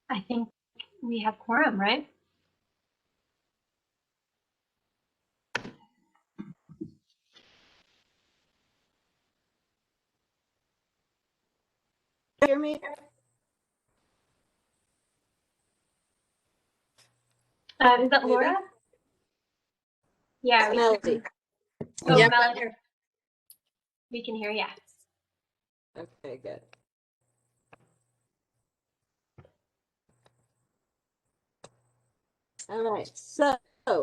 I think we have quorum, right? Hear me? Is that Laura? Yeah. Melody. Oh, Yep. Melody. We can hear you. Okay, good. All right, so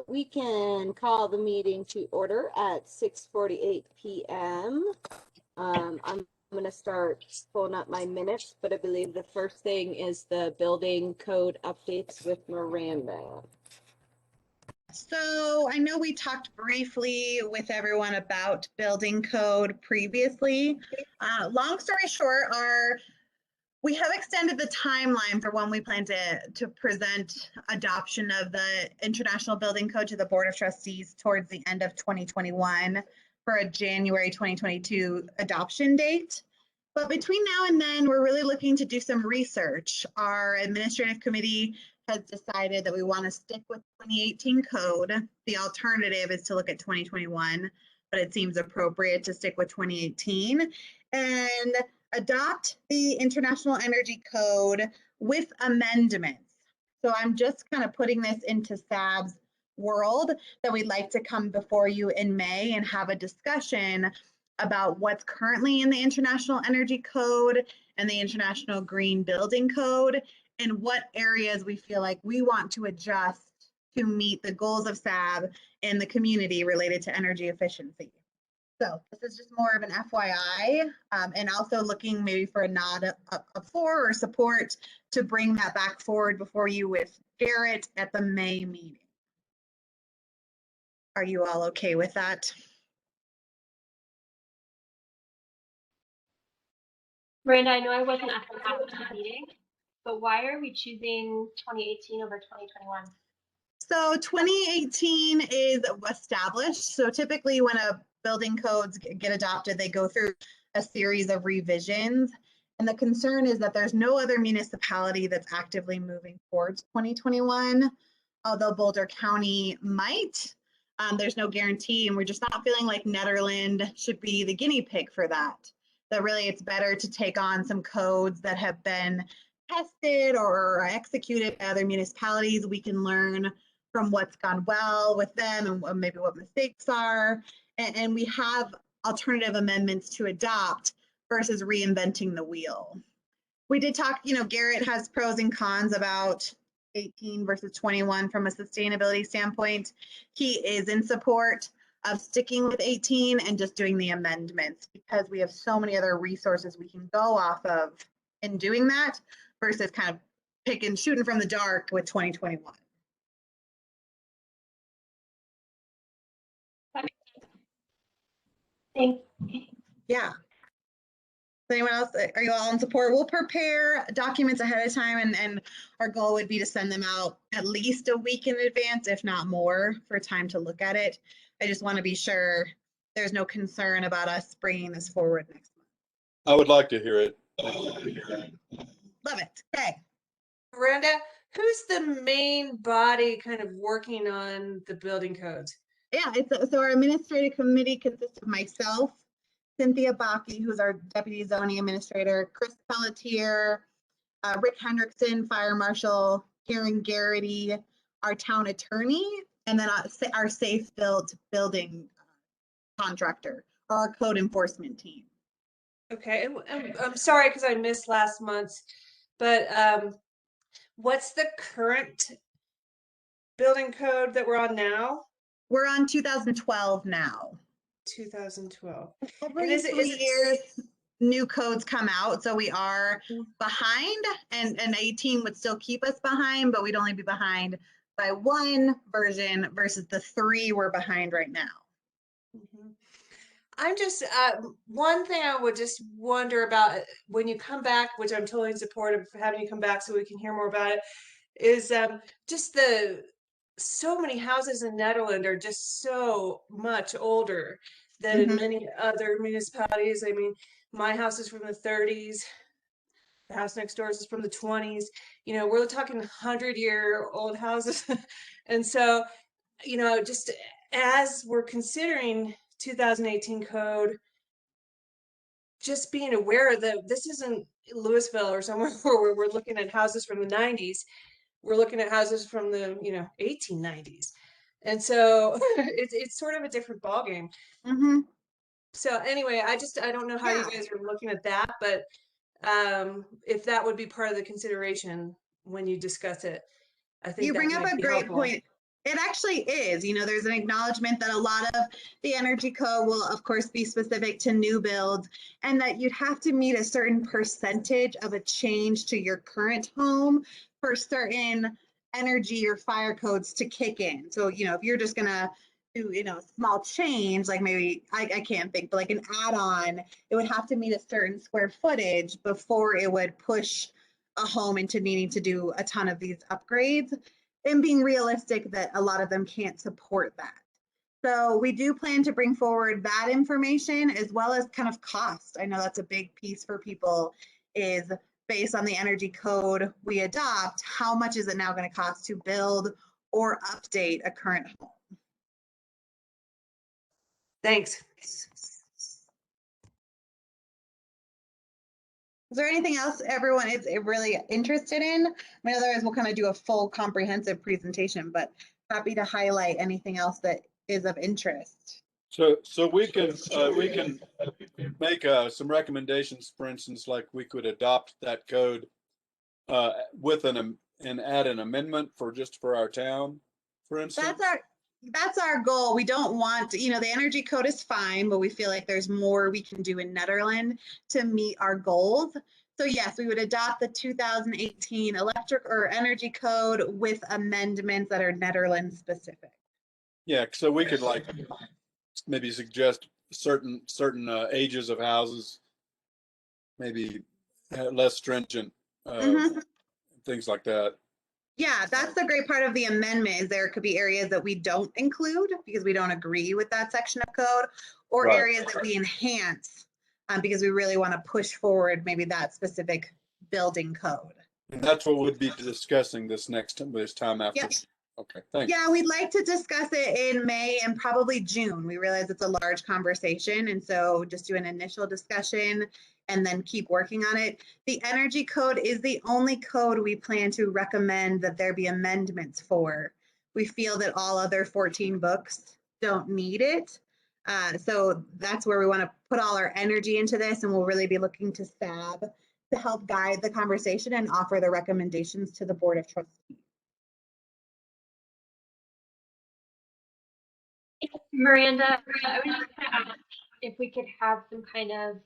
we can call the meeting to order at 6:48 p.m. I'm going to start pulling up my minutes, but I believe the first thing is the building code updates with Miranda. So I know we talked briefly with everyone about building code previously. Long story short, we have extended the timeline for when we plan to present adoption of the International Building Code to the Board of Trustees towards the end of 2021 for a January 2022 adoption date. But between now and then, we're really looking to do some research. Our administrative committee has decided that we want to stick with 2018 code. The alternative is to look at 2021, but it seems appropriate to stick with 2018 and adopt the International Energy Code with amendments. So I'm just kind of putting this into Sab's world that we'd like to come before you in May and have a discussion about what's currently in the International Energy Code and the International Green Building Code, and what areas we feel like we want to adjust to meet the goals of SAB in the community related to energy efficiency. So this is just more of an FYI, and also looking maybe for a nod up for or support to bring that back forward before you with Garrett at the May meeting. Are you all okay with that? Miranda, I know I wasn't at the meeting, but why are we choosing 2018 over 2021? So 2018 is established. So typically when a building codes get adopted, they go through a series of revisions. And the concern is that there's no other municipality that's actively moving towards 2021, although Boulder County might. There's no guarantee, and we're just not feeling like Nederland should be the guinea pig for that. That really it's better to take on some codes that have been tested or executed by other municipalities. We can learn from what's gone well with them and maybe what mistakes are. And we have alternative amendments to adopt versus reinventing the wheel. We did talk, Garrett has pros and cons about 18 versus 21 from a sustainability standpoint. He is in support of sticking with 18 and just doing the amendments because we have so many other resources we can go off of in doing that versus kind of shooting from the dark with 2021. Thank you. Yeah. Anyone else? Are you all in support? We'll prepare documents ahead of time, and our goal would be to send them out at least a week in advance, if not more, for time to look at it. I just want to be sure there's no concern about us bringing this forward next month. I would like to hear it. Love it. Okay. Miranda, who's the main body kind of working on the building codes? Yeah, so our administrative committee consists of myself, Cynthia Bakke, who's our deputy zoning administrator, Chris Pelletier, Rick Hendrickson, fire marshal, Karen Garrity, our town attorney, and then our safe built building contractor, or our code enforcement team. Okay, and I'm sorry because I missed last month's, but what's the current building code that we're on now? We're on 2012 now. 2012. Every 3 years, new codes come out, so we are behind, and 18 would still keep us behind, but we'd only be behind by one version versus the 3 we're behind right now. Mm-hmm. I'm just one thing I would just wonder about when you come back, which I'm totally in support of having you come back so we can hear more about it, is just so many houses in Nederland are just so much older than in many other municipalities. I mean, my house is from the 30s. the house next door is from the 20s. You know, we're talking 100-year-old houses. And so, you know, just as we're considering 2018 code, just being aware that this isn't Louisville or somewhere where we're looking at houses from the 90s. We're looking at houses from the, you know, 1890s. And so it's sort of a different ballgame. Mm-hmm. So anyway, I don't know how you guys are looking at that, but if that would be part of the consideration when you discuss it, I think You that bring up might a be great helpful. point. It actually is. You know, there's an acknowledgement that a lot of the energy code will, of course, be specific to new builds, and that you'd have to meet a certain percentage of a change to your current home for certain energy or fire codes to kick in. So, you know, if you're just going to do, you know, a small change, like maybe, I can't think, but like an add-on, it would have to meet a certain square footage before it would push a home into needing to do a ton of these upgrades, and being realistic that a lot of them can't support that. So we do plan to bring forward that information as well as kind of cost. I know that's a big piece for people, is based on the energy code we adopt, how much is it now going to cost to build or update a current home? Thanks. Is there anything else everyone is really interested in? I mean, otherwise we'll kind of do a full comprehensive presentation, but happy to highlight anything else that is of interest. So we can make some recommendations. For instance, like we could adopt that code with and add an amendment for our town, for instance. That's our goal. We don't want, you know, the energy code is fine, but we feel like there's more we can do in Nederland to meet our goals. So yes, we would adopt the 2018 electric or energy code with amendments that are Nederland specific. Yeah, so we could like maybe suggest certain ages of houses, maybe less stringent, things like that. Yeah, that's the great part of the amendment, is there could be areas that we don't include because we don't agree with that section of code, or Right. areas that we enhance because we really want to push forward maybe that specific building code. And that's what we'd be discussing this time after. Yep. Okay, thanks. Yeah, we'd like to discuss it in May and probably June. We realize it's a large conversation, and so just do an initial discussion and then keep working on it. The energy code is the only code we plan to recommend that there be amendments for. We feel that all other 14 books don't need it. So that's where we want to put all our energy into this, and we'll really be looking to Sab to help guide the conversation and offer the recommendations to the Board of Trustees. Miranda, I was just going to ask if we could have some kind of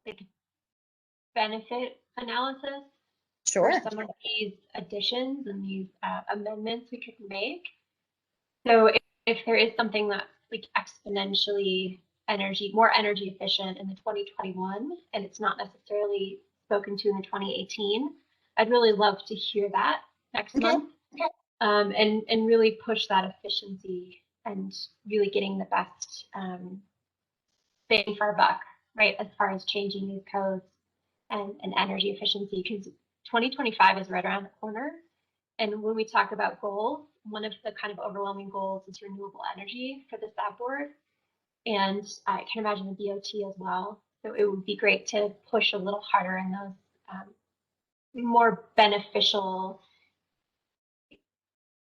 like benefit analysis Sure. for some of these additions and these amendments we could make. So if there is something that's like exponentially more energy efficient in the 2021, and it's not necessarily spoken to in the 2018, I'd really love to hear that next month. And really push that efficiency and really getting the best bang for our buck, right, as far as changing these codes and energy efficiency, because 2025 is right around the corner. And when we talk about goals, one of the kind of overwhelming goals is renewable energy for the Sab board. And I can imagine the BOT as well. So it would be great to push a little harder in those more beneficial,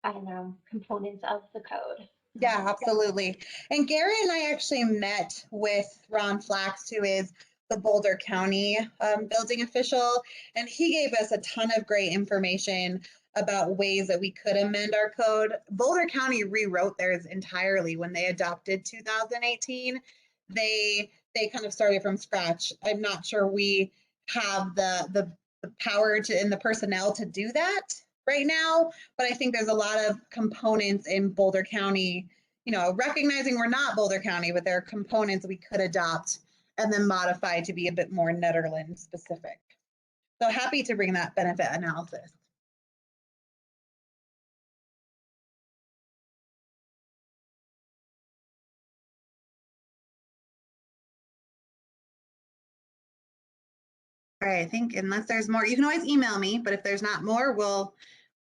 I don't know, components of the code. Yeah, absolutely. And Gary and I actually met with Ron Flax, who is the Boulder County building official, and he gave us a ton of great information about ways that we could amend our code. Boulder County rewrote theirs entirely when they adopted 2018. They kind of started from scratch. I'm not sure we have the power to and the personnel to do that right now, but I think there's a lot of components in Boulder County, you know, recognizing we're not Boulder County, but there are components we could adopt and then modify to be a bit more Nederland specific. So happy to bring that benefit analysis. right. I think unless there's more, you can always email me, but if there's not more, we'll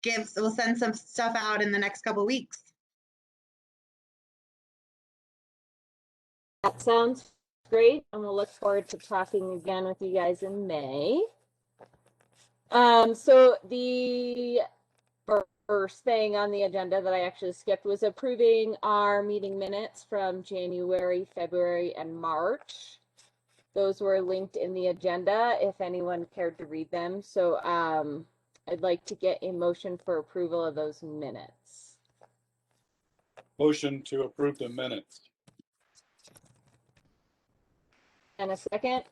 send some stuff out in the next couple of weeks. That sounds great, and we'll look forward to talking again with you guys in May. So the first thing on the agenda that I actually skipped was approving our meeting minutes from January, February, and March. Those were linked in the agenda if anyone cared to read them. So I'd like to get a motion for approval of those minutes. Motion to approve the minutes. And a second?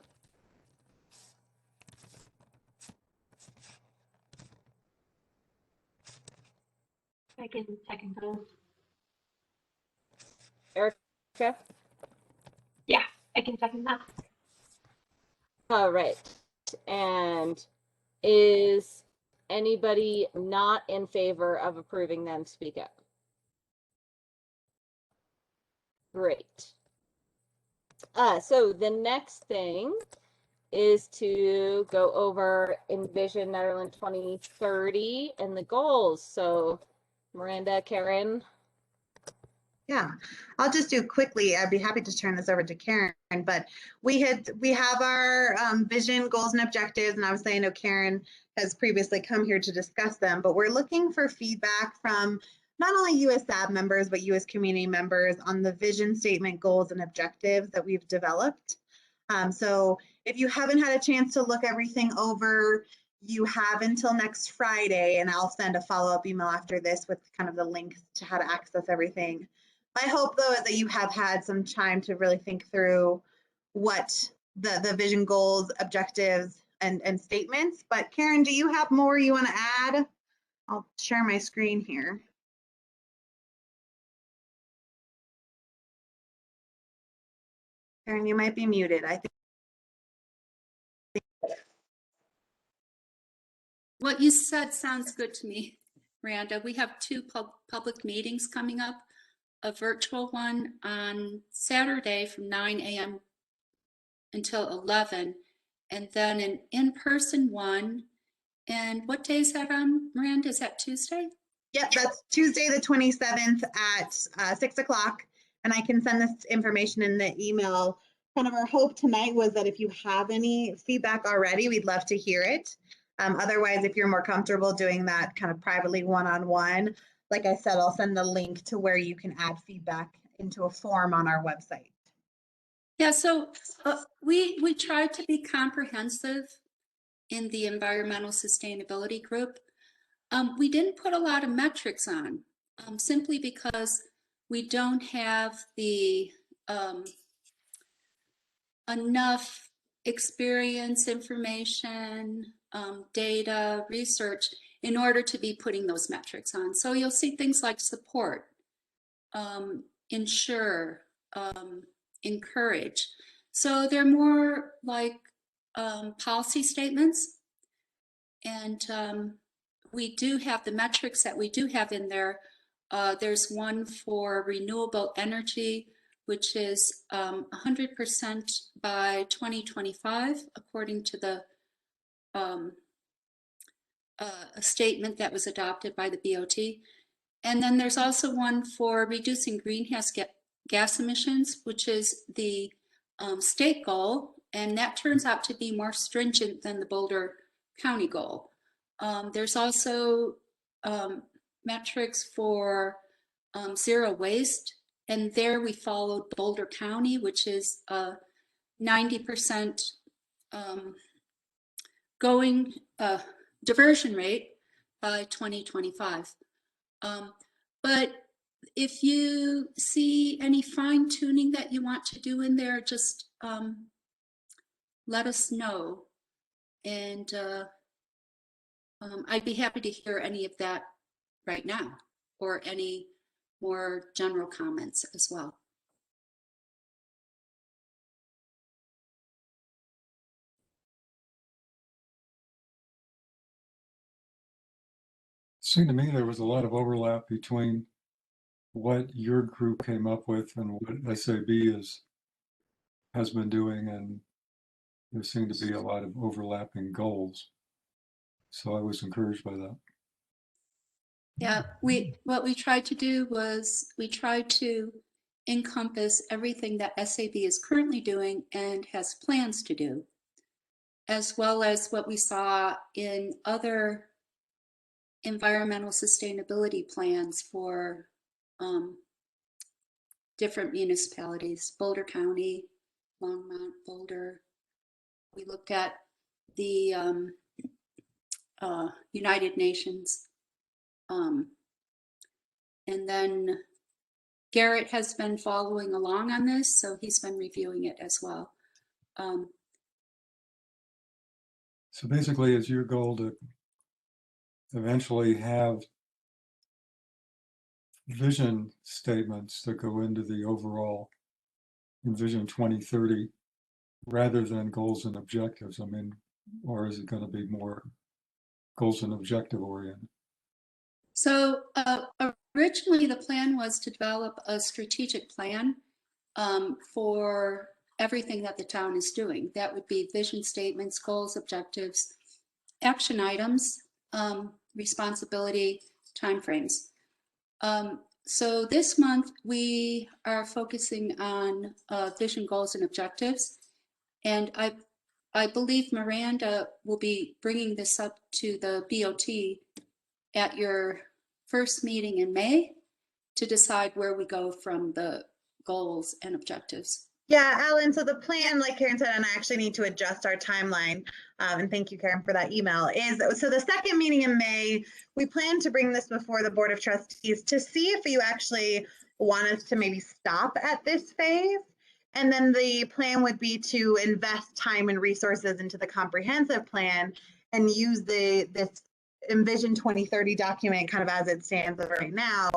I can second those. Erica? Yeah, I can second that. All right. And is anybody not in favor of approving them speak up? Great. So the next thing is to go over Envision Nederland 2030 and the goals. So Miranda, Karen. Yeah, I'll just do quickly. I'd be happy to turn this over to Karen, but we have our vision, goals, and objectives, and obviously I know Karen has previously come here to discuss them, but we're looking for feedback from not only US Sab members, but US community members on the vision statement, goals, and objectives that we've developed. So if you haven't had a chance to look everything over, you have until next Friday, and I'll send a follow-up email after this with kind of the links to how to access everything. My hope, though, is that you have had some time to really think through what the vision, goals, objectives, and statements. But Karen, do you have more you want to add? I'll share my screen here. Karen, you might be muted. I think. What you said sounds good to me, Miranda. We have two public meetings coming up, a virtual one on Saturday from 9 a.m. until 11, and then an in-person one. And what day is that on, Miranda? Is that Tuesday? Yep, that's Tuesday the 27th at 6 o'clock. And I can send this information in the email. Kind of our hope tonight was that if you have any feedback already, we'd love to hear it. Otherwise, if you're more comfortable doing that kind of privately one-on-one, like I said, I'll send the link to where you can add feedback into a form on our website. Yeah, so we tried to be comprehensive in the environmental sustainability group. We didn't put a lot of metrics on, simply because we don't have the enough experience, information, data, research in order to be putting those metrics on. So you'll see things like support, ensure, encourage. So they're more like policy statements. And we do have the metrics that we do have in there. There's one for renewable energy, which is 100% by 2025, according to the a statement that was adopted by the BOT. And then there's also one for reducing greenhouse gas emissions, which is the state goal, and that turns out to be more stringent than the Boulder County goal. There's also metrics for zero waste, and there we followed Boulder County, which is 90% going diversion rate by 2025. But if you see any fine tuning that you want to do in there, just let us know. And I'd be happy to hear any of that right now, or any more general comments as well. Seemed to me there was a lot of overlap between what your group came up with and what SAB has been doing, and there seemed to be a lot of overlapping goals. So I was encouraged by that. Yeah, what we tried to do was we tried to encompass everything that SAB is currently doing and has plans to do, as well as what we saw in other environmental sustainability plans for different municipalities, Boulder County, Longmont, Boulder. We looked at the United Nations. And then Garrett has been following along on this, so he's been reviewing it as well. So basically, it's your goal to eventually have vision statements that go into the overall Vision 2030 rather than goals and objectives. I mean, or is it going to be more goals and objective oriented? So originally the plan was to develop a strategic plan for everything that the town is doing. That would be vision statements, goals, objectives, action items, responsibility, timeframes. So this month we are focusing on vision, goals, and objectives. And I believe Miranda will be bringing this up to the BOT at your first meeting in May to decide where we go from the goals and objectives. Yeah, Alan, so the plan, like Karen said, and I actually need to adjust our timeline, and thank you, Karen, for that email, is so the second meeting in May, we plan to bring this before the Board of Trustees to see if you actually want us to maybe stop at this phase. And then the plan would be to invest time and resources into the comprehensive plan and use this Envision 2030 document kind of as it stands right now,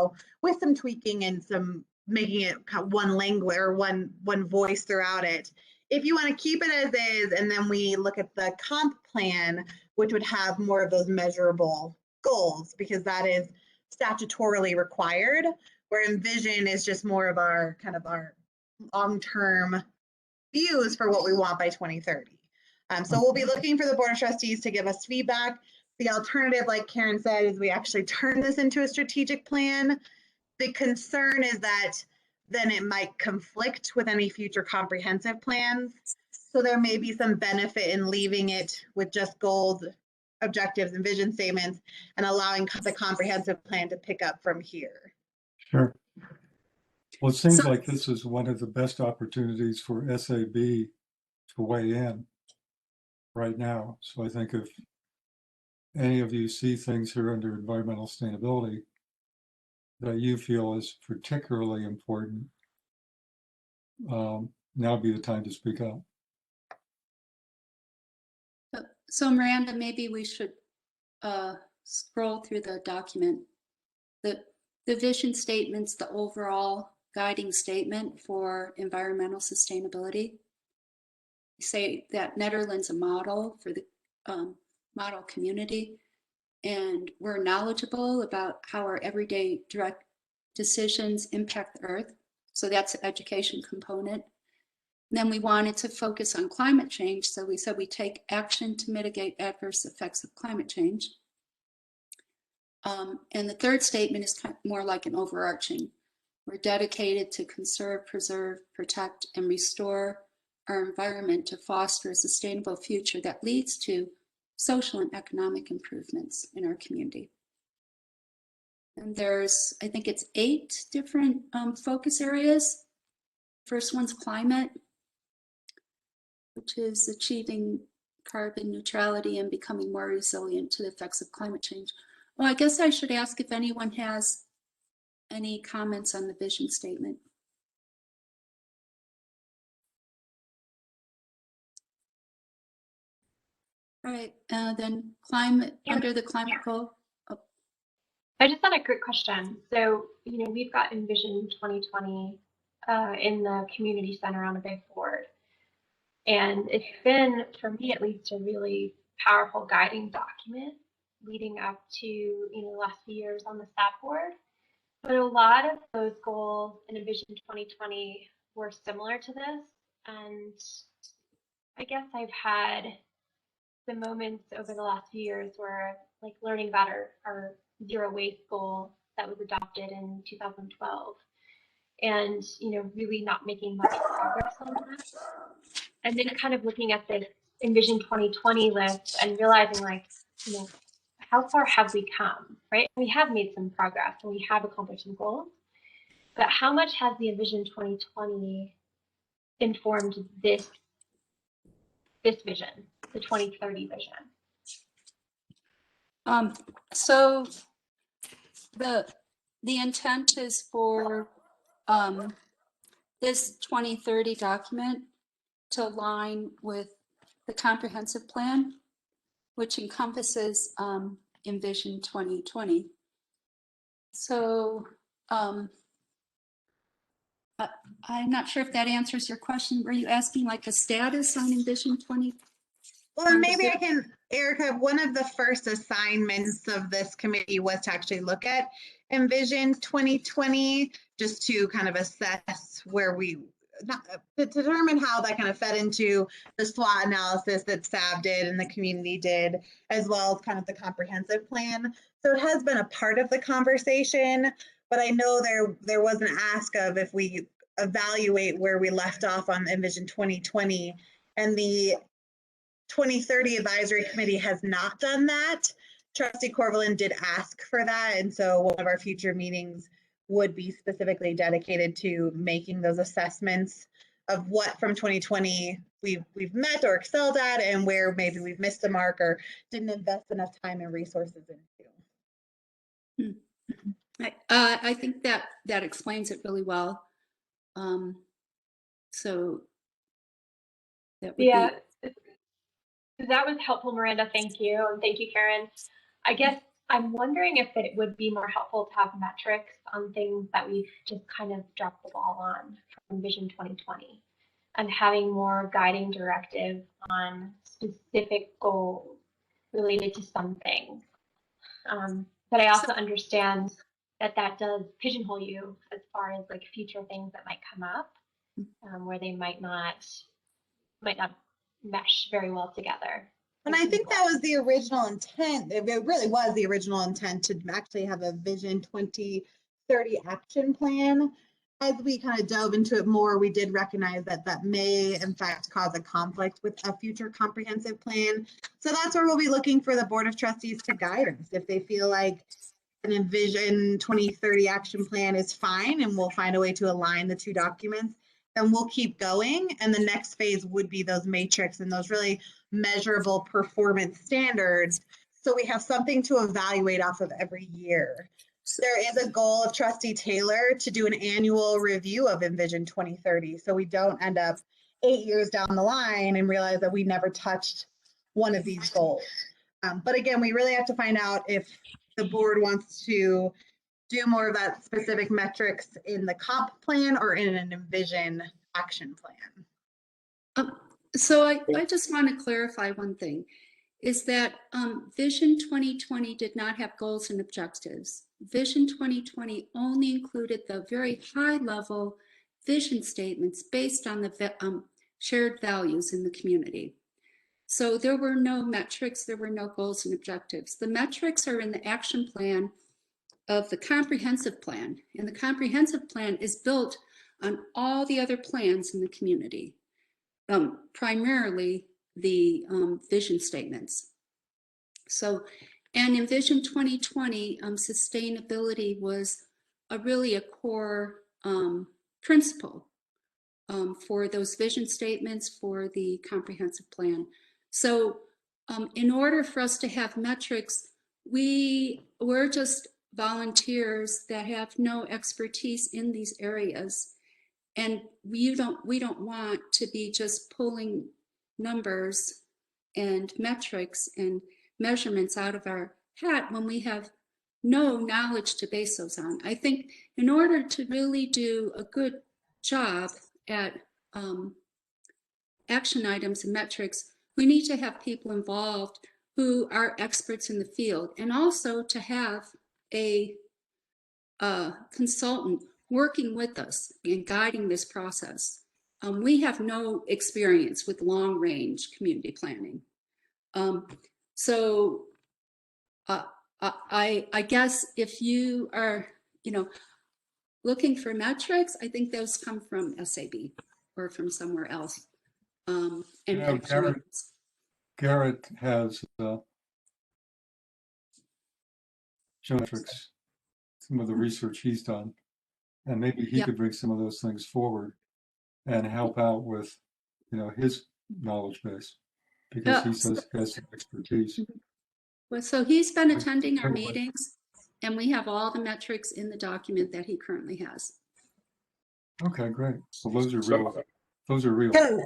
with some tweaking and some making it kind of one language or one voice throughout it. If you want to keep it as is, and then we look at the comp plan, which would have more of those measurable goals, because that is statutorily required, where Envision is just more of our kind of our long-term views for what we want by 2030. So we'll be looking for the Board of Trustees to give us feedback. The alternative, like Karen said, is we actually turn this into a strategic plan. The concern is that then it might conflict with any future comprehensive plans. So there may be some benefit in leaving it with just goals, objectives, and vision statements, and allowing the comprehensive plan to pick up from here. Sure. Well, it seems like this is one of the best opportunities for SAB to weigh in right now. So I think if any of you see things here under environmental sustainability that you feel is particularly important, now would be the time to speak up. So Miranda, maybe we should scroll through the document. The vision statements, the overall guiding statement for environmental sustainability. We say that Nederland's a model for the model community, and we're knowledgeable about how our everyday direct decisions impact the earth. So that's an education component. And then we wanted to focus on climate change. So we said we take action to mitigate adverse effects of climate change. And the third statement is kind of more like an overarching. We're dedicated to conserve, preserve, protect, and restore our environment to foster a sustainable future that leads to social and economic improvements in our community. And there's, I think it's 8 different focus areas. First one's climate, which is achieving carbon neutrality and becoming more resilient to the effects of climate change. Well, I guess I should ask if anyone has any comments on the vision statement. All right, then climate, under the climate goal. Oh. I just had a quick question. So, you know, we've got Envision 2020 in the community center on a big board. And it's been, for me at least, a really powerful guiding document leading up to, you know, the last few years on the Sab board. But a lot of those goals in Envision 2020 were similar to this. And I guess I've had the moments over the last few years where like learning about our zero waste goal that was adopted in 2012 and, you know, really not making much progress on that. And then kind of looking at this Envision 2020 list and realizing like, you know, how far have we come, right? We have made some progress and we have accomplished some goals, but how much has the Envision 2020 informed this vision, the 2030 vision? So the intent is for this 2030 document to align with the comprehensive plan, which encompasses Envision 2020. So I'm not sure if that answers your question. Were you asking like a status on Envision 20? Well, and maybe I can, Erica, one of the first assignments of this committee was to actually look at Envision 2020, just to kind of assess where to determine how that kind of fed into the SWOT analysis that Sab did and the community did, as well as kind of the comprehensive plan. So it has been a part of the conversation, but I know there was an ask of if we evaluate where we left off on Envision 2020, and the 2030 Advisory Committee has not done that. Trustee Corvalin did ask for that, and so one of our future meetings would be specifically dedicated to making those assessments of what from 2020 we've met or excelled at, and where maybe we've missed the mark or didn't invest enough time and resources into. I think that explains it really well. So that would Yeah, that was helpful, Miranda. Thank you. And thank you, Karen. I guess I'm wondering if it would be more helpful to have metrics on things that we've just kind of dropped the ball on from Vision 2020 and having more guiding directive on specific goals related to some things. But I also understand that does pigeonhole you as far as like future things that might come up where they might not mesh very well together. And I think that was the original intent. It really was the original intent to actually have a Vision 2030 action plan. As we kind of dove into it more, we did recognize that may in fact cause a conflict with a future comprehensive plan. So that's where we'll be looking for the Board of Trustees to guide us. If they feel like an Envision 2030 action plan is fine and we'll find a way to align the two documents, then we'll keep going. And the next phase would be those matrix and those really measurable performance standards. So we have something to evaluate off of every year. There is a goal of Trustee Taylor to do an annual review of Envision 2030. So we don't end up 8 years down the line and realize that we never touched one of these goals. But again, we really have to find out if the board wants to do more of that specific metrics in the comp plan or in an Envision action plan. So I just want to clarify one thing, is that Vision 2020 did not have goals and objectives. Vision 2020 only included the very high level vision statements based on the shared values in the community. So there were no metrics, there were no goals and objectives. The metrics are in the action plan of the comprehensive plan, and the comprehensive plan is built on all the other plans in the community, primarily the vision statements. So, and in Vision 2020, sustainability was really a core principle for those vision statements for the comprehensive plan. So in order for us to have metrics, we're just volunteers that have no expertise in these areas. And we don't want to be just pulling numbers and metrics and measurements out of our hat when we have no knowledge to base those on. I think in order to really do a good job at action items and metrics, we need to have people involved who are experts in the field, and also to have a consultant working with us and guiding this process. we have no experience with long range community planning. So I guess if you are, looking for metrics, I think those come from SAB or from somewhere else. And Garrett has geometrics, some of the research he's done, and maybe he could bring some of those things forward and help out with, his knowledge base, because he says he has some expertise. Well, so he's been attending our meetings, and we have all the metrics in the document that he currently has. Okay, great. So those are real. Those are real. Can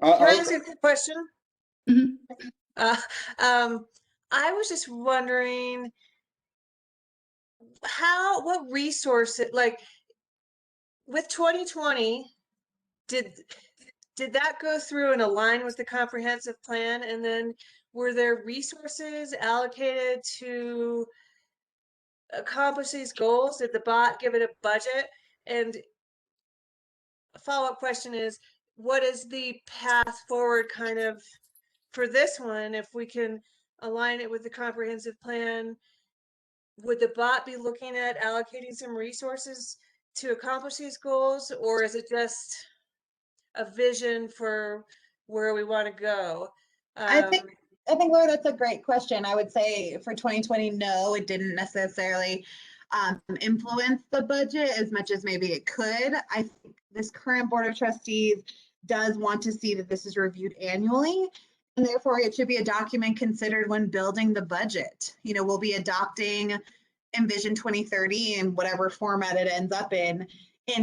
I ask you a quick question? Mm-hmm. I was just wondering what resources, like with 2020, did that go through and align with the comprehensive plan? And then were there resources allocated to accomplish these goals? Did the bot give it a budget? And a follow-up question is, what is the path forward kind of for this one? If we can align it with the comprehensive plan, would the bot be looking at allocating some resources to accomplish these goals, or is it just a vision for where we want to go? I think, Laura, that's a great question. I would say for 2020, no, it didn't necessarily influence the budget as much as maybe it could. I think this current Board of Trustees does want to see that this is reviewed annually, and therefore it should be a document considered when building the budget. We'll be adopting Envision 2030 in whatever format it ends up in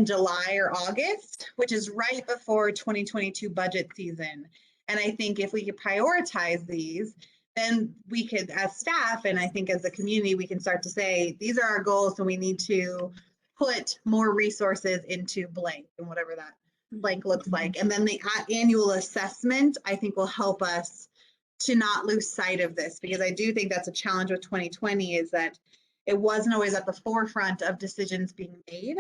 July or August, which is right before 2022 budget season. And I think if we could prioritize these, then we could, as staff, and I think as a community, we can start to say, these are our goals, and we need to put more resources into blank, and whatever that blank looks like. And then the annual assessment, I think, will help us to not lose sight of this, because I do think that's a challenge with 2020, is that it wasn't always at the forefront of decisions being made.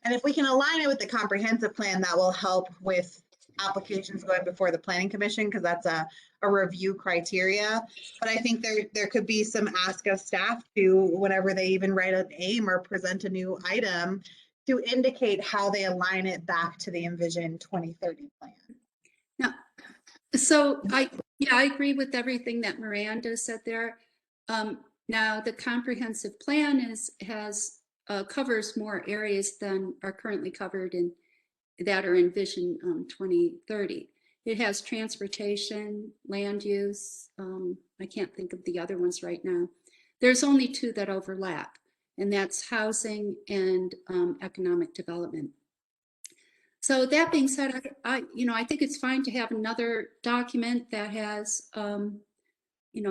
And if we can align it with the comprehensive plan, that will help with applications going before the Planning Commission, because that's a review criteria. But I think there could be some ask of staff to, whenever they even write an aim or present a new item, to indicate how they align it back to the Envision 2030 plan. Now, so I agree with everything that Miranda said there. Now the comprehensive plan covers more areas than are currently covered that are in Vision 2030. It has transportation, land use. I can't think of the other ones right now. There's only two that overlap, and that's housing and economic development. So that being said, I think it's fine to have another document that has,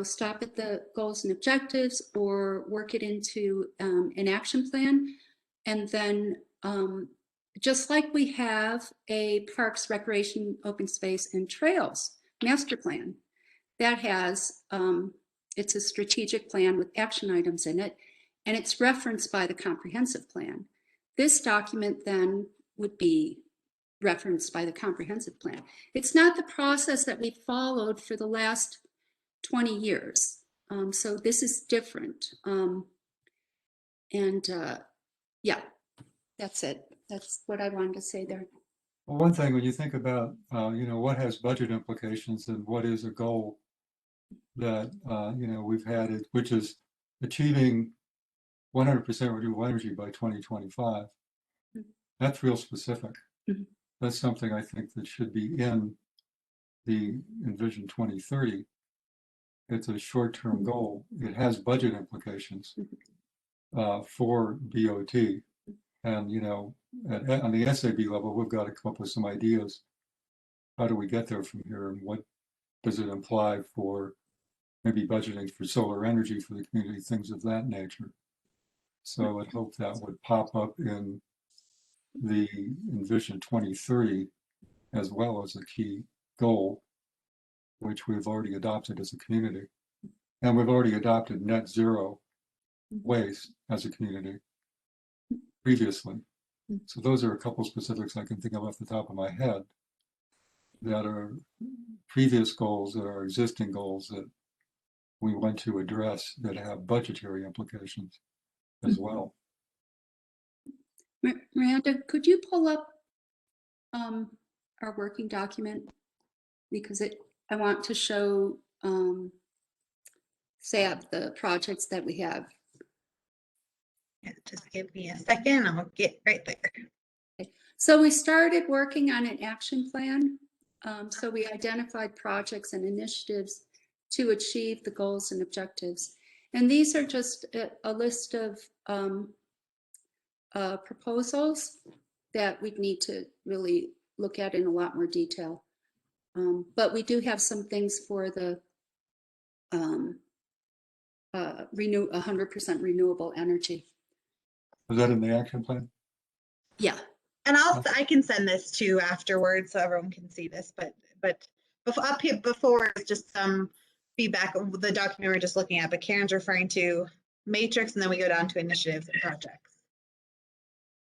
stop at the goals and objectives, or work it into an action plan. And then just like we have a parks, recreation, open space, and trails master plan that has, it's a strategic plan with action items in it, and it's referenced by the comprehensive plan. This document then would be referenced by the comprehensive plan. It's not the process that we've followed for the last 20 years. So this is different. Yeah, that's it. That's what I wanted to say there. Well, one thing, when you think about, what has budget implications and what is a goal that, we've had, which is achieving 100% renewable energy by 2025. That's real specific. That's something I think that should be in the Envision 2030. It's a short-term goal. It has budget implications for BOT. And, on the SAB level, we've got to come up with some ideas. How do we get there from here? And what does it imply for maybe budgeting for solar energy for the community, things of that nature? So I'd hope that would pop up in the Envision 2030 as well as a key goal, which we've already adopted as a community. And we've already adopted net zero waste as a community previously. So those are a couple specifics I can think of off the top of my head that are previous goals, that are existing goals that we want to address that have budgetary implications as well. Miranda, could you pull up our working document? Because I want to show Sab the projects that we have. Yeah, just give me a second. I'll get right there. So we started working on an action plan. So we identified projects and initiatives to achieve the goals and objectives. And these are just a list of proposals that we'd need to really look at in a lot more detail. But we do have some things for the 100% renewable energy. Is that in the action plan? Yeah. And I can send this to afterwards so everyone can see this, but up here before is just some feedback of the document we're just looking at, but Karen's referring to matrix, and then we go down to initiatives and projects.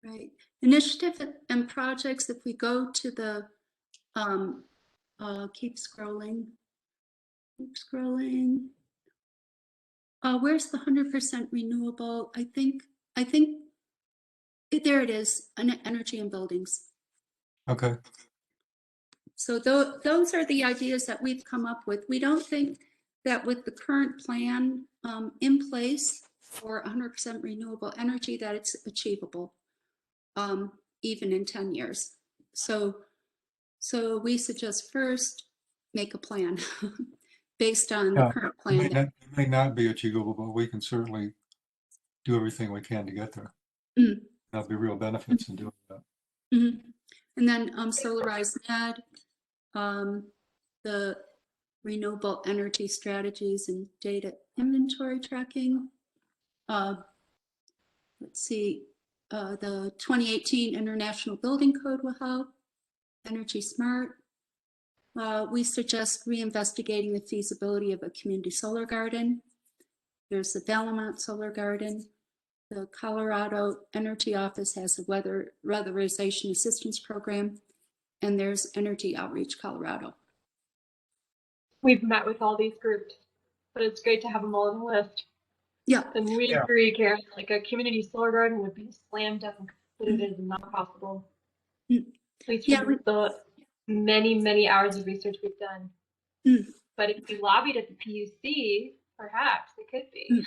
Right. Initiative and projects, if we go to the, keep scrolling. Where's the 100% renewable? I think there it is, energy and buildings. Okay. So those are the ideas that we've come up with. We don't think that with the current plan in place for 100% renewable energy that it's achievable, even in 10 years. So we suggest first make a plan based on the current plan. It may not be achievable, but we can certainly do everything we can to get there. There'll be real benefits in doing that. And then Solarize Med, the renewable energy strategies and data inventory tracking. Let's see, the 2018 International Building Code will help. Energy Smart. We suggest reinvestigating the feasibility of a community solar garden. There's the Valamont Solar Garden. The Colorado Energy Office has a weatherization assistance program, and there's Energy Outreach Colorado. We've met with all these groups, but it's great to have them all on the list. Yeah. And we agree, Karen, like a community solar garden would be a slam dunk, but it is not possible. At least for the many hours of research we've done. But if we lobbied at the PUC, perhaps it could be.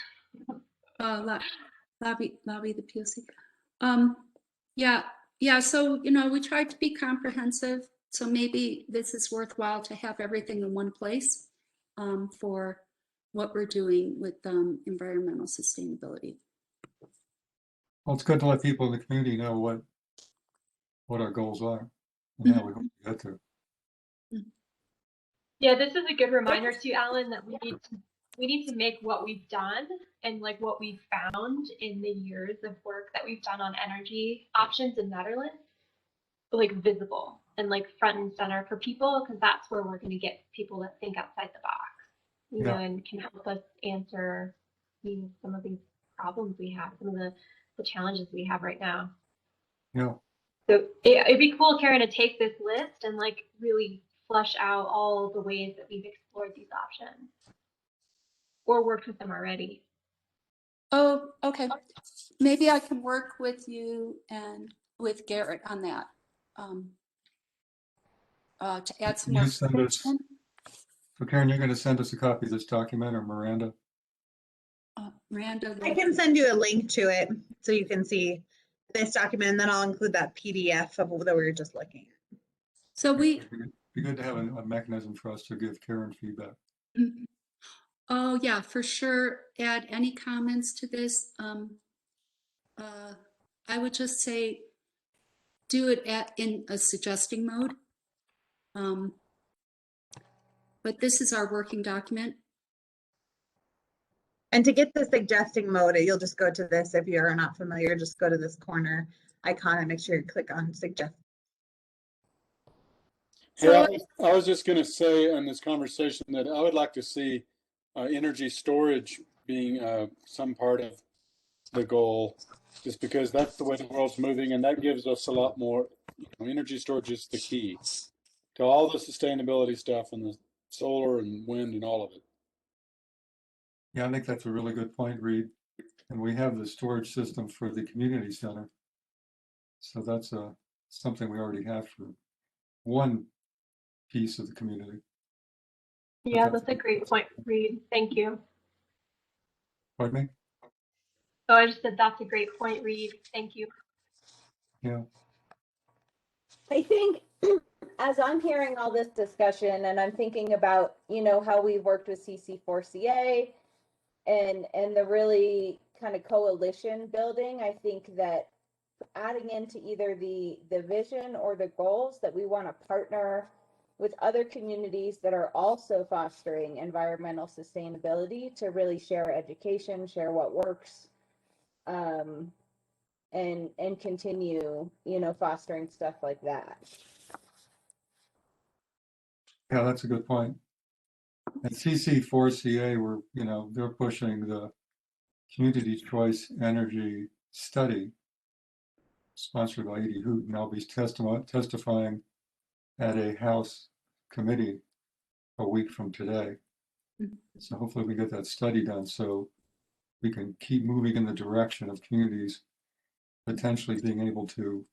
Lobby the PUC. Yeah. So we tried to be comprehensive. So maybe this is worthwhile to have everything in one place for what we're doing with environmental sustainability. Well, it's good to let people in the community know what our goals are and how we hope to get there. Yeah, this is a good reminder to you, Alan, that we need to make what we've done and like what we've found in the years of work that we've done on energy options in Netherlands, like visible and like front and center for people, because that's where we're going to get people that think outside the box, you know, and can help us answer some of these problems we have, some of the challenges we have right now. Yeah. So it'd be cool, Karen, to take this list and like really flesh out all the ways that we've explored these options or worked with them already. Oh, okay. Maybe I can work with you and with Garrett on that to add some more information. So Karen, you're going to send us a copy of this document, or Miranda? Miranda. I can send you a link to it so you can see this document, and then I'll include that PDF of that we were just looking at. So It'd be good to have a mechanism for us to give Karen feedback. Oh yeah, for sure. Add any comments to this. I would just say do it in a suggesting mode. But this is our working document. And to get the suggesting mode, you'll just go to this. If you're not familiar, just go to this corner icon and make sure you click on suggest. Yeah, I was just going to say in this conversation that I would like to see energy storage being some part of the goal, just because that's the way the world's moving, and that gives us a lot more. Energy storage is the key to all the sustainability stuff and the solar and wind and all of it. Yeah, I think that's a really good point, Reed. And we have the storage system for the community center. So that's something we already have for one piece of the community. Yeah, that's a great point, Reed. Thank you. Pardon me? So I just said that's a great point, Reed. Thank you. Yeah. I think as I'm hearing all this discussion and I'm thinking about, how we worked with CC4CA and the really kind of coalition building, I think that adding into either the vision or the goals that we want to partner with other communities that are also fostering environmental sustainability to really share education, share what works, and continue, fostering stuff like that. Yeah, that's a good point. And CC4CA, they're pushing the community choice energy study sponsored by Edie Hoot, and I'll be testifying at a House committee a week from today. So hopefully we get that study done so we can keep moving in the direction of communities potentially being able to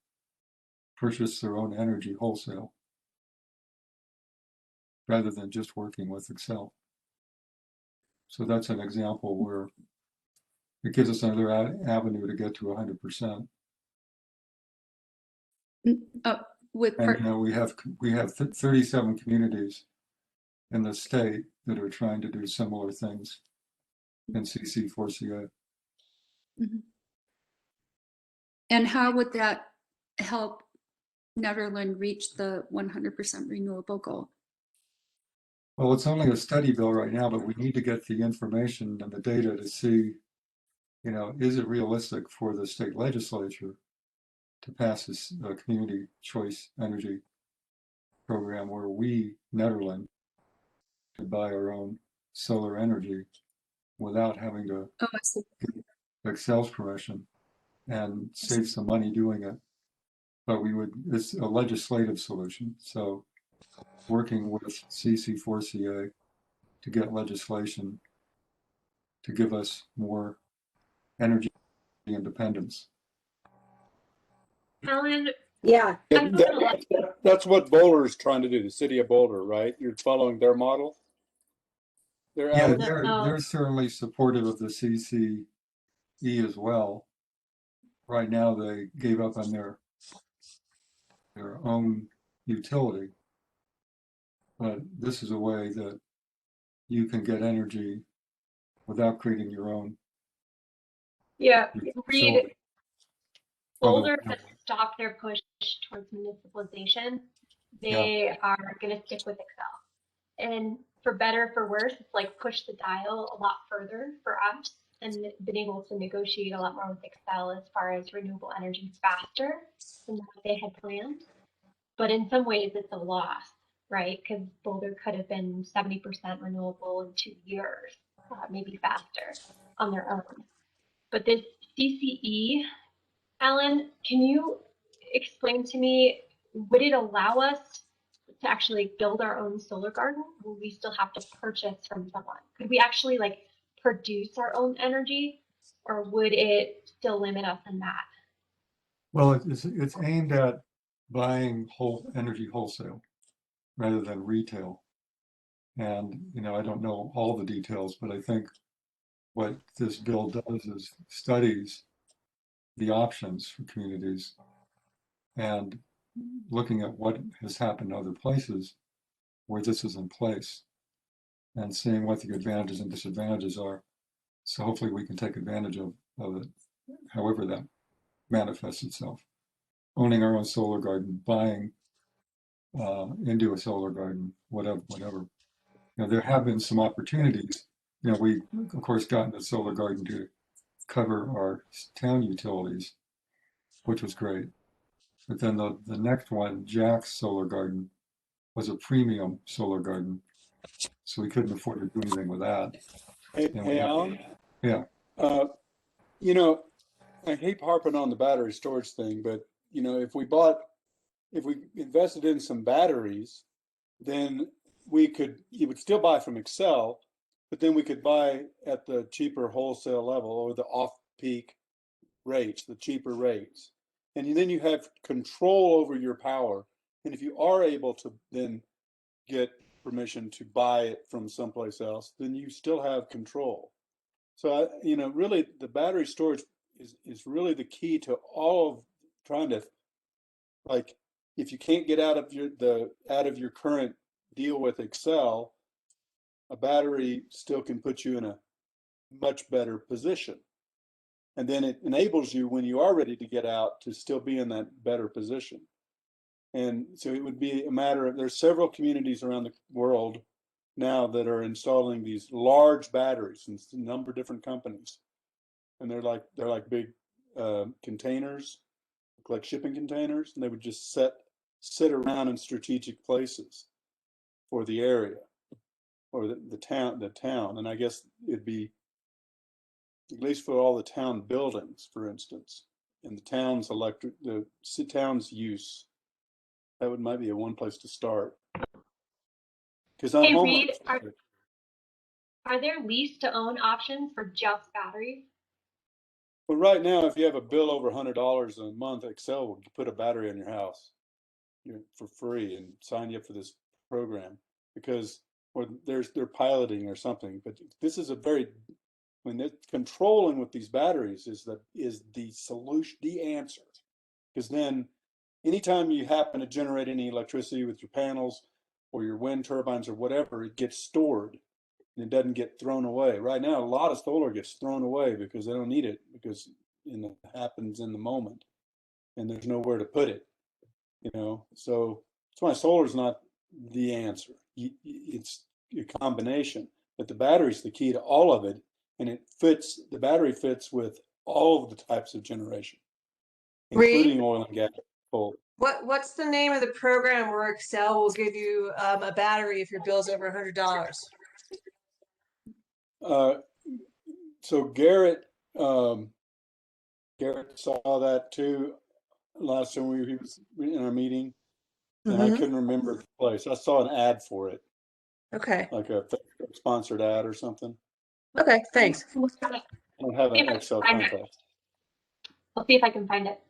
purchase their own energy wholesale rather than just working with Excel. So that's an example where it gives us another avenue to get to 100%. And we have 37 communities in the state that are trying to do similar things in CC4CA. Mm-hmm. And how would that help Nederland reach the 100% renewable goal? Well, it's only a study bill right now, but we need to get the information and the data to see, is it realistic for the state legislature to pass this community choice energy program where we, Nederland, could buy our own solar energy without having to get Excel's permission and save some money doing it. But it's a legislative solution. So working with CC4CA to get legislation to give us more energy independence. Alan, Yeah. That's what Boulder is trying to do, the city of Boulder, right? You're following their model? They're certainly supportive of the CCE as well. Right now, they gave up on their own utility, but this is a way that you can get energy without creating your own. Yeah, Reed, Boulder Although, has stopped their push towards municipalization. They are going to stick with Excel. And for better, for worse, it's like push the dial a lot further for us and been able to negotiate a lot more with Excel as far as renewable energy faster than what they had planned. But in some ways, it's a loss, right? Because Boulder could have been 70% renewable in 2 years, maybe faster on their own. But this CCE, Alan, can you explain to me, would it allow us to actually build our own solar garden? Will we still have to purchase from someone? Could we actually produce our own energy, or would it still limit us in that? well, it's aimed at buying energy wholesale rather than retail. And, I don't know all the details, but I think what this bill does is studies the options for communities and looking at what has happened in other places where this is in place and seeing what the advantages and disadvantages are. So hopefully we can take advantage of it, however that manifests itself. Owning our own solar garden, buying into a solar garden, whatever. There have been some opportunities. We of course got into solar garden to cover our town utilities, which was great. But then the next one, Jack's solar garden, was a premium solar garden, so we couldn't afford to do anything with that. Hey, Alan? Yeah. I hate harping on the battery storage thing, but you know, if we invested in some batteries, then you would still buy from Excel, but then we could buy at the cheaper wholesale level or the off-peak rates, the cheaper rates. And then you have control over your power. And if you are able to then get permission to buy it from someplace else, then you still have control. So, you know, really the battery storage is really the key to all of trying to, like, if you can't get out of your current deal with Excel, a battery still can put you in a much better position. And then it enables you, when you are ready to get out, to still be in that better position. And so it would be a matter of, there's several communities around the world now that are installing these large batteries from a number of different companies. And they're like big containers, like shipping containers, and they would just sit around in strategic places for the area or the town. And I guess it'd be, at least for all the town buildings, for instance, and the town's town's use, that might be one place to start. Because Hey, Reed, are there lease to own options for just batteries? Well, right now, if you have a bill over $100 a month, Excel will put a battery in your house for free and sign you up for this program, because they're piloting or something. But this is when it's controlling with these batteries is the solution, the answer. Because then anytime you happen to generate any electricity with your panels or your wind turbines or whatever, it gets stored and it doesn't get thrown away. Right now, a lot of solar gets thrown away because they don't need it, because it happens in the moment and there's nowhere to put it, you know. So that's why solar is not the answer. It's a combination, but the battery is the key to all of it, and the battery fits with all of the types of generation, including oil and gas, coal. What's the name of the program where Excel will give you a battery if your bill's over $100? So Garrett saw that too last time he was in our meeting, and I couldn't remember the place. I saw an ad for it. Okay. Like a sponsored ad or something. Okay, thanks. I don't have an Excel contact. I'll see if I can find it.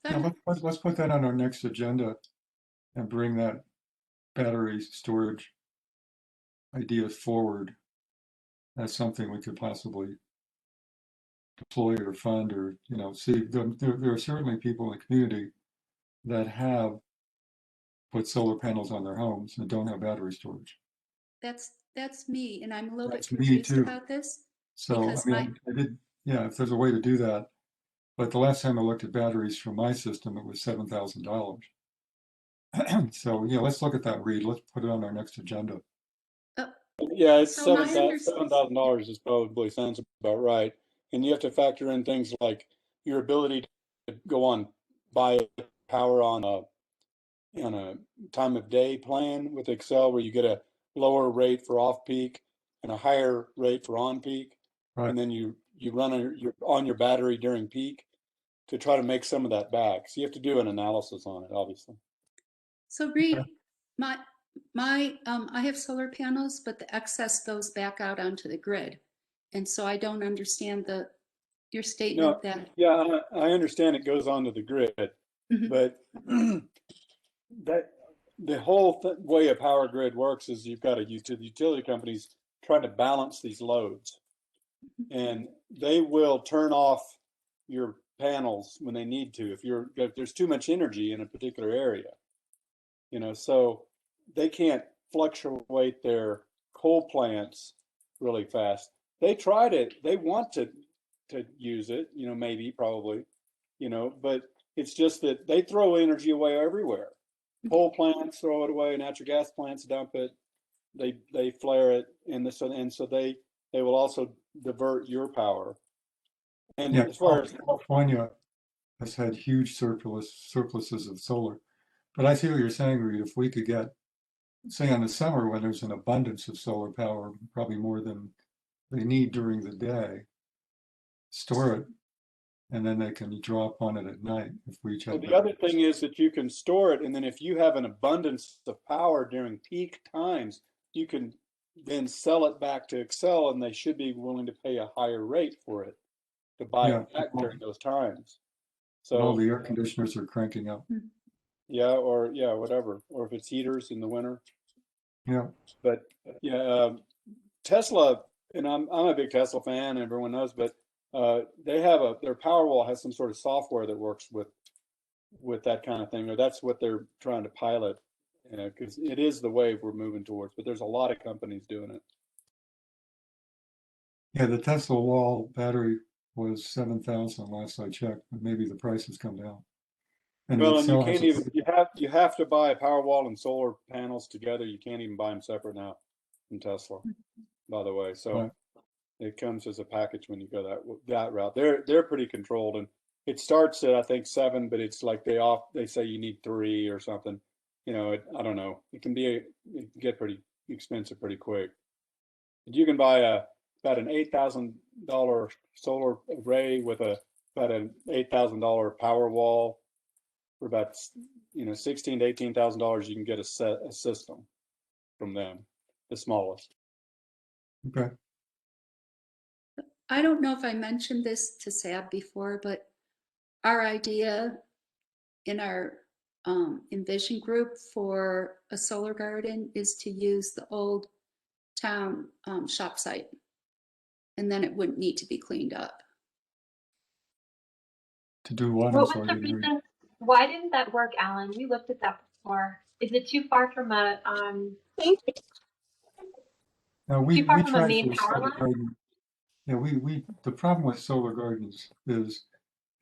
Yeah, let's put that on our next agenda and bring that battery storage idea forward as something we could possibly deploy or fund, or, you know, see. There are certainly people in the community that have put solar panels on their homes and don't have battery storage. That's me, and I'm a little bit That's me confused too. about this. So, Because I mean, if there's a way to do that. But the last time I looked at batteries for my system, it was $7,000. So, yeah, let's look at that, Reed. Let's put it on our next agenda. Yeah, it's So my $7,000 is probably sounds about right. And you have to factor in things like your ability to go on buy power on a time of day plan with Excel, where you get a lower rate for off peak and a higher rate for on peak. Right. And then you run on your battery during peak to try to make some of that back. So you have to do an analysis on it, obviously. So Reed, I have solar panels, but the excess goes back out onto the grid. And so I don't understand your statement that. Yeah, I understand it goes onto the grid, but that the whole way a power grid works is you've got utility companies trying to balance these loads, and they will turn off your panels when they need to if there's too much energy in a particular area, you know. So they can't fluctuate their coal plants really fast. They want to use it, you know, maybe, probably, you know, but it's just that they throw energy away everywhere. Coal plants throw it away, natural gas plants dump it, they flare it, and so they will also divert your power. And Yeah, as far as California has had huge surpluses of solar. But I see what you're saying, Reed. If we could get, say, in the summer when there's an abundance of solar power, probably more than they need during the day, store it and then they can draw upon it at night if we each Well, have. the other thing is that you can store it, and then if you have an abundance of power during peak times, you can then sell it back to Excel, and they should be willing to pay a higher rate for it to buy Yeah, it back during those times. all So the air conditioners are cranking up. yeah, or yeah, whatever, or if it's heaters in the winter. Yeah, But yeah, Tesla, and I'm a big Tesla fan, everyone knows, but they have their Powerwall has some sort of software that works with that kind of thing, or that's what they're trying to pilot, because it is the wave we're moving towards. But there's a lot of companies doing it. yeah. The Tesla wall battery was 7,000 last I checked, but maybe the price has come down. And Well, and you Excel has can't even you have to buy a Powerwall and solar panels together. You can't even buy them separate now from Tesla, by the way. So Right. it comes as a package when you go that route. They're pretty controlled, and it starts at I think 7, but it's like they say you need 3 or something. You know, I don't know. It can get pretty expensive pretty quick. You can buy about an $8,000 solar array with about an $8,000 Powerwall for about $16,000 to $18,000. You can get a system from them, the smallest. Okay. I don't know if I mentioned this to Sab before, but our idea in our Envision group for a solar garden is to use the old town shop site. And then it wouldn't need to be cleaned up. To do what? I'm What was sorry, the I didn't hear you. reason? Why didn't that work, Alan? We looked at that before. Is it too far from a No, we too far from a tried main for a power solar line? garden. Yeah, the problem with solar gardens is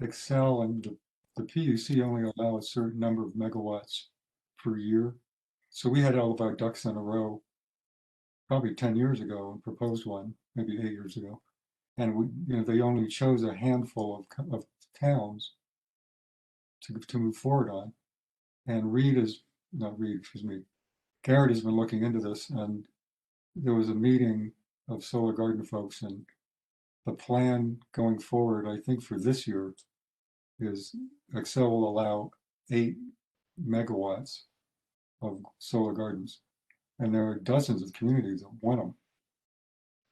Excel and the PUC only allow a certain number of megawatts per year. So we had all of our ducks in a row probably 10 years ago and proposed one, maybe 8 years ago. And they only chose a handful of towns to move forward on. And Garrett has been looking into this, and there was a meeting of solar garden folks, and the plan going forward, I think for this year, is Excel will allow 8 megawatts of solar gardens, and there are dozens of communities that want them.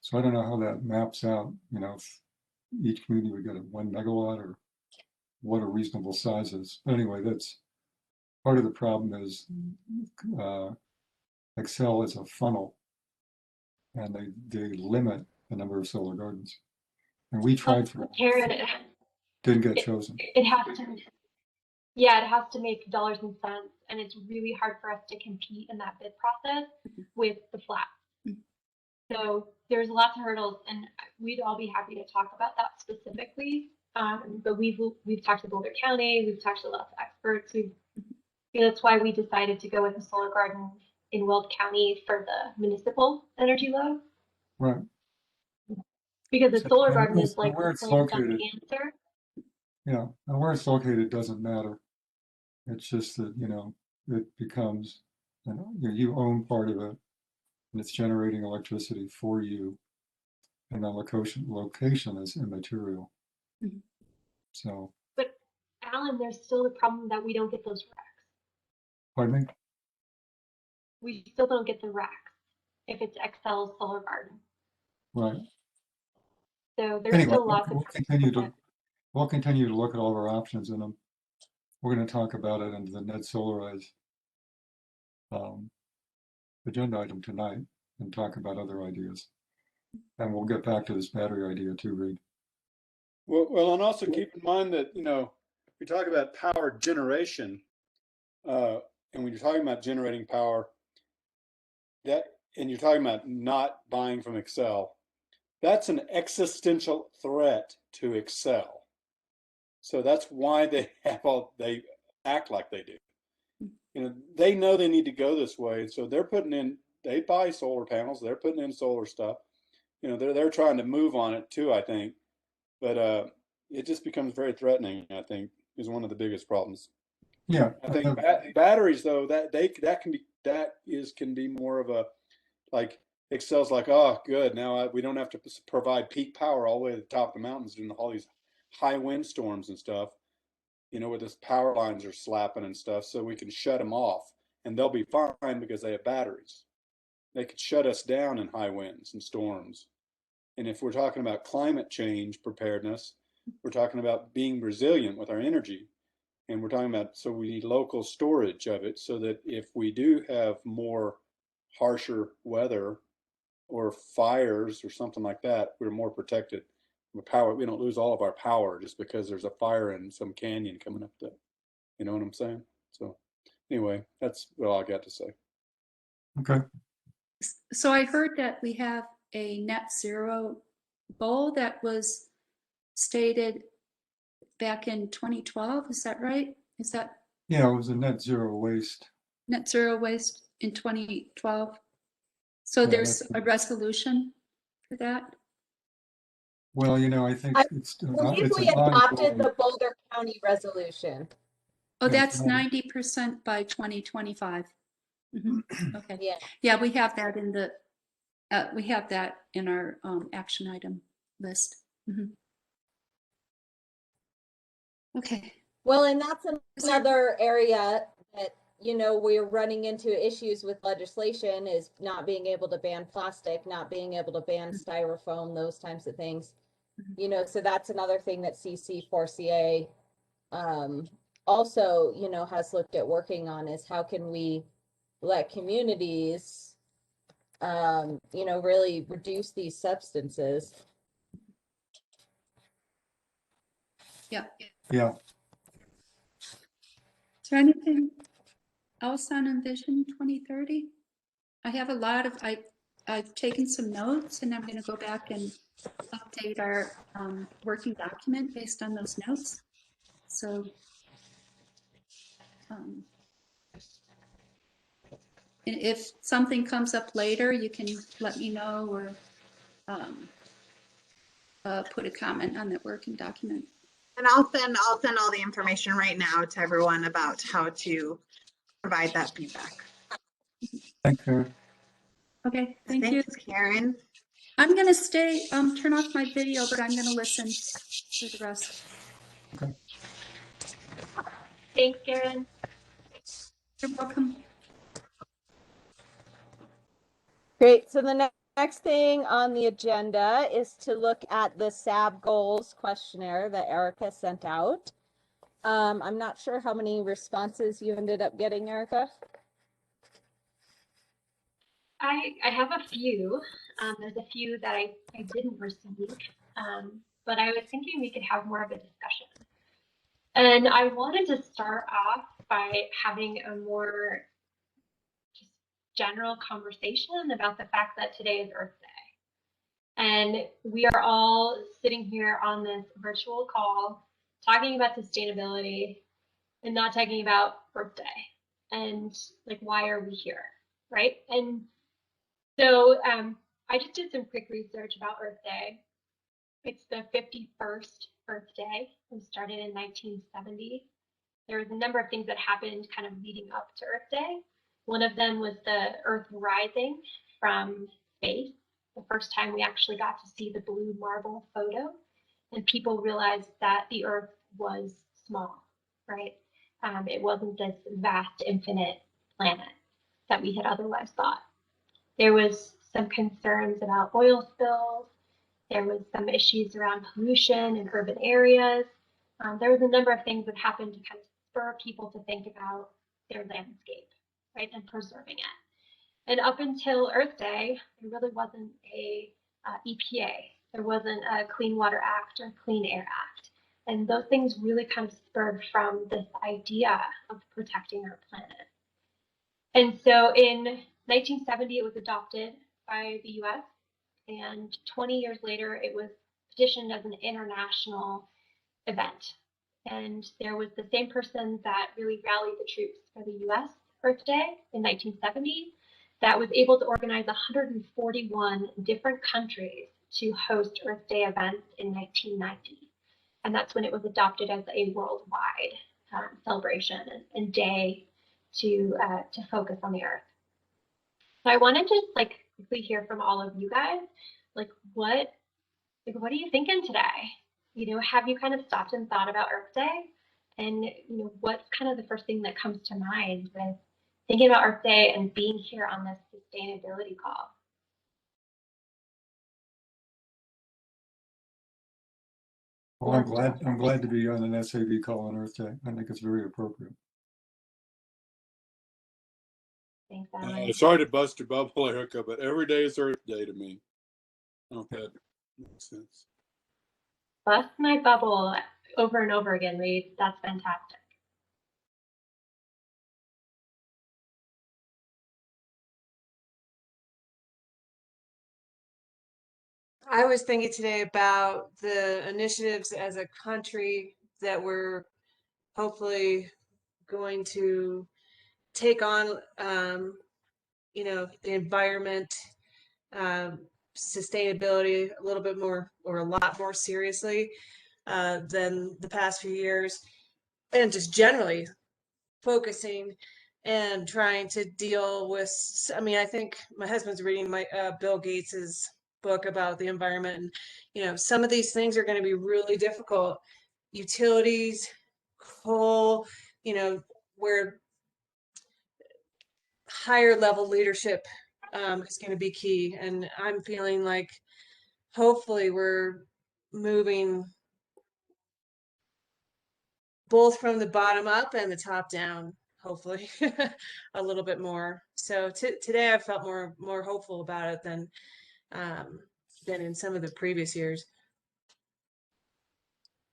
So I don't know how that maps out, if each community would get a 1 megawatt or what a reasonable size is. But anyway, that's part of the problem is Excel is a funnel, and they limit the number of solar gardens. And we tried for it, Karen, didn't get chosen. it has to. Yeah, it has to make dollars and cents, and it's really hard for us to compete in that bid process with the flat. So there's lots of hurdles, and we'd all be happy to talk about that specifically. But we've talked to Boulder County, we've talked to lots of experts. That's why we decided to go with a solar garden in Weld County for the municipal energy load. Right. Because the solar garden is like where the it's slam dunk located. answer. Yeah, and where it's located doesn't matter. It's just that, it becomes, you own part of it, and it's generating electricity for you, and the location is immaterial. Mm-hmm. So. But Alan, there's still the problem that we don't get those racks. Pardon me? We still don't get the racks if it's Excel's solar garden. Right. So there's Anyway, still lots of. we'll continue to look at all of our options, and we're going to talk about it under the Net Solarize agenda item tonight and talk about other ideas. And we'll get back to this battery idea too, Reed. Well, and also keep in mind that, we talk about power generation, and when you're talking about generating power, and you're talking about not buying from Excel, that's an existential threat to Excel. So that's why they they act like they do. They know they need to go this way, so they buy solar panels, they're putting in solar stuff. They're trying to move on it too, I think. But it just becomes very threatening, I think, is one of the biggest problems. Yeah. I think batteries, though, can be more of a, like, Excel's like, oh, good, now we don't have to provide peak power all the way to the top of the mountains and all these high windstorms and stuff, where this power lines are slapping and stuff, so we can shut them off, and they'll be fine because they have batteries. They could shut us down in high winds and storms. And if we're talking about climate change preparedness, we're talking about being resilient with our energy. And we're talking about, so we need local storage of it so that if we do have more harsher weather or fires or something like that, we're more protected. We don't lose all of our power just because there's a fire in some canyon coming up there. You know what I'm saying? So anyway, that's all I got to say. Okay. So I heard that we have a net zero goal that was stated back in 2012. Is that right? Is that Yeah, it was a net zero waste. net zero waste in 2012? So Yeah, there's that's- a resolution for that? Well, I think I it's believe we an adopted ongoing. the Boulder County resolution. Oh, Yeah, that's no. 90% by 2025. Okay. Yeah. Yeah, we have that in the, we have that in our action item list. Okay. Well, and that's another area that, we're running into issues with legislation is not being able to ban plastic, not being able to ban styrofoam, those types of things. So that's another thing that CC4CA also, has looked at working on is how can we let communities, really reduce these substances. Yeah. Yeah. Is there anything else on Envision 2030? I have a lot of, I've taken some notes and I'm going to go back and update our working document based on those notes. So if something comes up later, you can let me know or put a comment on that working document. And I'll send all the information right now to everyone about how to provide that feedback. Thanks, Karen. Okay, thank you. Karen. I'm going to stay, turn off my video, but I'm going to listen for the rest. Okay. Thanks, Karen. You're welcome. Great. So the next thing on the agenda is to look at the Sab Goals Questionnaire that Erica sent out. I'm not sure how many responses you ended up getting, Erica. I have a few. There's a few that I didn't receive, but I was thinking we could have more of a discussion. And I wanted to start off by having a more just general conversation about the fact that today is Earth Day. And we are all sitting here on this virtual call talking about sustainability and not talking about Earth Day. And like, why are we here, right? And so I just did some quick research about Earth Day. It's the 51st Earth Day. It was started in 1970. There was a number of things that happened kind of leading up to Earth Day. One of them was the Earth rising from space. The first time we actually got to see the blue marble photo, and people realized that the Earth was small, right? It wasn't this vast, infinite planet that we had otherwise thought. There was some concerns about oil spills. There was some issues around pollution in urban areas. There was a number of things that happened to kind of spur people to think about their landscape, right, and preserving it. And up until Earth Day, there really wasn't a EPA. There wasn't a Clean Water Act or Clean Air Act. And those things really kind of spurred from this idea of protecting our planet. And so in 1970, it was adopted by the US. And 20 years later, it was petitioned as an international event. And there was the same person that really rallied the troops for the US Earth Day in 1970 that was able to organize 141 different countries to host Earth Day events in 1990. And that's when it was adopted as a worldwide celebration and day to focus on the Earth. So I wanted to quickly hear from all of you guys, what are you thinking today? have you kind of stopped and thought about Earth Day? And, what's kind of the first thing that comes to mind with thinking about Earth Day and being here on this sustainability call? Well, I'm glad to be on an SAB call on Earth Day. I think it's very appropriate. Thanks, Alan. Sorry to bust your bubble, Erica, but every day is Earth Day to me. Okay, that makes sense. Bust my bubble over and over again, Reed. That's fantastic. I was thinking today about the initiatives as a country that we're hopefully going to take on, the environment, sustainability a little bit more or a lot more seriously than the past few years, and just generally focusing and trying to deal with. I mean, I think my husband's reading my Bill Gates's book about the environment, and some of these things are going to be really difficult. Utilities, coal, where higher level leadership is going to be key. And I'm feeling like hopefully we're moving both from the bottom up and the top down, hopefully a little bit more. So today I felt more hopeful about it than in some of the previous years.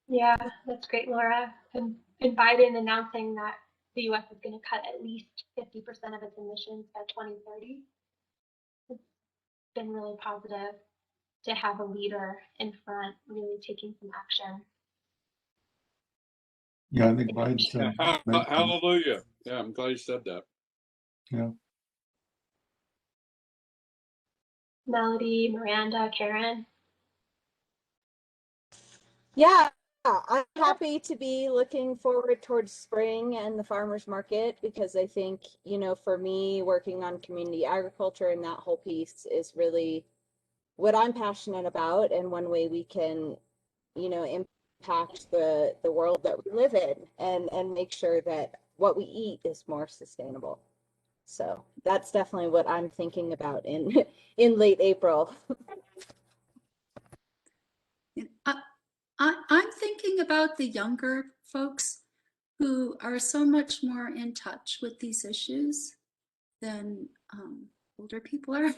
Yeah, that's great, Laura. And Biden announcing that the U.S. is going to cut at least 50% of its emissions by 2030. It's been really positive to have a leader in front really taking some action. Yeah, I think Biden said. Hallelujah. Yeah, I'm glad you said that. Yeah. Melody, Miranda, Karen. Yeah, I'm happy to be looking forward towards spring and the farmers market, because I think, for me, working on community agriculture and that whole piece is really what I'm passionate about, and one way we can, impact the world that we live in and make sure that what we eat is more sustainable. So that's definitely what I'm thinking about in late April. I'm thinking about the younger folks who are so much more in touch with these issues than older people are.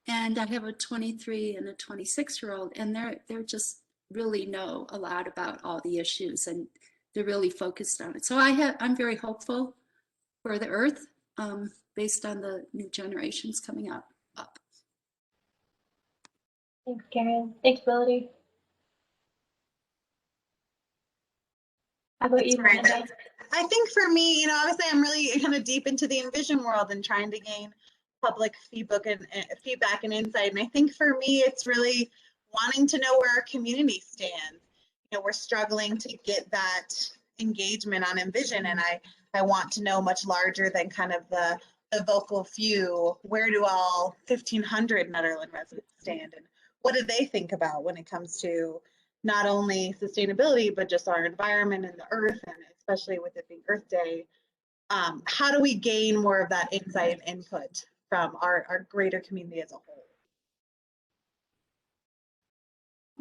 And I have a 23 and a 26-year-old, and they're just really know a lot about all the issues, and they're really focused on it. So I'm very hopeful for the earth based on the new generations coming up. Thanks, Karen. Thanks, Melody. How about you, Miranda? I think for me, obviously I'm really kind of deep into the Envision world and trying to gain public feedback and insight. And I think for me, it's really wanting to know where our community stands. We're struggling to get that engagement on Envision, and I want to know much larger than kind of the vocal few. Where do all 1,500 Nederland residents stand, and what do they think about when it comes to not only sustainability, but just our environment and the earth, and especially with it being Earth Day? How do we gain more of that insight and input from our greater community as a whole?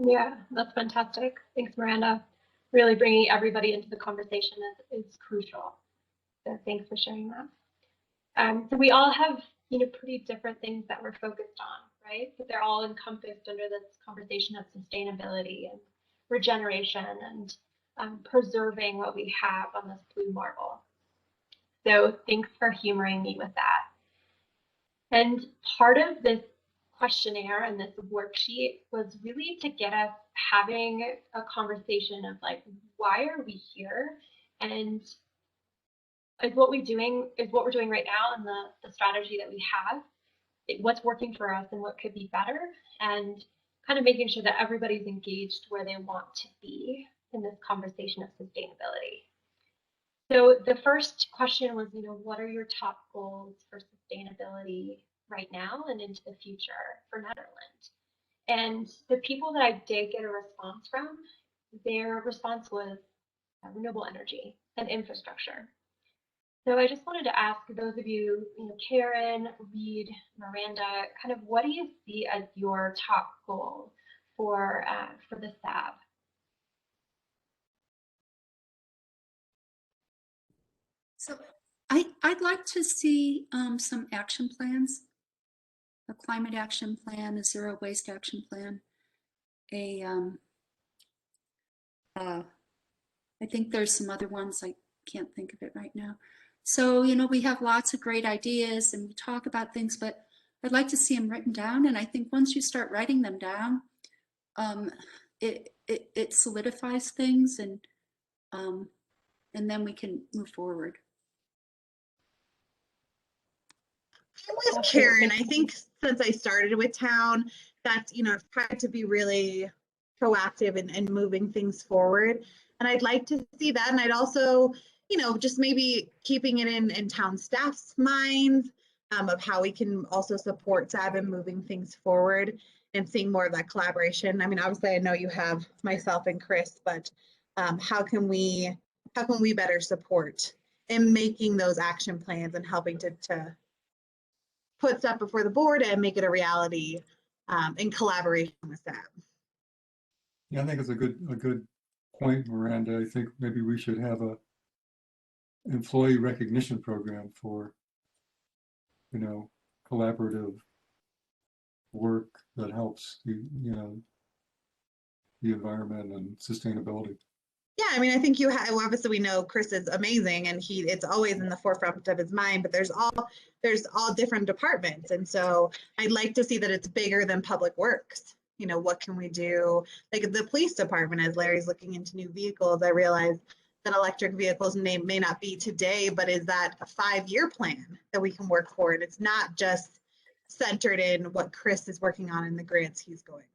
Yeah, that's fantastic. Thanks, Miranda. Really bringing everybody into the conversation is crucial. So thanks for sharing that. So we all have, pretty different things that we're focused on, right? But they're all encompassed under this conversation of sustainability and regeneration and preserving what we have on this blue marble. So thanks for humoring me with that. And part of this questionnaire and this worksheet was really to get us having a conversation of like, why are we here? And is what we're doing right now and the strategy that we have, what's working for us and what could be better, and kind of making sure that everybody's engaged where they want to be in this conversation of sustainability. So the first question was, what are your top goals for sustainability right now and into the future for Nederland? And the people that I did get a response from, their response was renewable energy and infrastructure. So I just wanted to ask those of you, Karen, Reed, Miranda, kind of what do you see as your top goal for the SAB? So I'd like to see some action plans, a climate action plan, a zero waste action plan, I think there's some other ones, I can't think of it right now. So, we have lots of great ideas and we talk about things, but I'd like to see them written down. And I think once you start writing them down, it solidifies things and then we can move forward. I'm with Karen. I think since I started with town, that's, I've tried to be really proactive and moving things forward. And I'd like to see that. And I'd also, just maybe keeping it in town staff's minds of how we can also support SAB in moving things forward and seeing more of that collaboration. I mean, obviously I know you have myself and Chris, but how can we better support in making those action plans and helping to put stuff before the board and make it a reality in collaboration with SAB. Yeah, I think it's a good point, Miranda. I think maybe we should have a employee recognition program for, collaborative work that helps the environment and sustainability. Yeah, I mean, I think obviously we know Chris is amazing and it's always in the forefront of his mind, but there's all different departments. And so I'd like to see that it's bigger than public works. What can we do? Like the police department, as Larry's looking into new vehicles, I realize that electric vehicles may not be today, but is that a 5-year plan that we can work for? And it's not just centered in what Chris is working on in the grants he's going.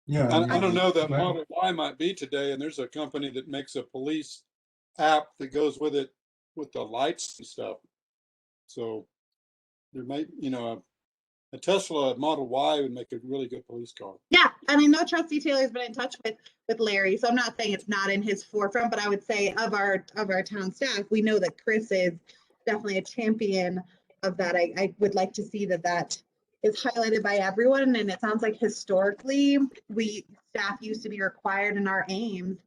Yeah, I don't know, that Model Y might be today, and there's a company that makes a police app that goes with it with the lights and stuff. So there might, a Tesla Model Y would make a really good police car. Yeah, I mean, no trustee Taylor's been in touch with Larry, so I'm not saying it's not in his forefront, but I would say of our town staff, we know that Chris is definitely a champion of that. I would like to see that is highlighted by everyone, and it sounds like historically staff used to be required in our aims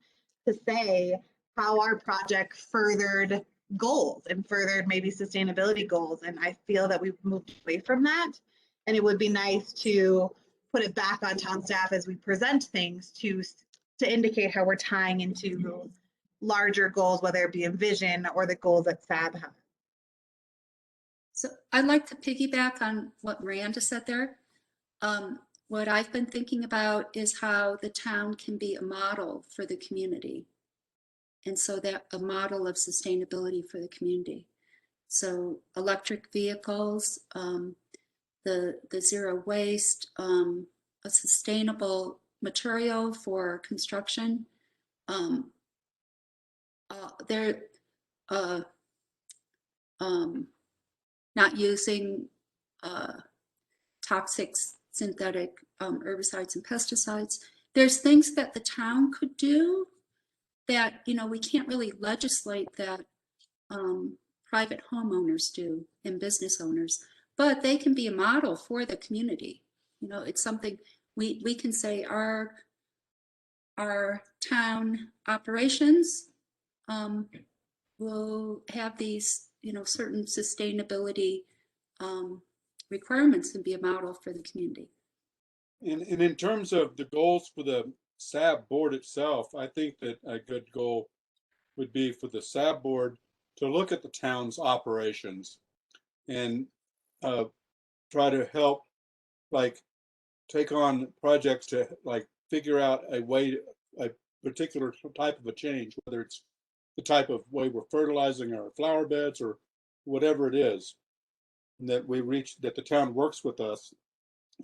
to say how our project furthered goals and furthered maybe sustainability goals, and I feel that we've moved away from that. And it would be nice to put it back on town staff as we present things to indicate how we're tying into larger goals, whether it be in vision or the goals that SAB has. So I'd like to piggyback on what Miranda said there. What I've been thinking about is how the town can be a model for the community. And so that a model of sustainability for the community. So electric vehicles, the zero waste, a sustainable material for construction. They're not using toxic synthetic herbicides and pesticides. There's things that the town could do that, we can't really legislate that private homeowners do and business owners, but they can be a model for the community. It's something we can say our town operations will have these, certain sustainability requirements and be a model for the community. And in terms of the goals for the SAB board itself, I think that a good goal would be for the SAB board to look at the town's operations and try to help, take on projects to figure out a particular type of a change, whether it's the type of way we're fertilizing our flower beds or whatever it is, and that the town works with us.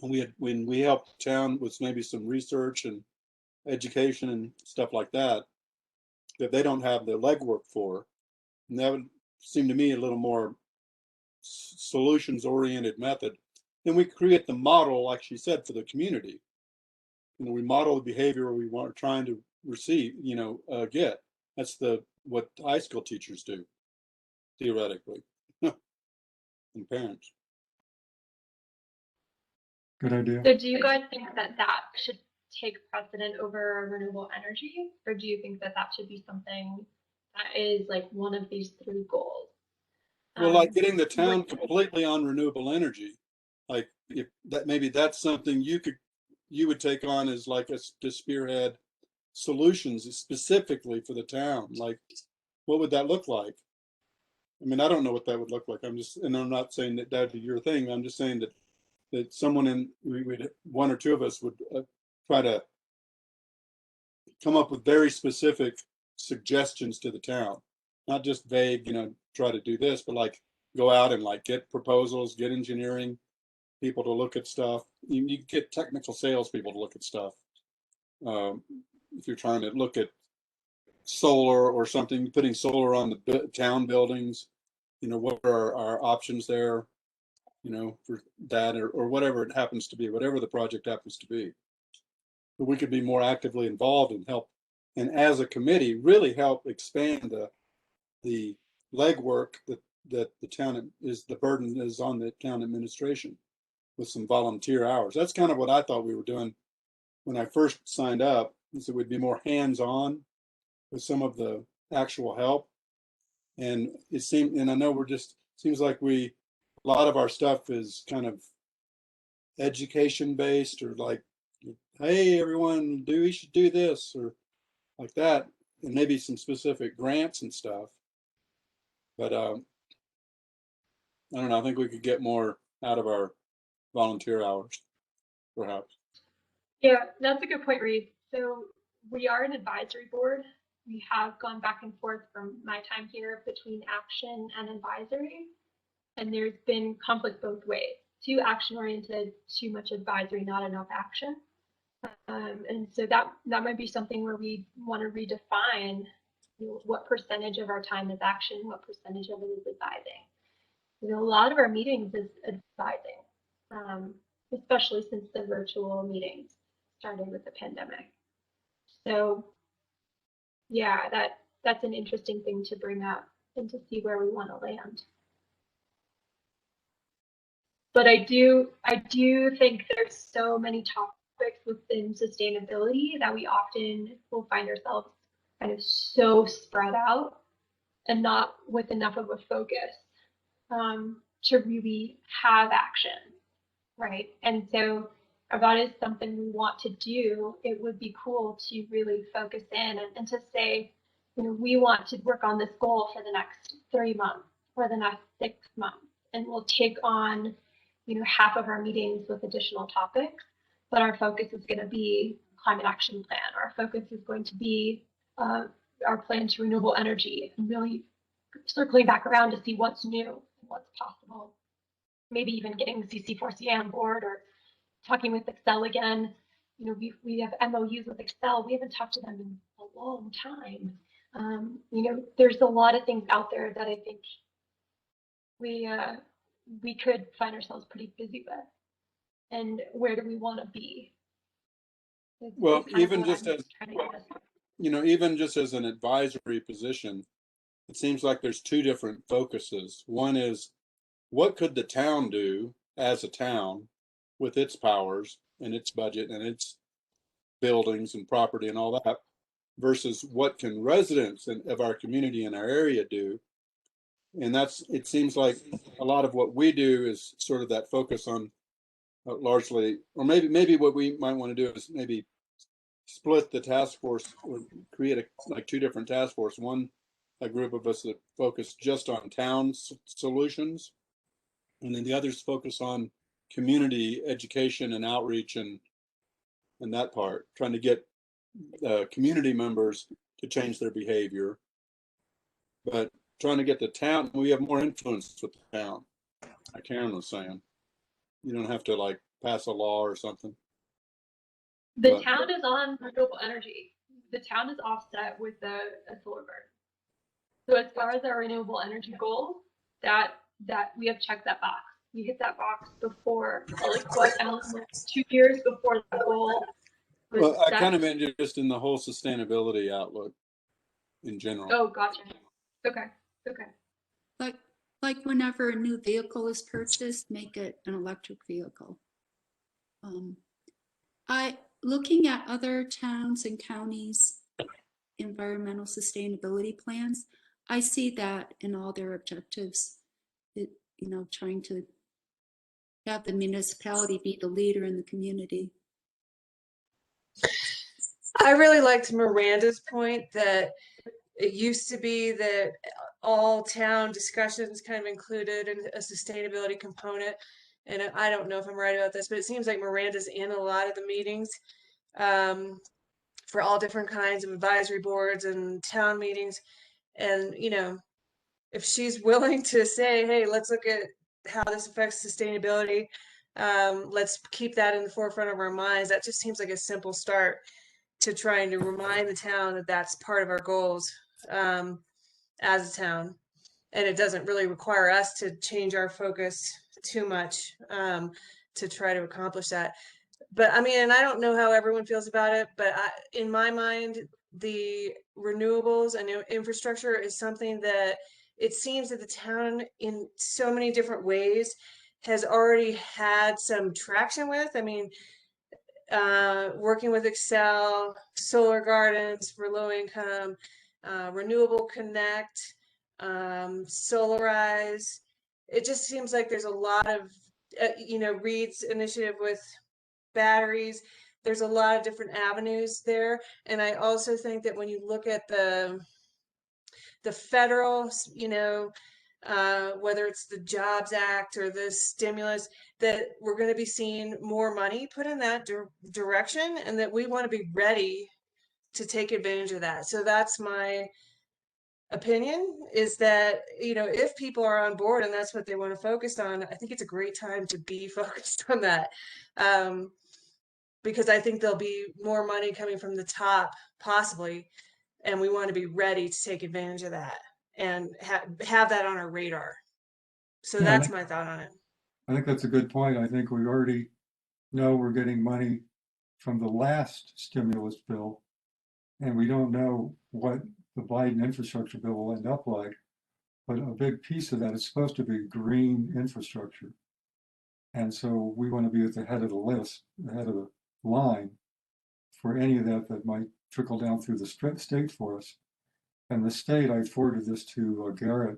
And when we help the town with maybe some research and education and stuff like that they don't have the legwork for. And that would seem to me a little more solutions oriented method. Then we create the model, like she said, for the community. we model the behavior we want trying to receive, get. That's what high school teachers do, theoretically, and parents. Good idea. So do you guys think that that should take precedent over renewable energy? Or do you think that that should be something that is like one of these three goals? Well, like getting the town completely on renewable energy, like if that, maybe that's something you would take on as like to spearhead solutions specifically for the town. Like, what would that look like? I mean, I don't know what that would look like. And I'm not saying that that'd be your thing. I'm just saying that someone one or two of us would try to come up with very specific suggestions to the town, not just vague, try to do this, but like go out and like get proposals, get engineering people to look at stuff. You get technical salespeople to look at stuff. If you're trying to look at solar or something, putting solar on the town buildings, what are our options there, for that or whatever it happens to be, whatever the project happens to be. But we could be more actively involved and help, and as a committee, really help expand the legwork that the town the burden is on the town administration with some volunteer hours. That's kind of what I thought we were doing when I first signed up, is it would be more hands-on with some of the actual help. And and I know seems like a lot of our stuff is kind of education based, or like, hey, everyone, we should do this, or like that, and maybe some specific grants and stuff. But I don't know, I think we could get more out of our volunteer hours, perhaps. Yeah, that's a good point, Reed. So we are an advisory board. We have gone back and forth from my time here between action and advisory, and there's been conflict both ways. Too action oriented, too much advisory, not enough action. And so that might be something where we want to redefine what percentage of our time is action, what percentage of it is advising. A lot of our meetings is advising, especially since the virtual meetings started with the pandemic. So yeah, that's an interesting thing to bring up and to see where we want to land. But I do think there's so many topics within sustainability that we often will find ourselves kind of so spread out and not with enough of a focus to really have action, right? And so if that is something we want to do, it would be cool to really focus in and to say, we want to work on this goal for the next 3 months or the next 6 months, and we'll take on half of our meetings with additional topics, but our focus is going to be climate action plan. Our focus is going to be our plan to renewable energy, and really circling back around to see what's new and what's possible. Maybe even getting CC4CA on board, or talking with Excel again. We have MOUs with Excel. We haven't talked to them in a long time. There's a lot of things out there that I think we could find ourselves pretty busy with. And where do we want to be? Well, even just as even just as an advisory position, it seems like there's two different focuses. One is, what could the town do as a town with its powers and its budget and its buildings and property and all that, versus what can residents of our community and our area do. And it seems like a lot of what we do is sort of that focus on largely, or maybe what we might want to do is maybe split the task force or create like two different task force. One, a group of us that focus just on town solutions, and then the others focus on community education and outreach and that part, trying to get community members to change their behavior, but trying to get the town, we have more influence with the town. Like Karen was saying, you don't have to like pass a law or something. The town is on renewable energy. The town is offset with a solar burn. So as far as our renewable energy goal, that we have checked that box. We hit that box before, like 2 years before the goal Well, I that- kind of meant just in the whole sustainability outlook in general. Oh, gotcha. Okay. Okay. Like whenever a new vehicle is purchased, make it an electric vehicle. Looking at other towns and counties' environmental sustainability plans, I see that in all their objectives, trying to have the municipality be the leader in the community. I really liked Miranda's point that it used to be that all town discussions kind of included a sustainability component. And I don't know if I'm right about this, but it seems like Miranda's in a lot of the meetings for all different kinds of advisory boards and town meetings. And, if she's willing to say, hey, let's look at how this affects sustainability, let's keep that in the forefront of our minds. That just seems like a simple start to trying to remind the town that that's part of our goals as a town. And it doesn't really require us to change our focus too much to try to accomplish that. But I mean, and I don't know how everyone feels about it, but in my mind, the renewables and infrastructure is something that it seems that the town in so many different ways has already had some traction with. I mean, working with Excel, solar gardens for low income, Renewable Connect, Solarize. It just seems like there's a lot of, Reed's initiative with batteries. There's a lot of different avenues there. And I also think that when you look at the federal, whether it's the Jobs Act or the stimulus, that we're going to be seeing more money put in that direction, and that we want to be ready to take advantage of that. So that's my opinion, is that, if people are on board and that's what they want to focus on, I think it's a great time to be focused on that. Because I think there'll be more money coming from the top, possibly, and we want to be ready to take advantage of that and have that on our radar. So Yeah, that's my thought on it. I think that's a good point. I think we already know we're getting money from the last stimulus bill, and we don't know what the Biden infrastructure bill will end up like. But a big piece of that is supposed to be green infrastructure. And so we want to be at the head of the list, the head of the line for any of that that might trickle down through the state for us. And the state, I forwarded this to Garrett,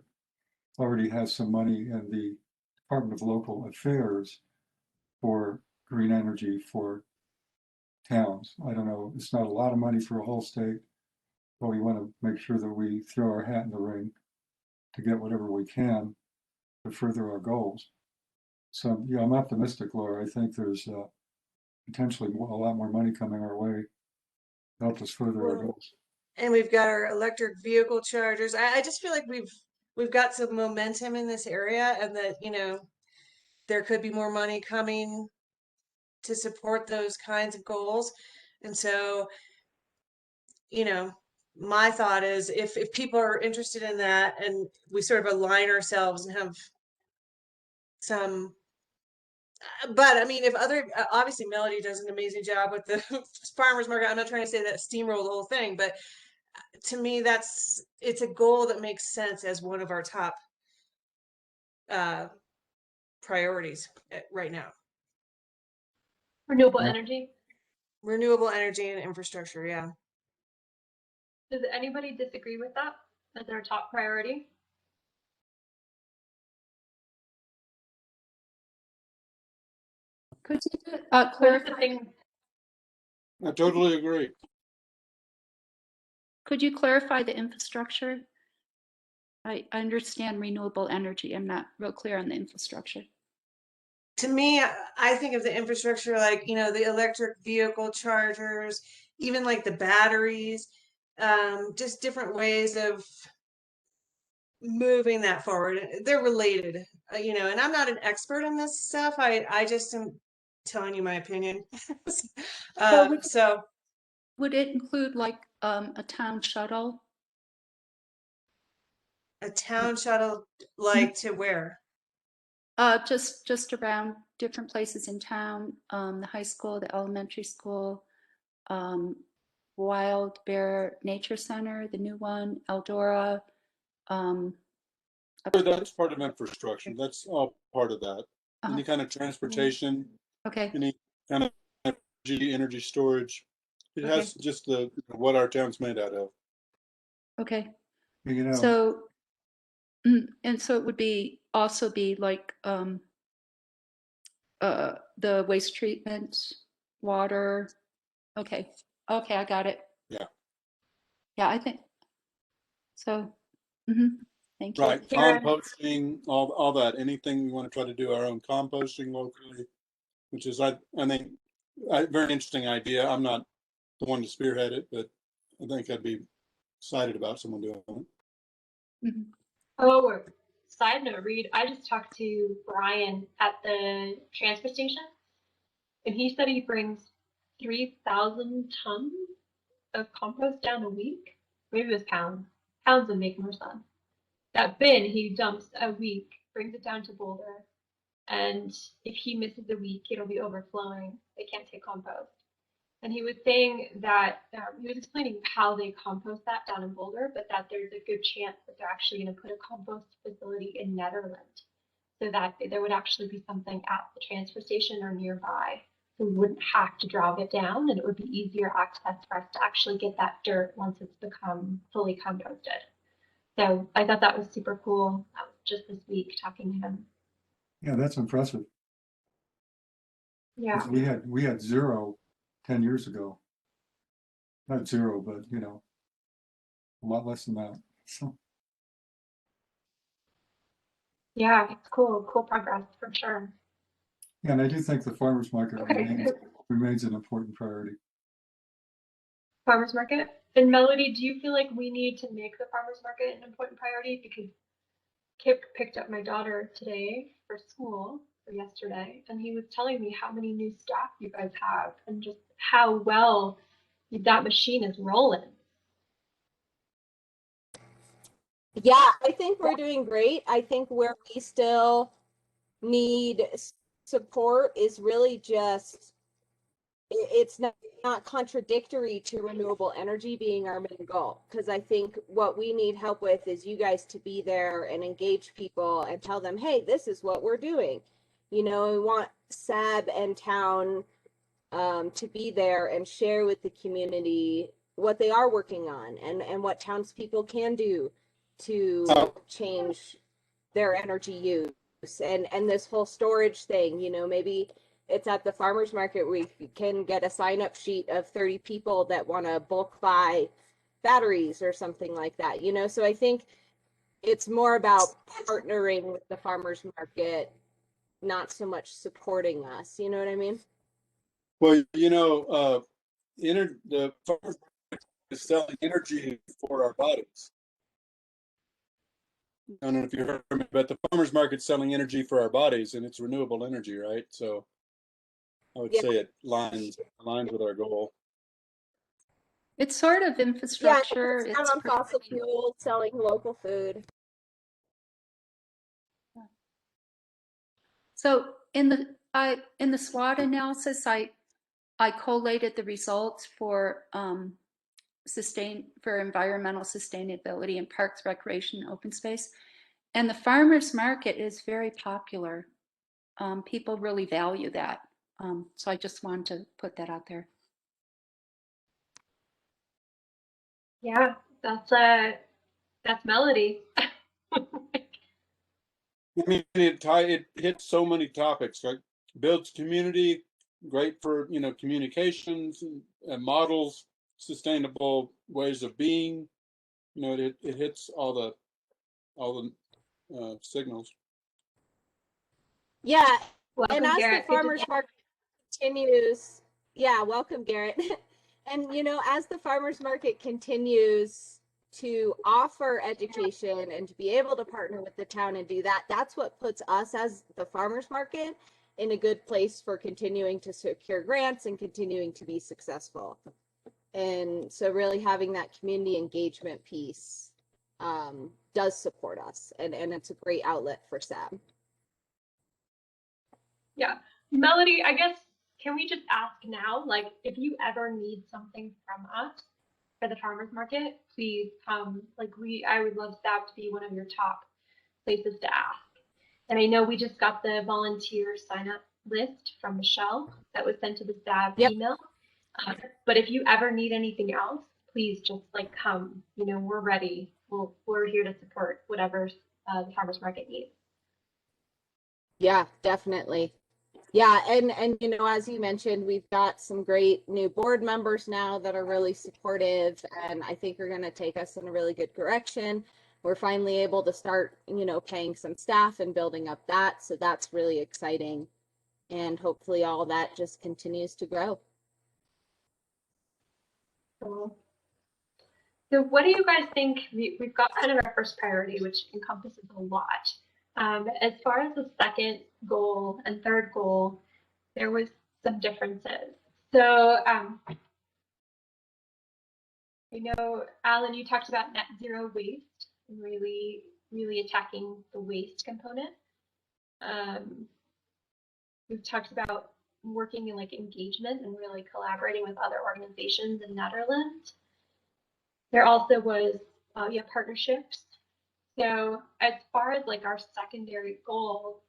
already has some money in the Department of Local Affairs for green energy for towns. I don't know, it's not a lot of money for a whole state, but we want to make sure that we throw our hat in the ring to get whatever we can to further our goals. So yeah, I'm optimistic, Laura. I think there's potentially a lot more money coming our way to help us further our goals. And we've got our electric vehicle chargers. I just feel like we've got some momentum in this area, and that, there could be more money coming to support those kinds of goals. And so, my thought is, if people are interested in that and we sort of align ourselves and have some, but I mean, if obviously Melody does an amazing job with the farmers market. I'm not trying to say that steamroll the whole thing, but to me, it's a goal that makes sense as one of our top priorities right now. Renewable Yeah. energy. Renewable energy and infrastructure, yeah. Does anybody disagree with that as our top priority? Could you What are the clarify? things? I totally agree. Could you clarify the infrastructure? I understand renewable energy. I'm not real clear on the infrastructure. To me, I think of the infrastructure like, the electric vehicle chargers, even like the batteries, just different ways of moving that forward. They're related, and I'm not an expert in this stuff. I just am telling you my opinion. So Would it include like a town shuttle? a town shuttle, like to where? Just around different places in town, the high school, the elementary school, Wild Bear Nature Center, the new one, Eldora. That's part of infrastructure. That's all part of that. Any kind of transportation, Okay, any kind of energy storage. It Okay. has just the what our town's made out of. okay. You know, So, and so it would be also be like the waste treatment, water. Okay, okay, I got it. Yeah. Yeah, I think so. Thank you. Right, Karen. composting, all that. Anything we want to try to do our own composting locally, which is I think a very interesting idea. I'm not the one to spearhead it, but I think I'd be excited about someone doing it. Oh, side note, Reed, I just talked to Brian at the transfer station, and he said he brings 3,000 tons of compost down a week. Maybe it was pounds. Pounds would make more sense. That bin he dumps a week, brings it down to Boulder, and if he misses a week, it'll be overflowing. They can't take compost. And he was saying that he was explaining how they compost that down in Boulder, but that there's a good chance that they're actually going to put a compost facility in Nederland, so that there would actually be something at the transfer station or nearby. So we wouldn't have to drive it down, and it would be easier access for us to actually get that dirt once it's become fully composted. So I thought that was super cool. That was just this week talking to him. yeah, that's impressive. Yeah. 'Cause we had zero 10 years ago. Not zero, but you know, a lot less than that. So Yeah, it's cool. Cool progress for sure. yeah, and I do think the farmers market Okay. remains an important priority. Farmers market. And Melody, do you feel like we need to make the farmers market an important priority? Because Kip picked up my daughter today for school, or yesterday, and he was telling me how many new staff you guys have and just how well that machine is rolling. Yeah, I think we're doing great. I think where we still need support is really just it's not contradictory to renewable energy being our main goal, because I think what we need help with is you guys to be there and engage people and tell them, hey, this is what we're doing. You know, we want Sab and town to be there and share with the community what they are working on and what townspeople can do to change their energy use and this whole storage thing. You know, maybe it's at the farmers market we can get a sign up sheet of 30 people that want to bulk buy batteries or something like that, you know. So I think it's more about partnering with the farmers market, not so much supporting us, you know what I mean? Well, you know, the farmers market is selling energy for our bodies. I don't know if you heard me, but the farmers market's selling energy for our bodies, and it's renewable energy, right? So I would say it aligns with our goal. It's sort of Yeah, infrastructure. it's not on fossil fuel, selling local food. So in the SWOT analysis, I collated the results for environmental sustainability in parks, recreation, and open space, and the farmers market is very popular. People really value that, so I just wanted to put that out there. Yeah, that's Melody. I mean, it hits so many topics, right? Builds community, great for, you know, communications and models, sustainable ways of being. You know, it hits all the signals. Yeah, Welcome, and as Garrett. the farmers market continues, yeah, welcome, Garrett. And you know, as the farmers market continues to offer education and to be able to partner with the town and do that, that's what puts us as the farmers market in a good place for continuing to secure grants and continuing to be successful. And so really having that community engagement piece does support us, and it's a great outlet for SAB. Yeah, Melody, I guess can we just ask now, like, if you ever need something from us for the farmers market, please come. Like, I would love Sab to be one of your top places to ask. And I know we just got the volunteer sign up list from Michelle that was sent to the Sab email. But if you ever need anything else, please just like come. You know, we're ready. We're here to support whatever the farmers market needs. Yeah, definitely. Yeah, and you know, as you mentioned, we've got some great new board members now that are really supportive, and I think are going to take us in a really good direction. We're finally able to start, you know, paying some staff and building up that, so that's really exciting. And hopefully all that just continues to grow. So what do you guys think? We've got kind of our first priority, which encompasses a lot. As far as the second goal and third goal, there was some differences. So I know, Alan, you talked about net zero waste and really attacking the waste component. We've talked about working in like engagement and really collaborating with other organizations in Netherlands. There also was partnerships. So as far as like our secondary goal,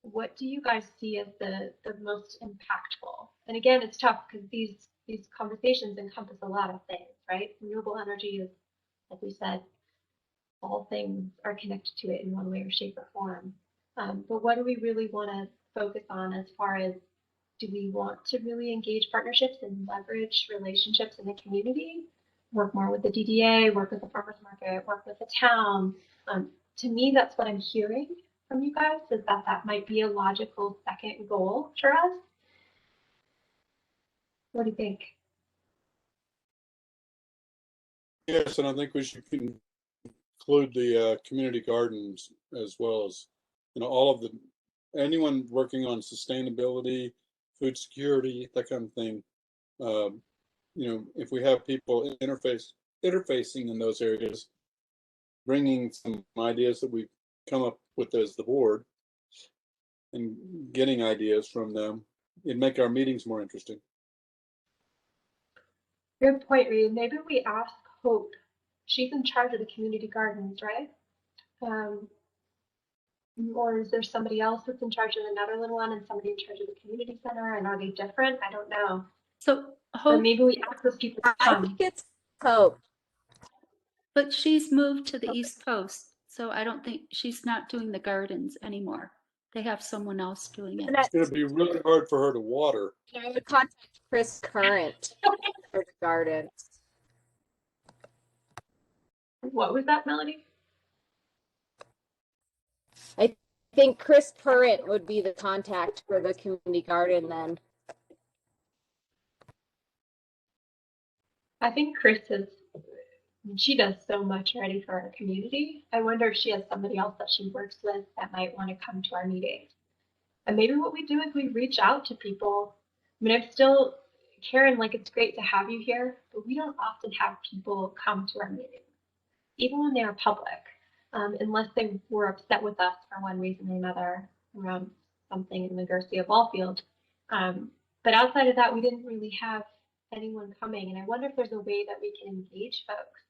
what do you guys see as the most impactful? And again, it's tough because these conversations encompass a lot of things, right? Renewable energy is, like we said, all things are connected to it in one way or shape or form. But what do we really want to focus on as far as, do we want to really engage partnerships and leverage relationships in the community? Work more with the DDA, work with the farmers market, work with the town. To me, that's what I'm hearing from you guys, is that might be a logical second goal for us. What do you think? Yes, and I think we should include the community gardens as well as, you know, all of anyone working on sustainability, food security, that kind of thing. You know, if we have people interfacing in those areas, bringing some ideas that we've come up with as the board and getting ideas from them, it'd make our meetings more interesting. Good point, Reed. Maybe we ask Hope. She's in charge of the community gardens, right? Or is there somebody else that's in charge of the Netherlands one and somebody in charge of the community center? And are they different? I don't know. So Or Hope, maybe we ask those people to I come. think it's Hope. but she's moved to the East Coast, so I don't think she's not doing the gardens anymore. They have someone else doing it. It's going to be really hard for her to water. I would contact Chris Current for the gardens. What was that, Melody? I think Chris Current would be the contact for the community garden then. I think Chris she does so much already for our community. I wonder if she has somebody else that she works with that might want to come to our meetings. And maybe what we do is we reach out to people. I mean, Karen, like, it's great to have you here, but we don't often have people come to our meetings, even when they are public, unless they were upset with us for one reason or another around something in the Garcia ball field. But outside of that, we didn't really have anyone coming. And I wonder if there's a way that we can engage folks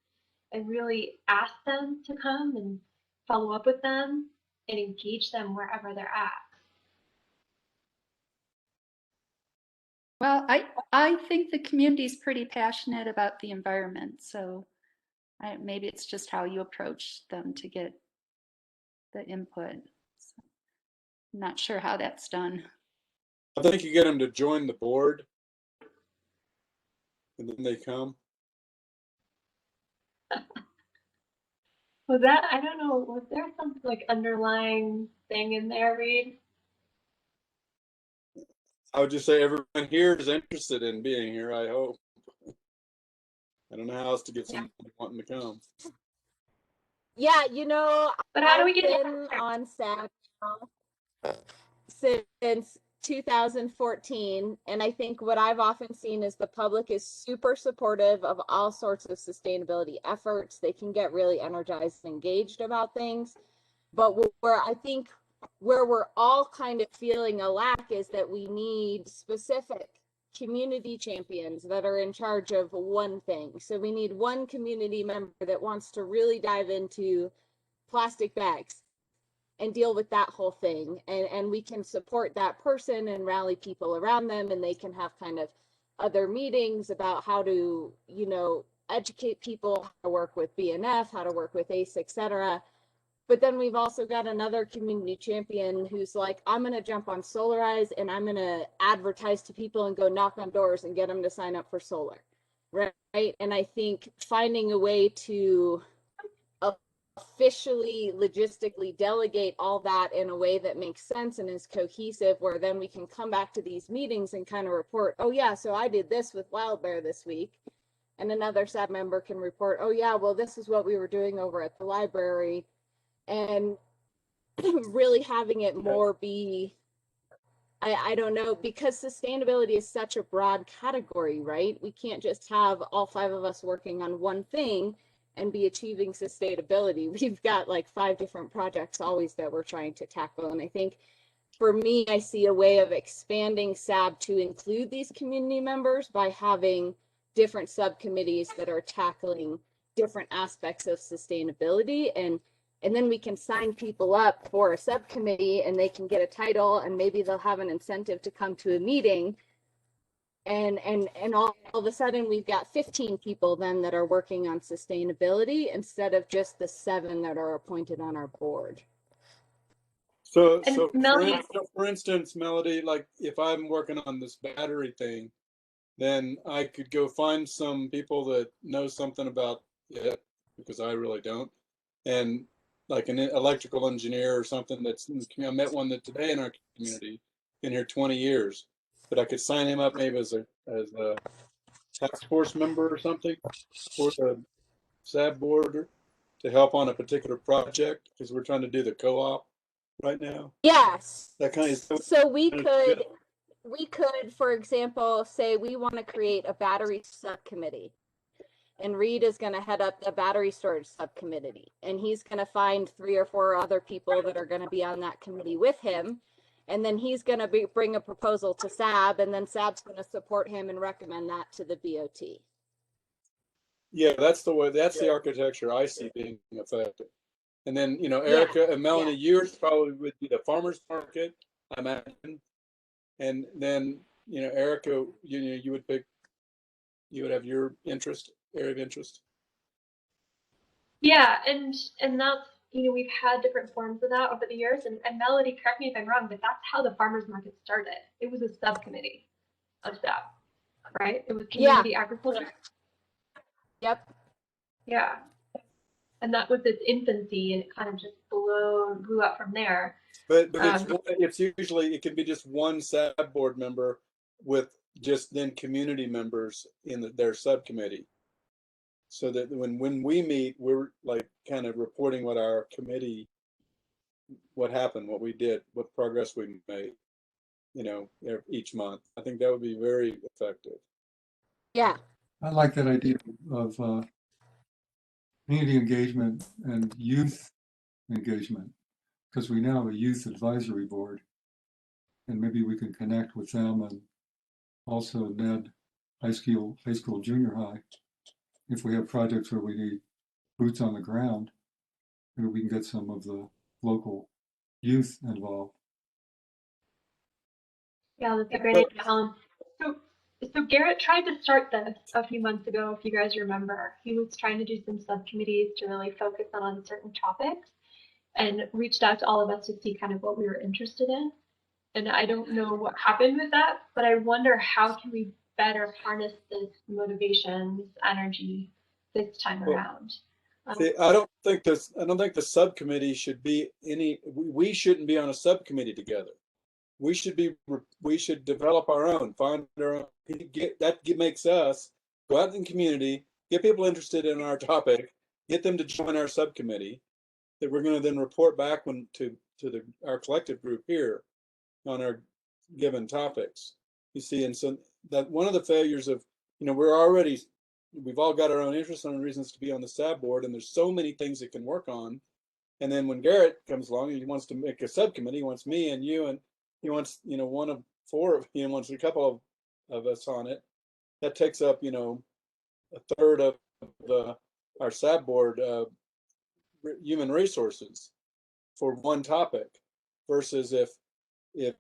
and really ask them to come and follow up with them and engage them wherever they're at. Well, I think the community is pretty passionate about the environment, so maybe it's just how you approach them to get the input. So, I'm not sure how that's done. I think you get them to join the board, and then they come. Was that, I don't know, was there some like underlying thing in there, Reed? I would just say everyone here is interested in being here, I hope. I don't know how else to get somebody wanting to come. Yeah, you know, But how do we I've get been on Sab since 2014, and I think what I've often seen is the public is super supportive of all sorts of sustainability efforts. They can get really energized and engaged about things, but where I think where we're all kind of feeling a lack is that we need specific community champions that are in charge of one thing. So we need one community member that wants to really dive into plastic bags and deal with that whole thing. And we can support that person and rally people around them, and they can have kind of other meetings about how to, you know, educate people, how to work with BNF, how to work with ACE, etc. But then we've also got another community champion who's like, I'm going to jump on Solarize and I'm going to advertise to people and go knock on doors and get them to sign up for solar. Right. And I think finding a way to officially, logistically delegate all that in a way that makes sense and is cohesive, where then we can come back to these meetings and kind of report, oh yeah, so I did this with Wild Bear this week. And another SAB member can report, oh yeah, well, this is what we were doing over at the library. And really having it more be, I don't know, because sustainability is such a broad category, right? We can't just have all 5 of us working on one thing and be achieving sustainability. We've got like 5 different projects always that we're trying to tackle. And I think for me, I see a way of expanding SAB to include these community members by having different subcommittees that are tackling different aspects of sustainability. And then we can sign people up for a subcommittee and they can get a title and maybe they'll have an incentive to come to a meeting. And all of a sudden we've got 15 people then that are working on sustainability instead of just the 7 that are appointed on our board. So, And so Melody- for instance, Melody, like if I'm working on this battery thing, then I could go find some people that know something about it, because I really don't. And like an electrical engineer or something that's, I met one that today in our community, been here 20 years, but I could sign him up maybe as a task force member or something for the SAB board to help on a particular project, because we're trying to do the co-op right now. Yes. That kind of So we could, for example, say we want to create a battery subcommittee. And Reed is going to head up the battery storage subcommittee. And he's going to find 3 or 4 other people that are going to be on that committee with him. And then he's going to bring a proposal to SAB, and then SAB's going to support him and recommend that to the BOT. Yeah, that's the way, that's the architecture I see being effective. And then, you know, Erica and Melanie, yours probably would be the farmer's market, I imagine. And then, you know, Erica, you would pick, you would have your area of interest. Yeah, and that's, you know, we've had different forms of that over the years. And Melody, correct me if I'm wrong, but that's how the farmers market started. It was a subcommittee of that, right? It was community agriculture. Yep. Yeah. And that was its infancy, and it kind of just blew up from there. But it's usually, it can be just one SAB board member with just then community members in their subcommittee. So that when we meet, we're like kind of reporting what our committee, what happened, what we did, what progress we made, you know, each month. I think that would be very effective. Yeah. I like that idea of community engagement and youth engagement, because we now have a youth advisory board, and maybe we can connect with them, and also Ned high school, junior high. If we have projects where we need boots on the ground, maybe we can get some of the local youth involved. Yeah, that's a great idea. So Garrett tried to start this a few months ago, if you guys remember. He was trying to do some subcommittees to really focus on certain topics, and reached out to all of us to see kind of what we were interested in. And I don't know what happened with that, but I wonder how can we better harness this motivation, this energy this time around. I don't think the subcommittee should be we shouldn't be on a subcommittee together. We should develop our own, find our own, that makes us go out in the community, get people interested in our topic, get them to join our subcommittee that we're going to then report back to our collective group here on our given topics. You see, and so that one of the failures of, you know, we've all got our own interests and reasons to be on the SAB board, and there's so many things it can work on And then when Garrett comes along, he wants to make a subcommittee, he wants me and you, and he wants, one of four of you, wants a couple of us on it. That takes up, a third of our SAB board human resources for one topic, versus if it,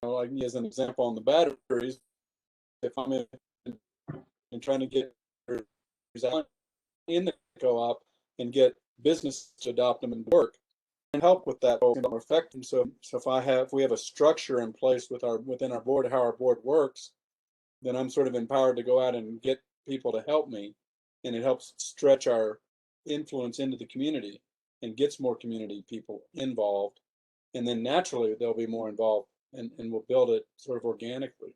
like me as an example on the batteries, if I'm in trying to get in the co-op and get business to adopt them and work and help with that effect. And so if we have a structure in place within our board, how our board works, then I'm sort of empowered to go out and get people to help me, and it helps stretch our influence into the community and gets more community people involved, and then naturally they'll be more involved, and we'll build it sort of organically.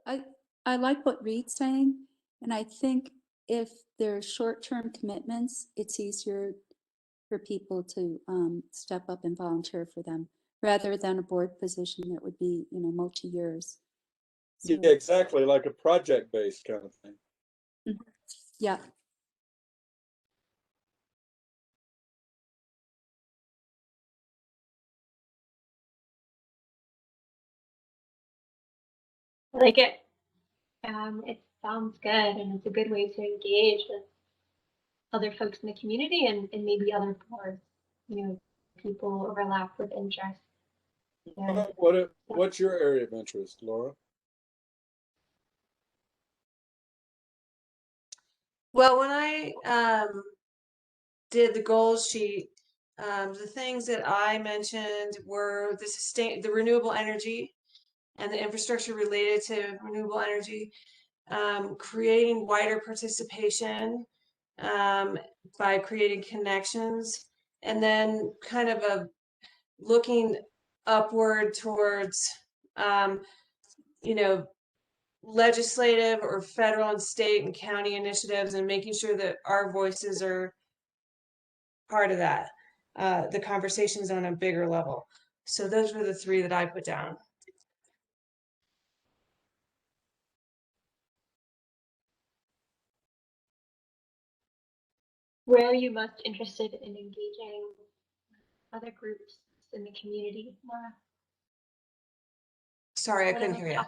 I like what Reed's saying, and I think if there's short-term commitments, it's easier for people to step up and volunteer for them, rather than a board position that would be, multi-years. So, Yeah, exactly, like a project-based kind of thing. yeah. I like it. It sounds good, and it's a good way to engage with other folks in the community and maybe other boards. People overlap with interests. Yeah. What's your area of interest, Laura? Well, when I did the goals sheet, the things that I mentioned were the renewable energy and the infrastructure related to renewable energy, creating wider participation by creating connections, and then kind of looking upward towards, legislative or federal and state and county initiatives, and making sure that our voices are part of that, the conversations on a bigger level. So those were the three that I put down. Where are you most interested in engaging other groups in the community, Laura? Sorry, I couldn't hear you.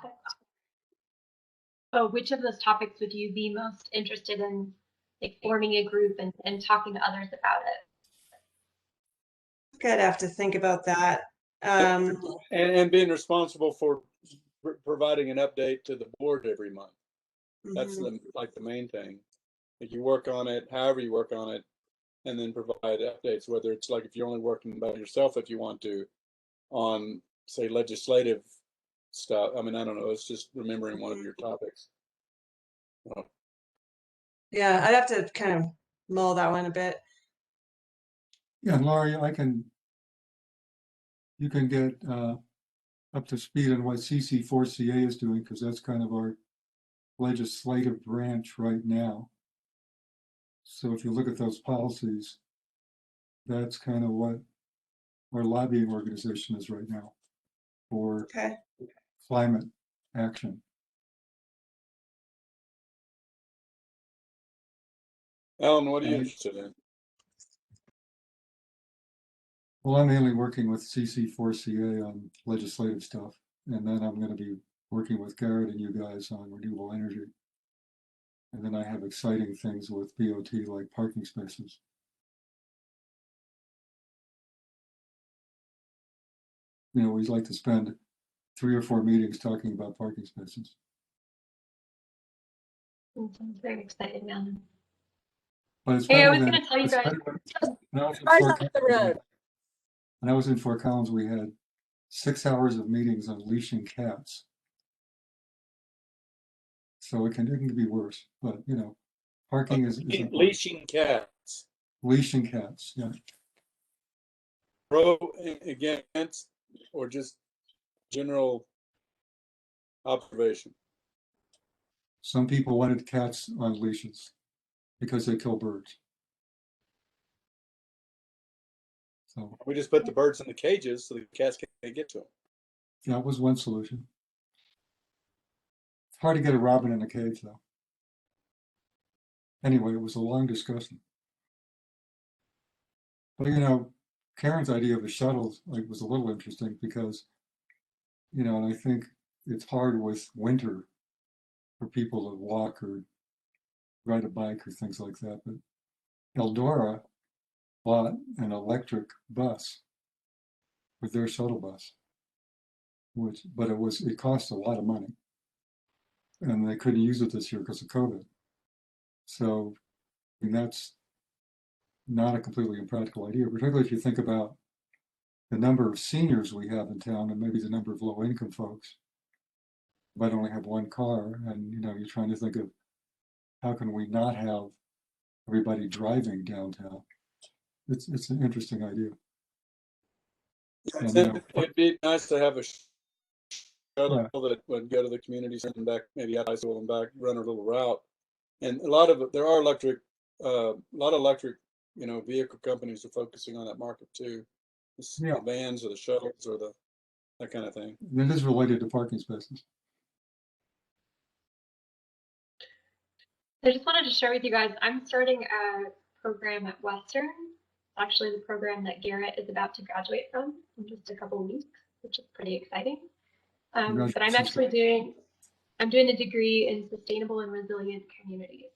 Oh, which of those topics would you be most interested in, like, forming a group and talking to others about it? I'd have to think about that. And being responsible for providing an update to the board every month. That's the main thing. Like, you work on it, however you work on it, and then provide updates, whether it's like if you're only working by yourself, if you want to, on, say, legislative stuff. I mean, I don't know, it's just remembering one of your topics. Yeah, I'd have to kind of mull that one a bit. Yeah, and Laurie, you can get up to speed on what CC4CA is doing, because that's kind of our legislative branch right now. So if you look at those policies, that's kind of what our lobbying organization is right now for climate action. Alan, what are you interested in? Well, I'm mainly working with CC4CA on legislative stuff, and then I'm going to be working with Garrett and you guys on renewable energy. And then I have exciting things with BOT, like parking spaces. We'd like to spend 3 or 4 meetings talking about parking spaces. That sounds very exciting, Alan. But it's Hey, I was better going to tell you guys. When I was in Fort Collins, we had 6 hours of meetings on leashing cats. So it can be worse, but parking is leashing cats. Leashing cats, yeah. Pro, against, or just general observation? Some people wanted cats on leashes because they kill birds. So we just put the birds in the cages so the cats can't get to them. That was one solution. It's hard to get a robin in a cage, though. Anyway, it was a long discussion. But you know, Karen's idea of a shuttle like was a little interesting because, you know, and I think it's hard with winter for people to walk or ride a bike or things like that. But Eldora bought an electric bus with their shuttle bus, but it cost a lot of money, and they couldn't use it this year because of COVID. So, I mean, that's not a completely impractical idea, particularly if you think about the number of seniors we have in town and maybe the number of low income folks might only have one car, and you know, you're trying to think of how can we not have everybody driving downtown. It's an interesting idea. And, you know, It'd be nice to have a shuttle yeah, that would go to the community center and back, maybe out high school and back, run a little route. And a lot of there are a lot of electric, you know, vehicle companies are focusing on that market too. yeah, The vans or the shuttles or that kind of thing. it is related to parking spaces. I just wanted to share with you guys, I'm starting a program at Western. Actually, the program that Garrett is about to graduate from in just a couple of weeks, which is pretty exciting. But I'm Congratulations. I'm doing a degree in sustainable and resilient communities.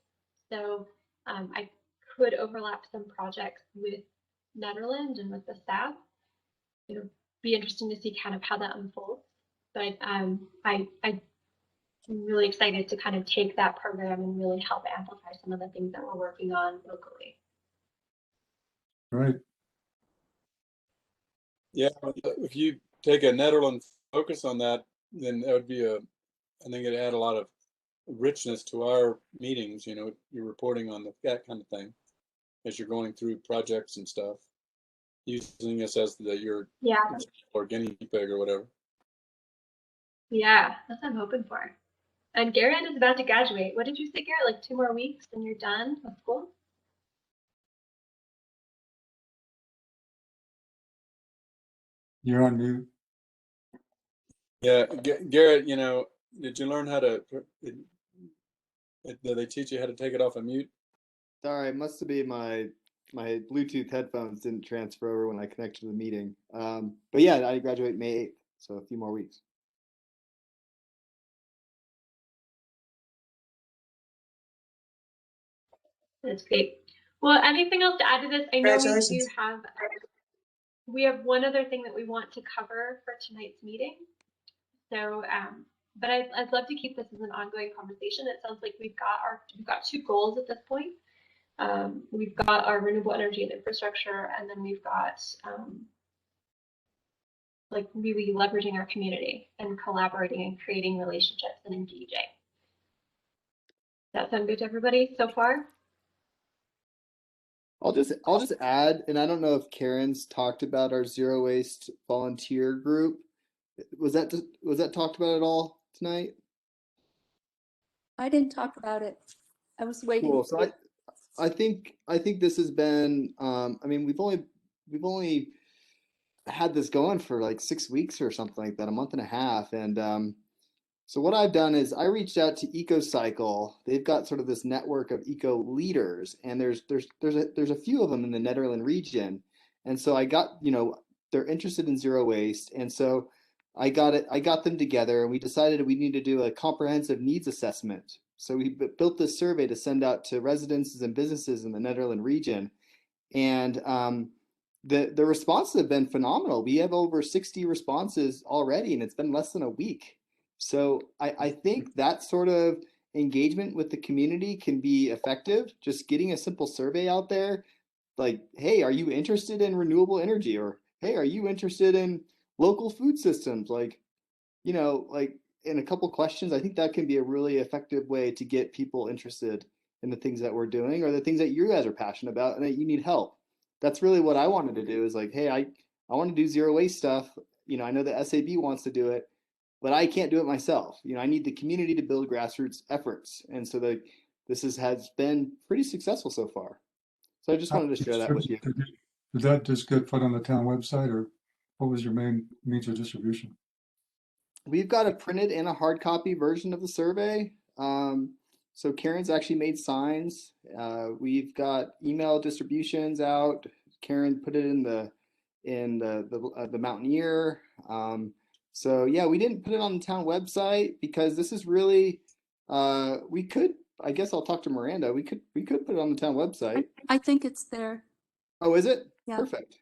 So I could overlap some projects with Nederland and with the Sab. It'll be interesting to see kind of how that unfolds. But I'm really excited to kind of take that program and really help amplify some of the things that we're working on locally. Right. Yeah, if you take a Netherlands focus on that, then that would be I think it'd add a lot of richness to our meetings. You know, you're reporting on that kind of thing as you're going through projects and stuff, using us as your or guinea pig or whatever. Yeah, that's what I'm hoping for. And Garrett is about to graduate. What did you say, Garrett? Like 2 more weeks and you're done with school? You're on mute. Yeah, Garrett, you know, did you learn how to? Did they teach you how to take it off of mute? Sorry, it must have been my Bluetooth headphones didn't transfer over when I connected to the meeting. But yeah, I graduate May 8th, so a few more weeks. That's great. Well, anything else to add to this? I know we have one other thing that we want to cover for tonight's meeting. So, but I'd love to keep this as an ongoing conversation. It sounds like we've got 2 goals at this point. We've got our renewable energy and infrastructure, and then we've got like really leveraging our community and collaborating and creating relationships and engaging. Does that sound good to everybody so far? I'll just add, and I don't know if Karen's talked about our zero waste volunteer group. Was that talked about at all tonight? I didn't talk about it. I was waiting. Cool. So I think this has been. I mean, we've only had this going for like 6 weeks or something like that, a month and a half, and so what I've done is I reached out to EcoCycle. They've got sort of this network of eco leaders, and there's a few of them in the Nederland region, and so I got, you know, they're interested in zero waste, and so I got them together, and we decided we need to do a comprehensive needs assessment. So we built this survey to send out to residences and businesses in the Nederland region, and the responses have been phenomenal. We have over 60 responses already, and it's been less than a week. So I think that sort of engagement with the community can be effective. Just getting a simple survey out there, like, hey, are you interested in renewable energy? Or, hey, are you interested in local food systems? Like, you know, like in a couple questions, I think that can be a really effective way to get people interested in the things that we're doing or the things that you guys are passionate about and that you need help. That's really what I wanted to do is like, hey, I want to do zero waste stuff. You know, I know the SAB wants to do it, but I can't do it myself. You know, I need the community to build grassroots efforts. And so this has been pretty successful so far. So I just wanted to share that with you. Did that just get put on the town website, or what was your main means of distribution? We've got a printed and a hard copy version of the survey. So Karen's actually made signs. We've got email distributions out. Karen put it in the Mountaineer. So yeah, we didn't put it on the town website because this is really we could. I guess I'll talk to Miranda. We could put it on the town website. I think it's there. Oh, is it? Yeah. Perfect.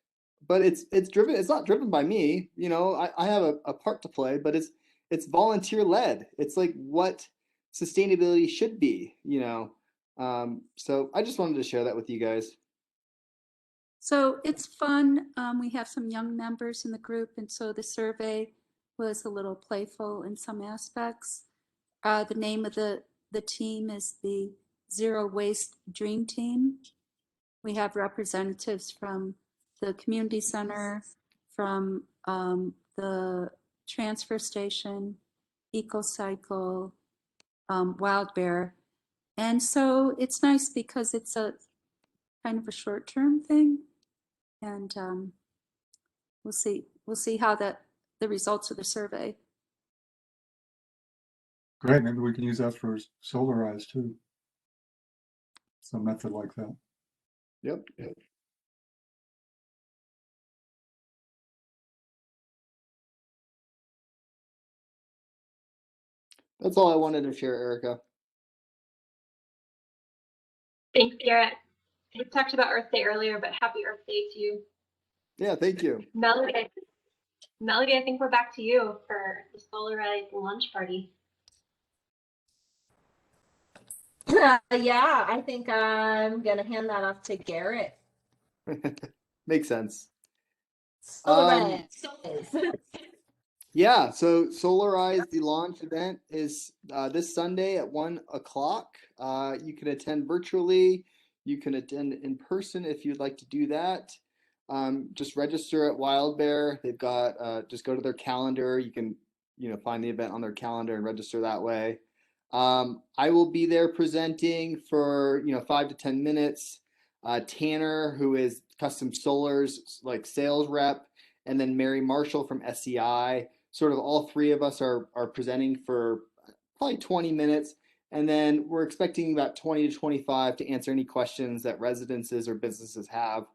But it's driven. It's not driven by me. You know, I have a part to play, but it's volunteer led. It's like what sustainability should be. You know, so I just wanted to share that with you guys. So it's fun. We have some young members in the group, and so the survey was a little playful in some aspects. The name of the team is the Zero Waste Dream Team. We have representatives from the community center, from the transfer station, EcoCycle, Wild Bear. And so it's nice because it's a kind of a short-term thing. And we'll see how the results of the survey. Great, maybe we can use that for Solarize too. Some method like that. Yep. That's all I wanted to share, Erica. Thanks, Garrett. We talked about Earth Day earlier, but happy Earth Day to you. Yeah, thank you. Melody, I think we're back to you for the Solarize lunch party. Yeah, I think I'm gonna hand that off to Garrett. Makes sense. Solarize. Yeah, so Solarize, the launch event is this Sunday at 1 o'clock. You can attend virtually. You can attend in person if you'd like to do that. Just register at Wild Bear. They've got just go to their calendar. You can find the event on their calendar and register that way. I will be there presenting for 5 to 10 minutes. Tanner, who is Custom Solar's like sales rep, and then Mary Marshall from SEI. Sort of all three of us are presenting for probably 20 minutes. And then we're expecting about 20 to 25 to answer any questions that residences or businesses have.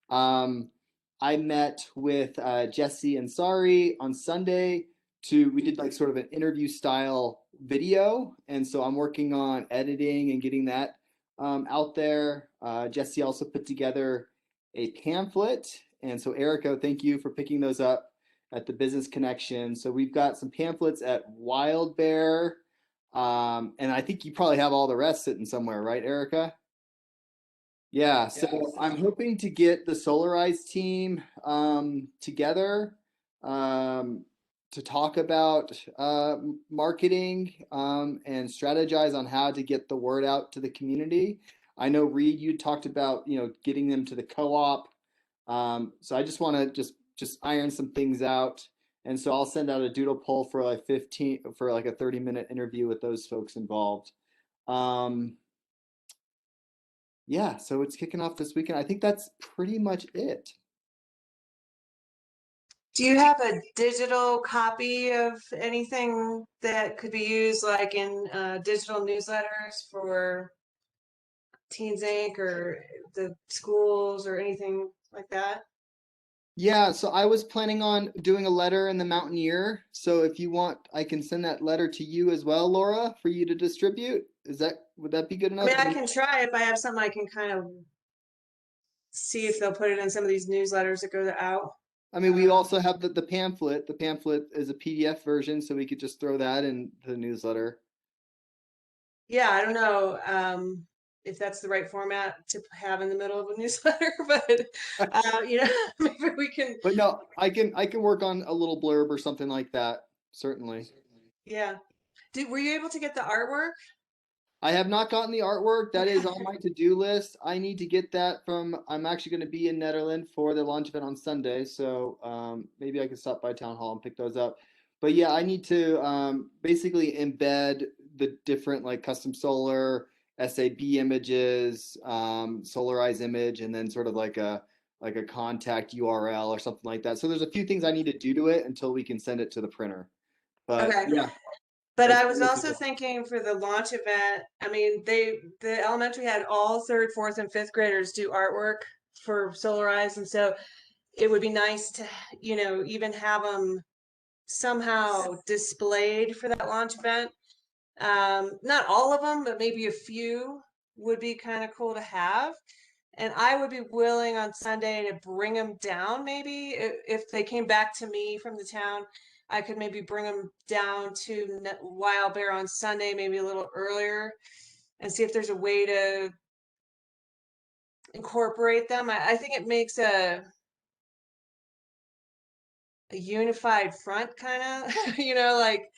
I met with Jesse and Sari on Sunday we did like sort of an interview style video. And so I'm working on editing and getting that out there. Jesse also put together a pamphlet. And so Erica, thank you for picking those up at the Business Connection. So we've got some pamphlets at Wild Bear. And I think you probably have all the rest sitting somewhere, right, Erica? Yeah, so I'm hoping to get the Solarize team together to talk about marketing and strategize on how to get the word out to the community. I know, Reed, you talked about getting them to the co-op. So I just want to just iron some things out. And so I'll send out a doodle poll for like a 30-minute interview with those folks involved. Yeah, so it's kicking off this weekend. I think that's pretty much it. Do you have a digital copy of anything that could be used like in digital newsletters for Teens Inc. or the schools or anything like that? Yeah, so I was planning on doing a letter in the Mountaineer. So if you want, I can send that letter to you as well, Laura, for you to distribute. Would that be good I enough? mean, I can try if I have something I can kind of see if they'll put it in some of these newsletters that go out. I mean, we also have the pamphlet. The pamphlet is a PDF version, so we could just throw that in the newsletter. Yeah, I don't know if that's the right format to have in the middle of a newsletter, but maybe we can. But no, I can work on a little blurb or something like that. Certainly. Yeah. Were you able to get the artwork? I have not gotten the artwork. That is on my to-do list. I need to get that I'm actually going to be in Nederland for the launch event on Sunday. So maybe I can stop by town hall and pick those up. But yeah, I need to basically embed the different like custom solar, SAB images, Solarize image, and then sort of like a contact URL or something like that. So there's a few things I need to do to it until we can send it to the printer. But Okay. yeah. But That's I was what also it is. thinking for the launch event, I mean, the elementary had all third, fourth, and fifth graders do artwork for Solarize, and so it would be nice to, you know, even have them somehow displayed for that launch event. Not all of them, but maybe a few would be kind of cool to have. And I would be willing on Sunday to bring them down, maybe if they came back to me from the town. I could maybe bring them down to Wild Bear on Sunday, maybe a little earlier, and see if there's a way to incorporate them. I think it makes a unified front, kind of, you know, like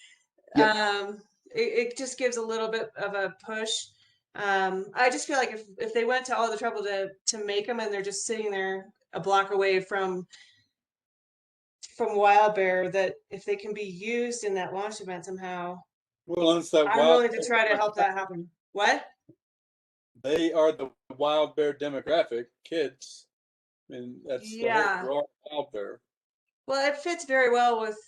Yep. it just gives a little bit of a push. I just feel like if they went to all the trouble to make them and they're just sitting there a block away from Wild Bear, that if they can be used in that launch event somehow, Well, it's that I'm wild. willing to try to help that happen. What? They are the wild bear demographic, kids. And that's the whole Yeah. draw of wild bear. Well, it fits very well with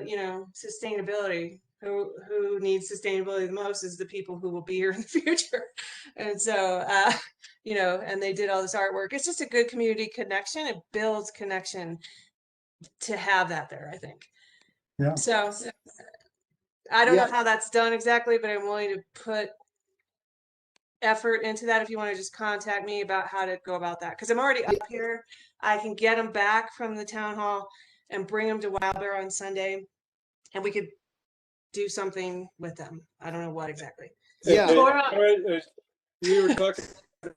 you know, sustainability. Who needs sustainability the most is the people who will be here in the future. And so you know, and they did all this artwork. It's just a good community connection. It builds connection to have that there, I think. Yeah. So I don't Yeah. know how that's done exactly, but I'm willing to put effort into that if you want to just contact me about how to go about that, because I'm already up here. I can get them back from the town hall and bring them to Wild Bear on Sunday, and we could do something with them. I don't know what exactly. Yeah. Laura- All right, we were talking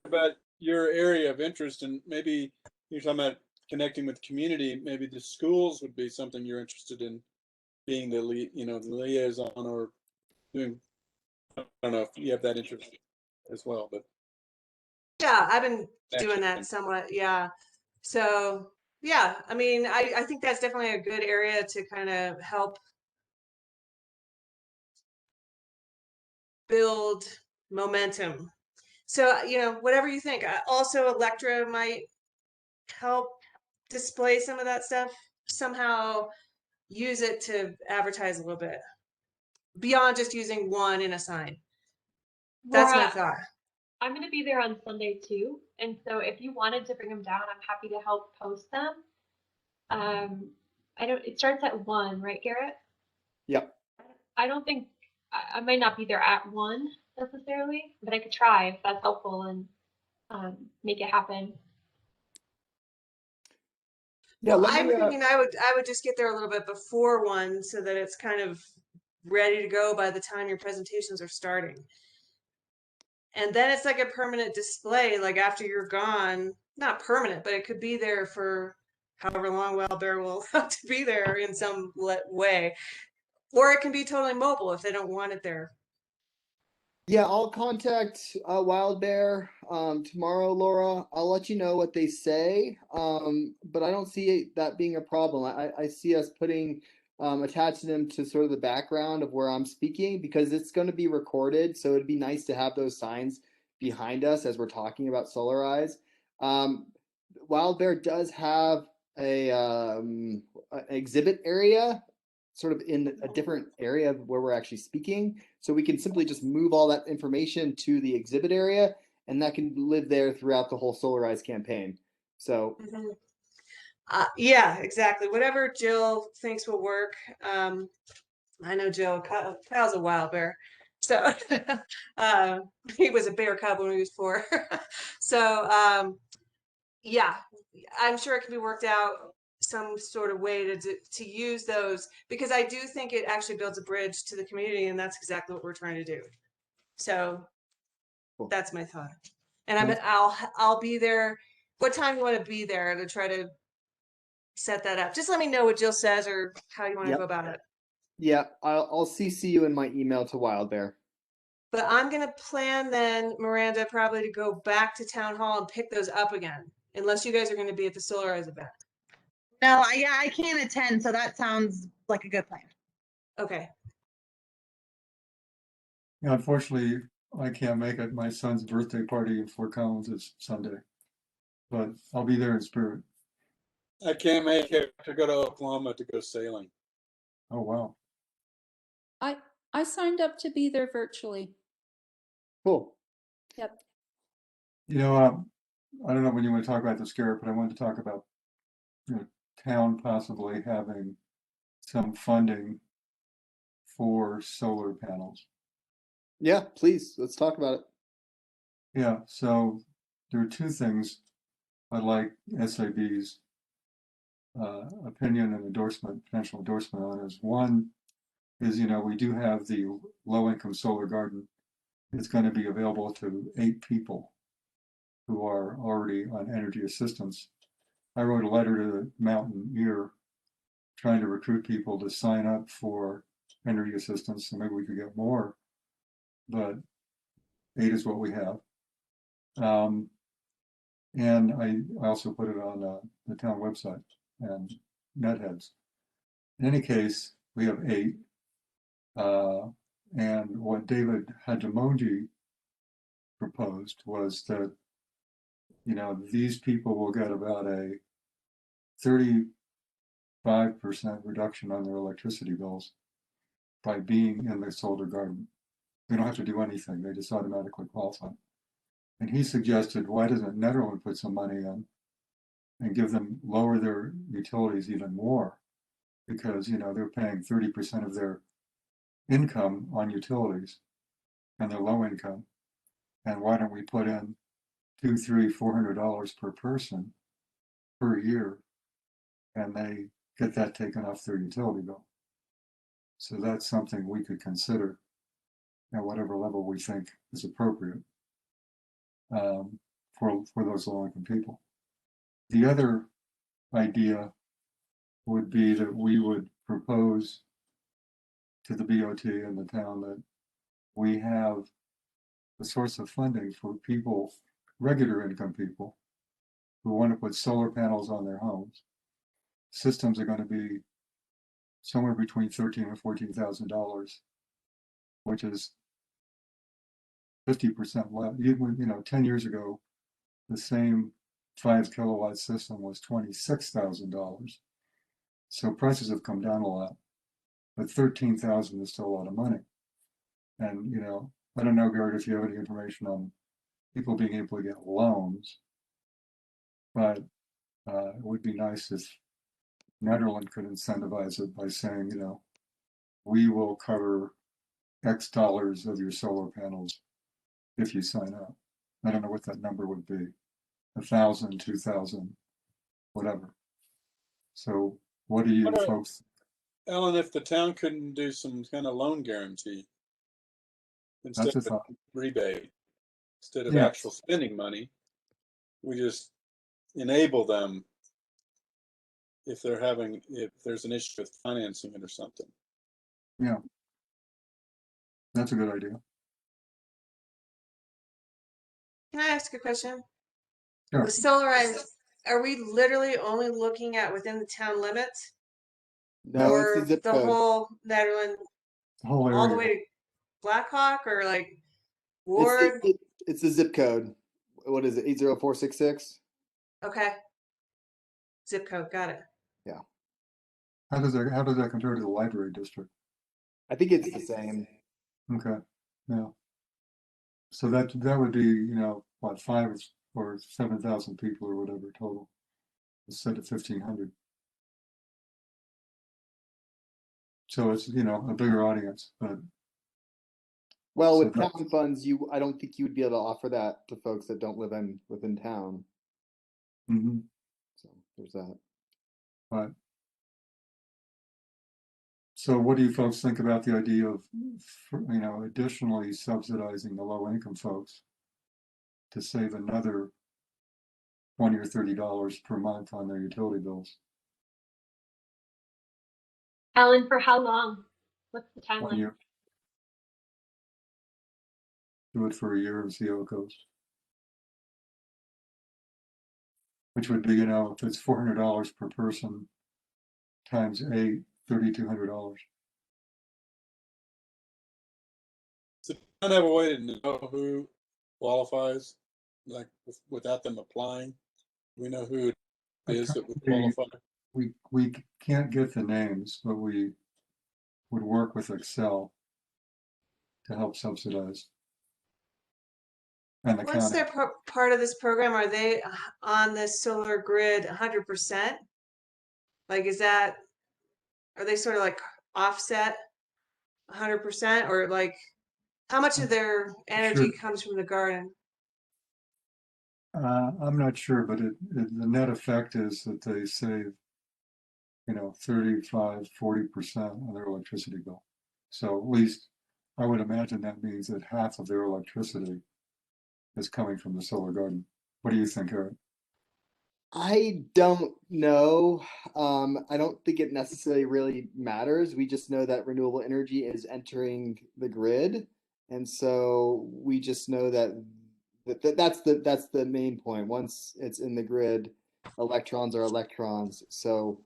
about your area of interest, and maybe you're talking about connecting with the community. Maybe the schools would be something you're interested in being the liaison or doing. I don't know if you have that interest as well, but Yeah, I've been doing that somewhat. Yeah. So yeah, I mean, I think that's definitely a good area to kind of help build momentum. So, you know, whatever you think. Also, Electra might help display some of that stuff, somehow use it to advertise a little bit beyond just using one in a sign. That's my Laura, thought. I'm going to be there on Sunday too. And so if you wanted to bring them down, I'm happy to help post them. It starts at 1, right, Garrett? Yep. I don't think, I might not be there at 1 necessarily, but I could try if that's helpful and make it happen. Yeah. Well, Let I'm me. thinking I would just get there a little bit before 1 so that it's kind of ready to go by the time your presentations are starting. And then it's like a permanent display, like after you're gone, not permanent, but it could be there for however long Wild Bear will have to be there in some way. Or it can be totally mobile if they don't want it there. Yeah, I'll contact Wild Bear tomorrow, Laura. I'll let you know what they say. But I don't see that being a problem. I see us attaching them to sort of the background of where I'm speaking, because it's going to be recorded. So it'd be nice to have those signs behind us as we're talking about Solarize. Wild Bear does have an exhibit area sort of in a different area of where we're actually speaking. So we can simply just move all that information to the exhibit area, and that can live there throughout the whole Solarize campaign. So yeah, exactly. Whatever Jill thinks will work. I know Jill. Kyle's a Wild Bear. So he was a bear cub when he was 4. So yeah, I'm sure it can be worked out some sort of way to use those, because I do think it actually builds a bridge to the community, and that's exactly what we're trying to do. So cool. That's my thought. And I'll be there. What time do you want to be there to try to set that up? Just let me know what Jill says or how you want to Yep. go about it. Yeah, I'll CC you in my email to Wild Bear. But I'm going to plan then, Miranda, probably to go back to town hall and pick those up again, unless you guys are going to be at the Solarize event. No, I can't attend, so that sounds like a good plan. Okay. Yeah, unfortunately, I can't make it. My son's birthday party in Fort Collins is Sunday, but I'll be there in spirit. I can't make it to go to Oklahoma to go sailing. Oh, wow. I signed up to be there virtually. Cool. Yep. You know, I don't know when you want to talk about this, Garrett, but I wanted to talk about, you know, town possibly having some funding for solar panels. Yeah, please, let's talk about it. Yeah, so there are two things I'd like SAB's opinion and endorsement, potential endorsement on is. One is, you know, we do have the low-income solar garden. It's going to be available to 8 people who are already on energy assistance. I wrote a letter to the Mountaineer trying to recruit people to sign up for energy assistance, so maybe we could get more, but 8 is what we have. And I also put it on the town website and netheads. In any case, we have 8. And what David Hajamoji proposed was that, you know, these people will get about a 35% reduction on their electricity bills by being in the solar garden. They don't have to do anything, they just automatically qualify. And he suggested, why doesn't Nederland put some money in and give them, lower their utilities even more? Because, you know, they're paying 30% of their income on utilities and they're low income. And why don't we put in $200, $300, $400 per person per year, and they get that taken off their utility bill? So that's something we could consider at whatever level we think is appropriate for those low-income people. The other idea would be that we would propose to the BOT and the town that we have a source of funding for people, regular income people, who want to put solar panels on their homes. Systems are going to be somewhere between $13,000 and $14,000, which is 50% less. You know, 10 years ago, the same 5 kilowatt system was $26,000. So prices have come down a lot, but 13,000 is still a lot of money. And, you know, I don't know, Garrett, if you have any information on people being able to get loans, but it would be nice if Nederland could incentivize it by saying, you know, we will cover X dollars of your solar panels if you sign up. I don't know what that number would be, 1,000, 2,000, whatever. So what do you folks? Ellen, if the town couldn't do some kind of loan guarantee instead That's a of thought. rebate, instead of Yeah. actual spending money, we just enable them if there's an issue with financing it or something. Yeah, that's a good idea. Can I ask a question? Sure. The solarized, are we literally only looking at within the town limits? No, it's Or the zip the code. whole Netherland, The whole area. all the way to Blackhawk or like It's Ward? it's the zip code. What is it? 80466. Okay. Zip code, got it. How does that compare to the library district? I think it's the same. Okay, yeah. So that would be, you know, what, 5 or 7,000 people or whatever total, instead of 1,500. So it's, you know, a bigger audience, but Well, So with town funds, I don't think you would be able to offer that to folks that don't live within town. mhm, So there's that. but so what do you folks think about the idea of, you know, additionally subsidizing the low income folks to save another $20 or $30 per month on their utility bills? Ellen, for how long? What's the 1 timeline? year. Do it for a year and see how it goes. Which would be, you know, if it's $400 per person times 8, $3,200. So I don't have a way to know who qualifies, like without them applying. We know who it is that would qualify. We can't get the names, but we would work with Excel to help subsidize. And the Once county. they're part of this program, are they on this solar grid 100%? Like, are they sort of like offset 100%, or like how much of their energy comes from the garden? I'm not sure, but the net effect is that they save, 35–40% on their electricity bill. So at least I would imagine that means that half of their electricity is coming from the solar garden. What do you think, Eric? I don't know. I don't think it necessarily really matters. We just know that renewable energy is entering the grid, and so we just know that's the main point. Once it's in the grid, electrons are electrons. So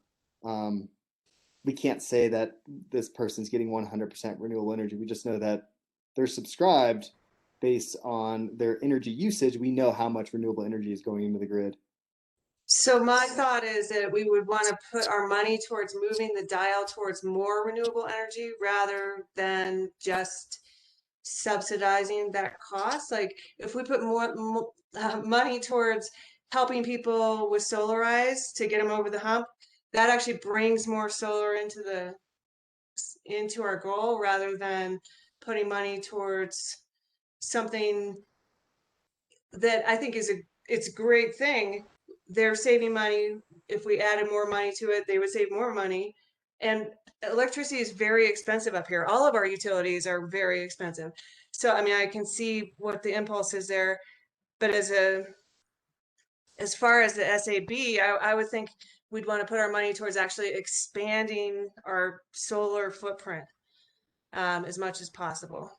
we can't say that this person's getting 100% renewable energy. We just know that they're subscribed based on their energy usage. We know how much renewable energy is going into the grid. So my thought is that we would want to put our money towards moving the dial towards more renewable energy rather than just subsidizing that cost. Like if we put more money towards helping people with Solarize to get them over the hump, that actually brings more solar into our goal rather than putting money towards something that I think it's a great thing. They're saving money. If we added more money to it, they would save more money. And electricity is very expensive up here. All of our utilities are very expensive. So, I mean, I can see what the impulse is there, but as far as the SAB, I would think we'd want to put our money towards actually expanding our solar footprint as much as possible,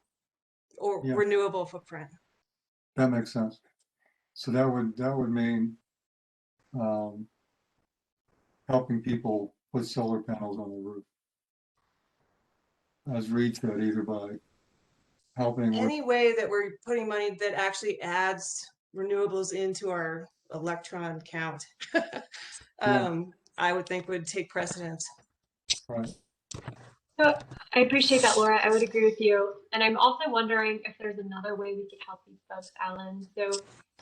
or Yeah. renewable footprint. That makes sense. So that would mean helping people put solar panels on the roof. As Reed said, either by helping with, Any way that we're putting money that actually adds renewables into our electron count, I would think would take precedence. right? So I appreciate that, Laura. I would agree with you. And I'm also wondering if there's another way we could help these folks, Alan. So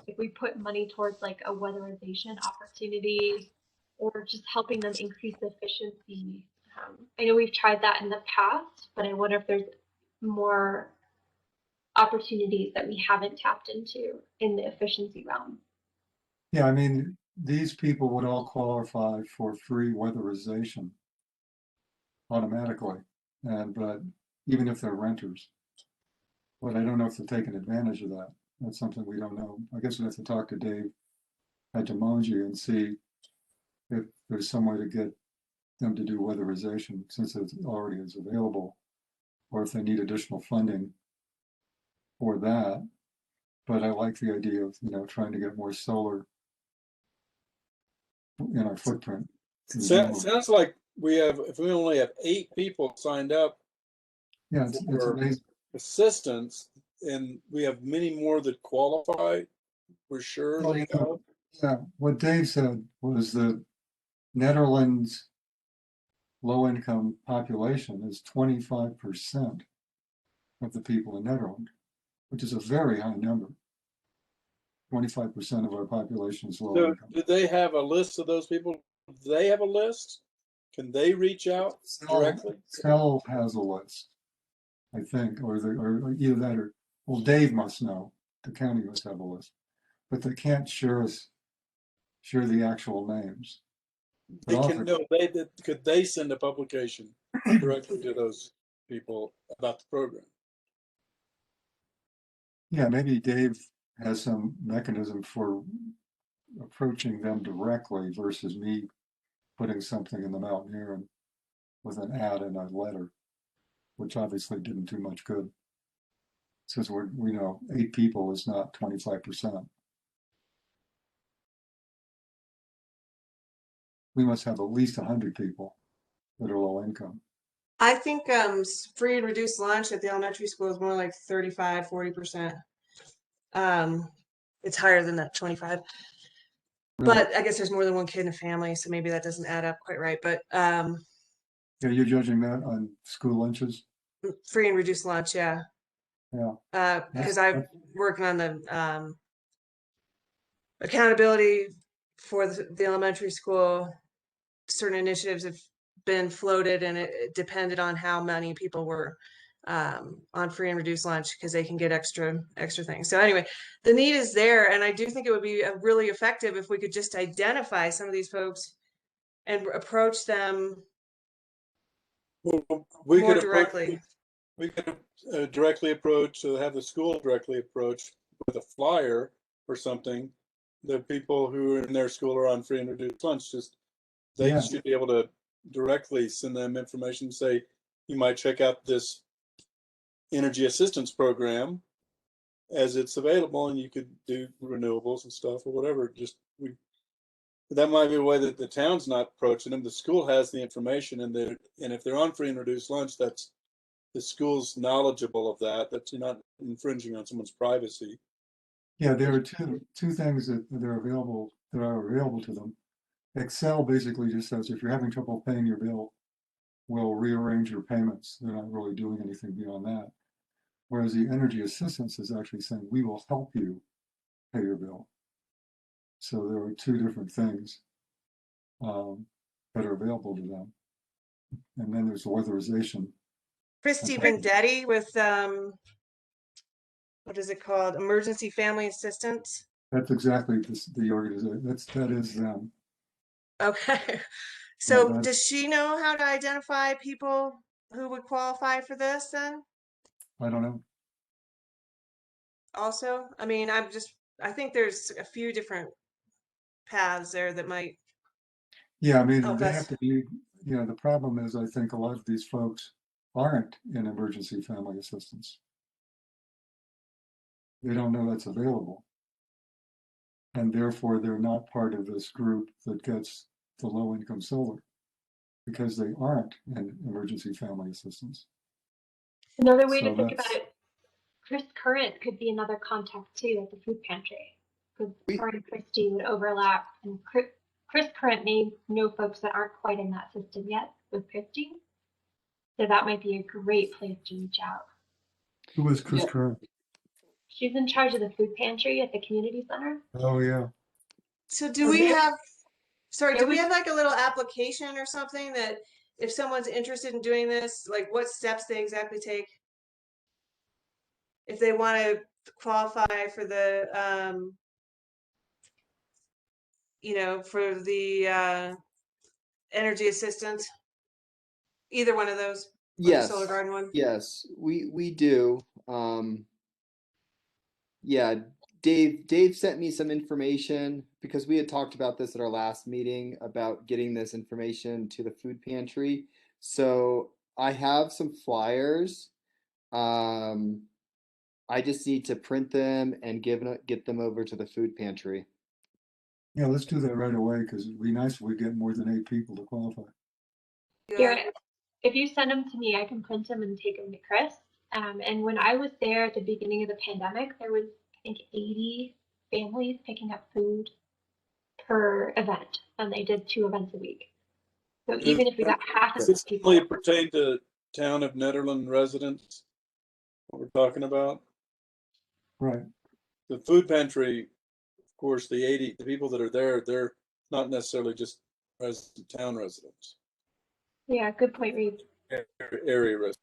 if we put money towards like a weatherization opportunity or just helping them increase efficiency. I know we've tried that in the past, but I wonder if there's more opportunities that we haven't tapped into in the efficiency realm. Yeah, I mean, these people would all qualify for free weatherization automatically, but even if they're renters. But I don't know if they're taking advantage of that. That's something we don't know. I guess we have to talk to Dave at Demonji and see if there's some way to get them to do weatherization since it already is available, or if they need additional funding for that. But I like the idea of, trying to get more solar in our footprint. Sounds like if we only have 8 people signed up Yeah, it's for amazing. assistance, and we have many more that qualify, we're sure. Well, yeah, what Dave said was the Netherlands low-income population is 25% of the people in Netherlands, which is a very high number. 25% of our population is low income. Do they have a list of those people? Do they have a list? Can they reach out directly? Cell has a list, I think, or either that or, well, Dave must know. The county must have a list, but they can't share the actual names. Could they send a publication directly to those people about the program? Yeah, maybe Dave has some mechanism for approaching them directly versus me putting something in the Mountaineer and with an ad and a letter, which obviously didn't do much good. Since we know 8 people is not 25%. We must have at least 100 people that are low income. I think free and reduced lunch at the elementary school is more like 35–40%. It's higher than that 25. Really? But I guess there's more than one kid in a family, so maybe that doesn't add up quite right. But yeah, you're judging that on school lunches? free and reduced lunch, yeah. Yeah. Because I'm working on the accountability for the elementary school. Certain initiatives have been floated, and it depended on how many people were on free and reduced lunch, because they can get extra things. So anyway, the need is there, and I do think it would be really effective if we could just identify some of these folks and approach them Well, we more could approach, directly. we could directly approach, have the school directly approach with a flyer or something. The people who are in their school are on free and reduced lunch, just they Yeah. should be able to directly send them information, say, you might check out this energy assistance program as it's available, and you could do renewables and stuff or whatever. Just that might be a way that the town's not approaching them. The school has the information, and if they're on free and reduced lunch, that's the school's knowledgeable of that. That you're not infringing on someone's privacy. Yeah, there are two things that are available to them. Excel basically just says if you're having trouble paying your bill, we'll rearrange your payments. They're not really doing anything beyond that. Whereas the energy assistance is actually saying we will help you pay your bill. So there are two different things that are available to them. And then there's the weatherization. Christy Okay. Vendetti with what is it called? Emergency Family Assistance. That's exactly the organization. That is them. Okay. So that- does she know how to identify people who would qualify for this then? I don't know. Also, I mean, I think there's a few different paths there that might Yeah, I mean, help they us. have to be, the problem is I think a lot of these folks aren't in emergency family assistance. They don't know that's available. And therefore they're not part of this group that gets the low income solar because they aren't in emergency family assistance. Another way So to think about that's- it, Chris Current could be another contact too at the food pantry, because her and Christy would overlap, and Chris Current may know folks that aren't quite in that system yet with Christy, so that might be a great place to reach out. Who is Chris Yeah. Curran? She's in charge of the food pantry at the community center. Oh, yeah. So do we have, sorry, do There we was- have like a little application or something that if someone's interested in doing this, like what steps they exactly take? If they want to qualify for the, for the energy assistance, either one of those, or the solar Yes. garden one? Yes, we do. Yeah, Dave sent me some information because we had talked about this at our last meeting about getting this information to the food pantry. So I have some flyers. I just need to print them and get them over to the food pantry. Yeah, let's do that right away because it'd be nice if we get more than 8 people to qualify. Here, if you send them to me, I can print them and take them to Chris. And when I was there at the beginning of the pandemic, there was, I think, 80 families picking up food per event, and they did 2 events a week. So even if we got half of Does the this people, only pertain to town of Nederland residents? What we're talking about? Right. The food pantry, of course, the people that are there, they're not necessarily just town residents. yeah, good point, Reed. Area residents.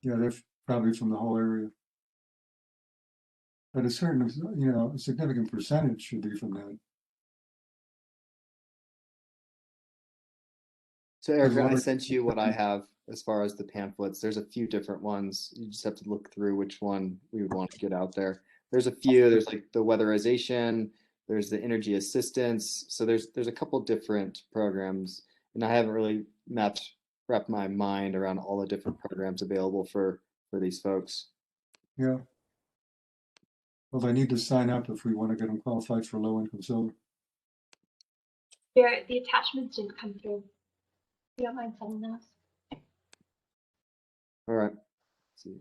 Yeah, they're probably from the whole area. But a certain, a significant percentage should be from that. So Erica, I Robert- sent you what I have as far as the pamphlets. There's a few different ones. You just have to look through which one we would want to get out there. There's a few. There's like the weatherization. There's the energy assistance. So there's a couple different programs, and I haven't really wrapped my mind around all the different programs available for these folks. Yeah. Well, they need to sign up if we want to get them qualified for low income solar. The attachments didn't come through. You don't mind sending those? All right. Let's see.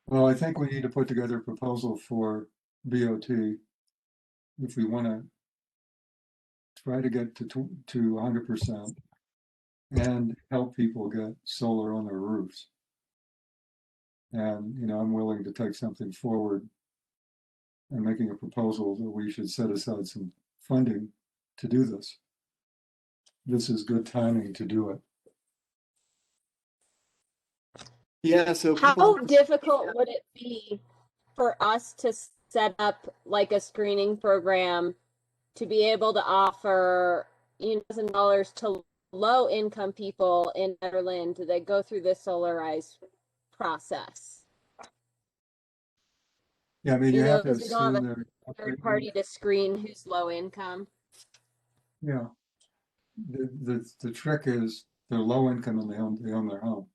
Well, I think we need to put together a proposal for BOT if we want to try to get to 100% and help people get solar on their roofs. And, I'm willing to take something forward and making a proposal that we should set aside some funding to do this. This is good timing to do it. Yeah, so How difficult would it be for us to set up like a screening program to be able to offer $1,000 to low income people in Netherlands that go through the solarized process? Yeah, I mean, you have to Because we don't assume have that. a third party to screen who's low income. Yeah, the trick is they're low income and they own their home.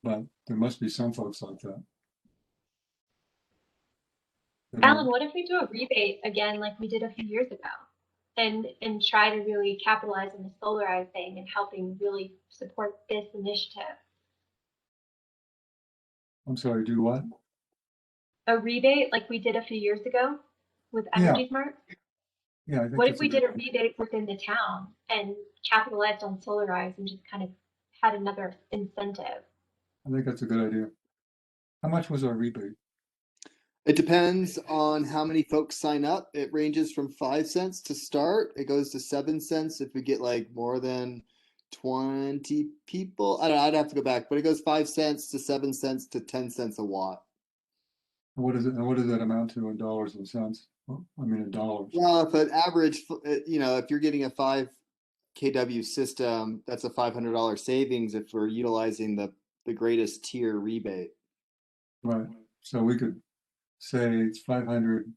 But there must be some folks like that. Alan, what if we do a rebate again like we did a few years ago and try to really capitalize on the solarized thing and helping really support this initiative? I'm sorry, do what? A rebate like we did a few years ago with Energy Smart? Yeah, I think What if that's we a good did a rebate within the town and capitalized on solarized and just kind of had another incentive? I think that's a good idea. How much was our rebate? it depends on how many folks sign up. It ranges from 5 cents to start. It goes to 7 cents if we get like more than 20 people. I don't know, I'd have to go back, but it goes 5 cents to 7 cents to 10 cents a watt. What is it? What does that amount to in dollars and cents? Well, I mean, in dollars. Well, if an average, if you're getting a 5 kW system, that's a $500 savings if we're utilizing the greatest tier rebate. Right. So we could say it's 500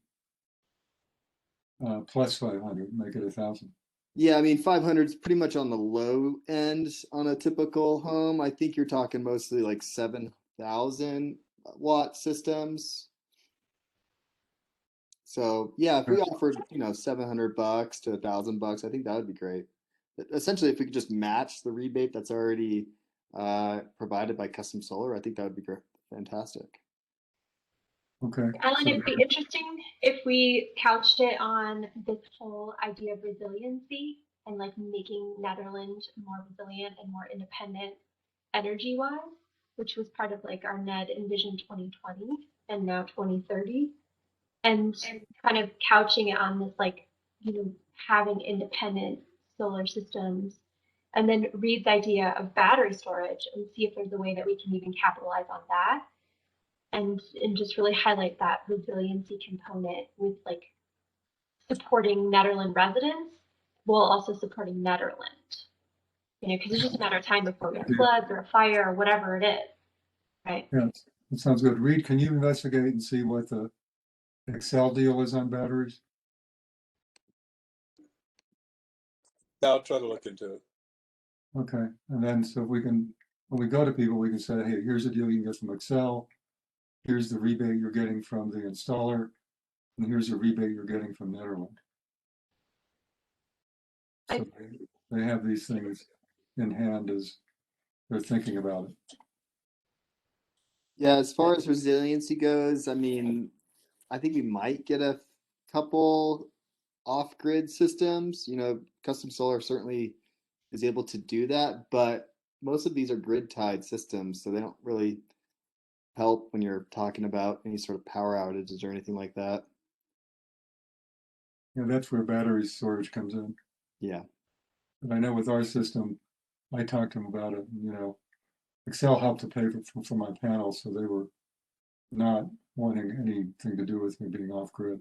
plus 500, make it 1,000. Yeah, I mean, 500 is pretty much on the low end on a typical home. I think you're talking mostly like 7,000 watt systems. So yeah, if we offered, $700 to $1,000, I think that would be great. Essentially, if we could just match the rebate that's already provided by Custom Solar, I think that would be great. Fantastic. Okay. Alan, So it'd be interesting if we couched it on this whole idea of resiliency and like making Netherlands more resilient and more independent energy wise, which was part of like our NED Envision 2020 and now 2030. And kind of couching it on this like, having independent solar systems. And then Reed's idea of battery storage and see if there's a way that we can even capitalize on that and just really highlight that resiliency component with like supporting Netherlands residents while also supporting Netherlands. Because it's just a matter of time before we have floods or a fire or whatever it is, right? yeah, that sounds good. Reed, can you investigate and see what the Excel deal is on batteries? I'll try to look into it. Okay, and then so we can, when we go to people, we can say, hey, here's a deal you can get from Excel. Here's the rebate you're getting from the installer, and here's a rebate you're getting from Netherlands. So they have these things in hand as they're thinking about it. Yeah, as far as resiliency goes, I mean, I think we might get a couple off-grid systems. Custom Solar certainly is able to do that, but most of these are grid-tied systems, so they don't really help when you're talking about any sort of power outages or anything like that. Yeah, that's where battery storage comes in. Yeah. But I know with our system, I talked to them about it. Excel helped to pay for my panels, so they were not wanting anything to do with me being off grid.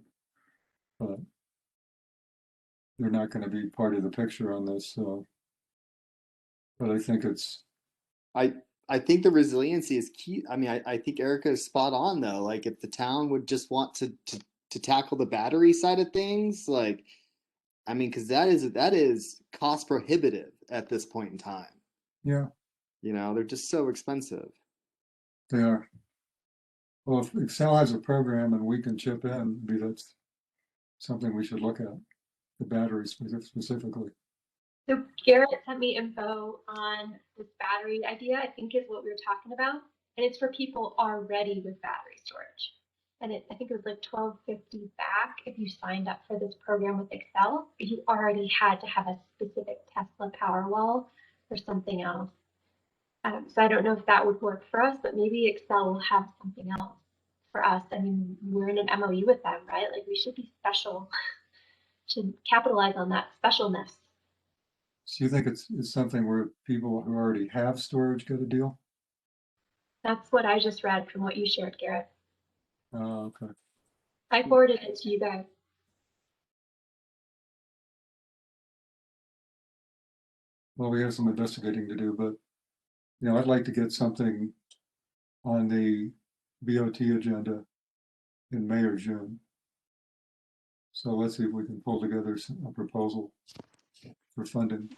But they're not going to be part of the picture on this. So, but I think it's. I think the resiliency is key. I mean, I think Erica is spot on though. Like if the town would just want to tackle the battery side of things, like, I mean, because that is cost prohibitive at this point in time. Yeah. They're just so expensive. They are. Well, if Excel has a program and we can chip in, maybe that's something we should look at, the batteries specifically. So Garrett sent me info on this battery idea, I think is what we were talking about. And it's for people already with battery storage. And I think it was like $12.50 back if you signed up for this program with Excel, but you already had to have a specific Tesla Powerwall or something else. So I don't know if that would work for us, but maybe Excel will have something else for us. I mean, we're in an MOU with them, right? Like we should be special, should capitalize on that specialness. So you think it's something where people who already have storage get a deal? That's what I just read from what you shared, Garrett. Oh, okay. I forwarded it to you guys. Well, we have some investigating to do, but I'd like to get something on the BOT agenda in May or June. So let's see if we can pull together a proposal for funding.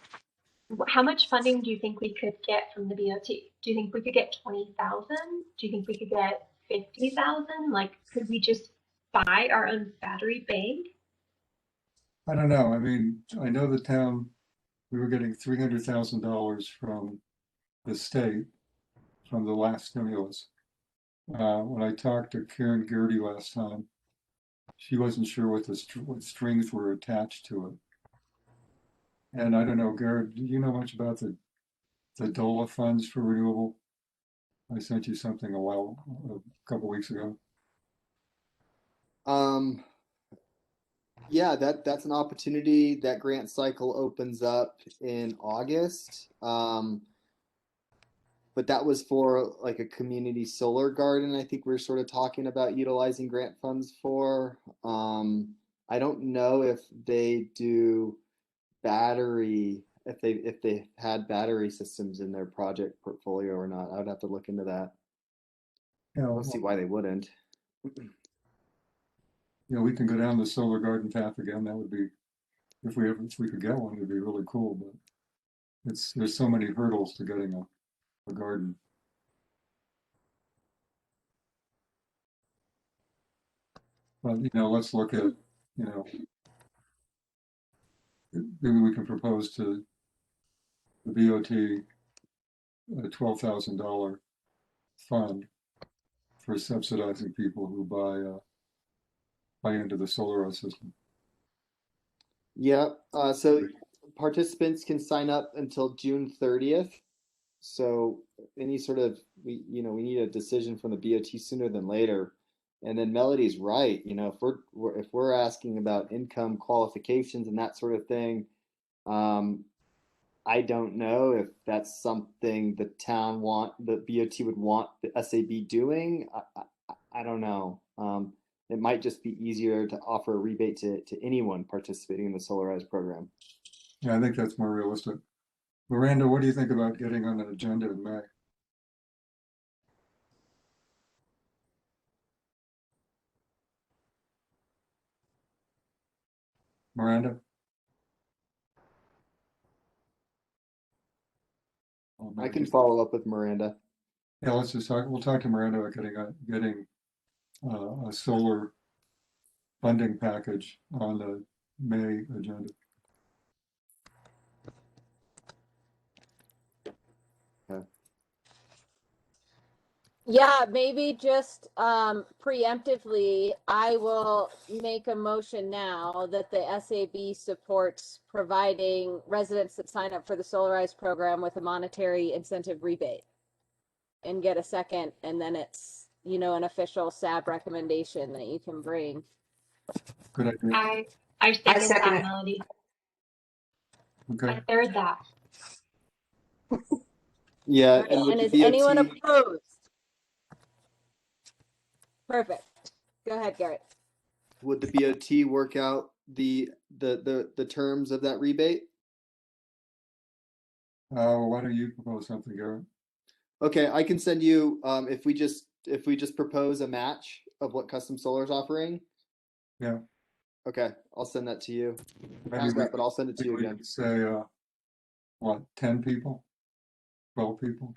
How much funding do you think we could get from the BOT? Do you think we could get 20,000? Do you think we could get 50,000? Like, could we just buy our own battery bank? I don't know. I mean, I know the town, we were getting $300,000 from the state from the last stimulus. When I talked to Karen Gertie last time, she wasn't sure what strings were attached to it. And I don't know, Garrett, do you know much about the DOLA funds for renewable? I sent you something a couple weeks ago. Yeah, that's an opportunity. That grant cycle opens up in August. But that was for like a community solar garden. I think we're sort of talking about utilizing grant funds for. I don't know if they do battery, if they had battery systems in their project portfolio or not. I would have to look into that. Yeah, I don't see why they wouldn't. we can go down the solar garden path again. That would be, if we could get one, it'd be really cool. But there's so many hurdles to getting a garden. But let's look at, maybe we can propose to the BOT a $12,000 fund for subsidizing people who buy into the solar system. Yeah. So participants can sign up until June 30th. So any sort of we need a decision from the BOT sooner than later. And then Melody's right. If we're asking about income qualifications and that sort of thing, I don't know if that's something the BOT would want the SAB doing. I don't know. It might just be easier to offer a rebate to anyone participating in the Solarize program. Yeah, I think that's more realistic. Miranda, what do you think about getting on an agenda in May? Miranda? I can follow up with Miranda. Yeah, we'll talk to Miranda about getting a solar funding package on the May agenda. Okay. Yeah, maybe just preemptively, I will make a motion now that the SAB supports providing residents that sign up for the Solarize program with a monetary incentive rebate, and get a second, and then it's an official SAB recommendation that you can bring. Good idea. I second second that, it. Melody. Okay. I third that. Yeah, And with is the anyone BOT, opposed? Perfect. Go ahead, Garrett. would the BOT work out the terms of that rebate? Why don't you propose something, Garrett? Okay, I can send you if we just propose a match of what Custom Solar is offering. Yeah. Okay, I'll send that to you. Maybe we But I'll send it to you again. could say, 10 people, 12 people?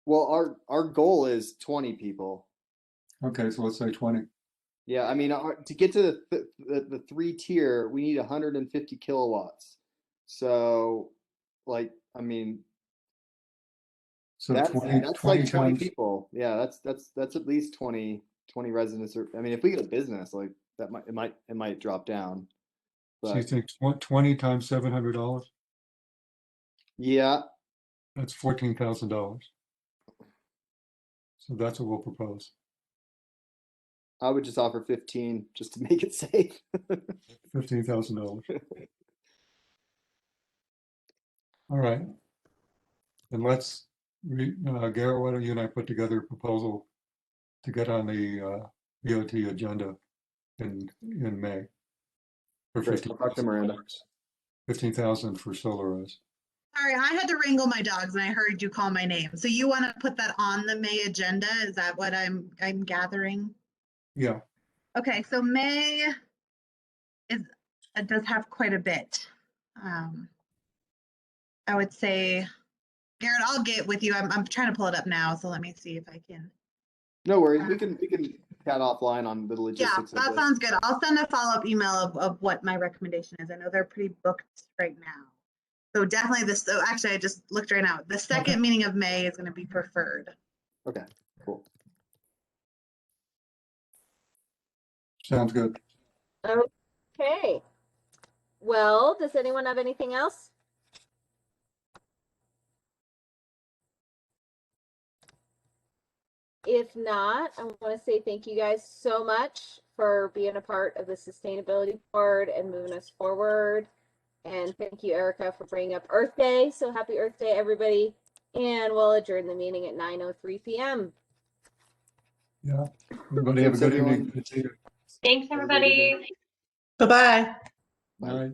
Well, our goal is 20 people. Okay, so let's say 20. Yeah, I mean, to get to the 3-tier, we need 150 kilowatts. So, like, I mean, So that's 20 like 20 times, people. Yeah, that's at least 20 residents. I mean, if we get a business, like that it might drop down. so you But think 20 times $700? yeah, That's $14,000. So that's what we'll propose. I would just offer 15 just to make it safe. $15,000. All right. And let's, Garrett, why don't you and I put together a proposal to get on the BOT agenda in May? For Great. I'll talk to Miranda. 15,000 for Solaris. Sorry, I had to wrangle my dogs and I heard you call my name. So you want to put that on the May agenda? Is that what I'm gathering? Yeah. Okay, so May does have quite a bit. I would say, Garrett, I'll get with you. I'm trying to pull it up now, so let me see if I can. No worries. We can chat offline on the Yeah, logistics of that this. sounds good. I'll send a follow-up email of what my recommendation is. I know they're pretty booked right now. So definitely this, so actually I just looked right now. The second meeting of May is going to be preferred. Okay, cool. Sounds good. Okay. Well, does anyone have anything else? If not, I want to say thank you guys so much for being a part of the sustainability board and moving us forward. And thank you, Erica, for bringing up Earth Day. So happy Earth Day, everybody. And we'll adjourn the meeting at 9:03 p.m. Yeah. Everybody have a Thanks, good everyone. evening. Good to see you. Thanks, Have a great evening. everybody. Bye-bye. Bye. All right.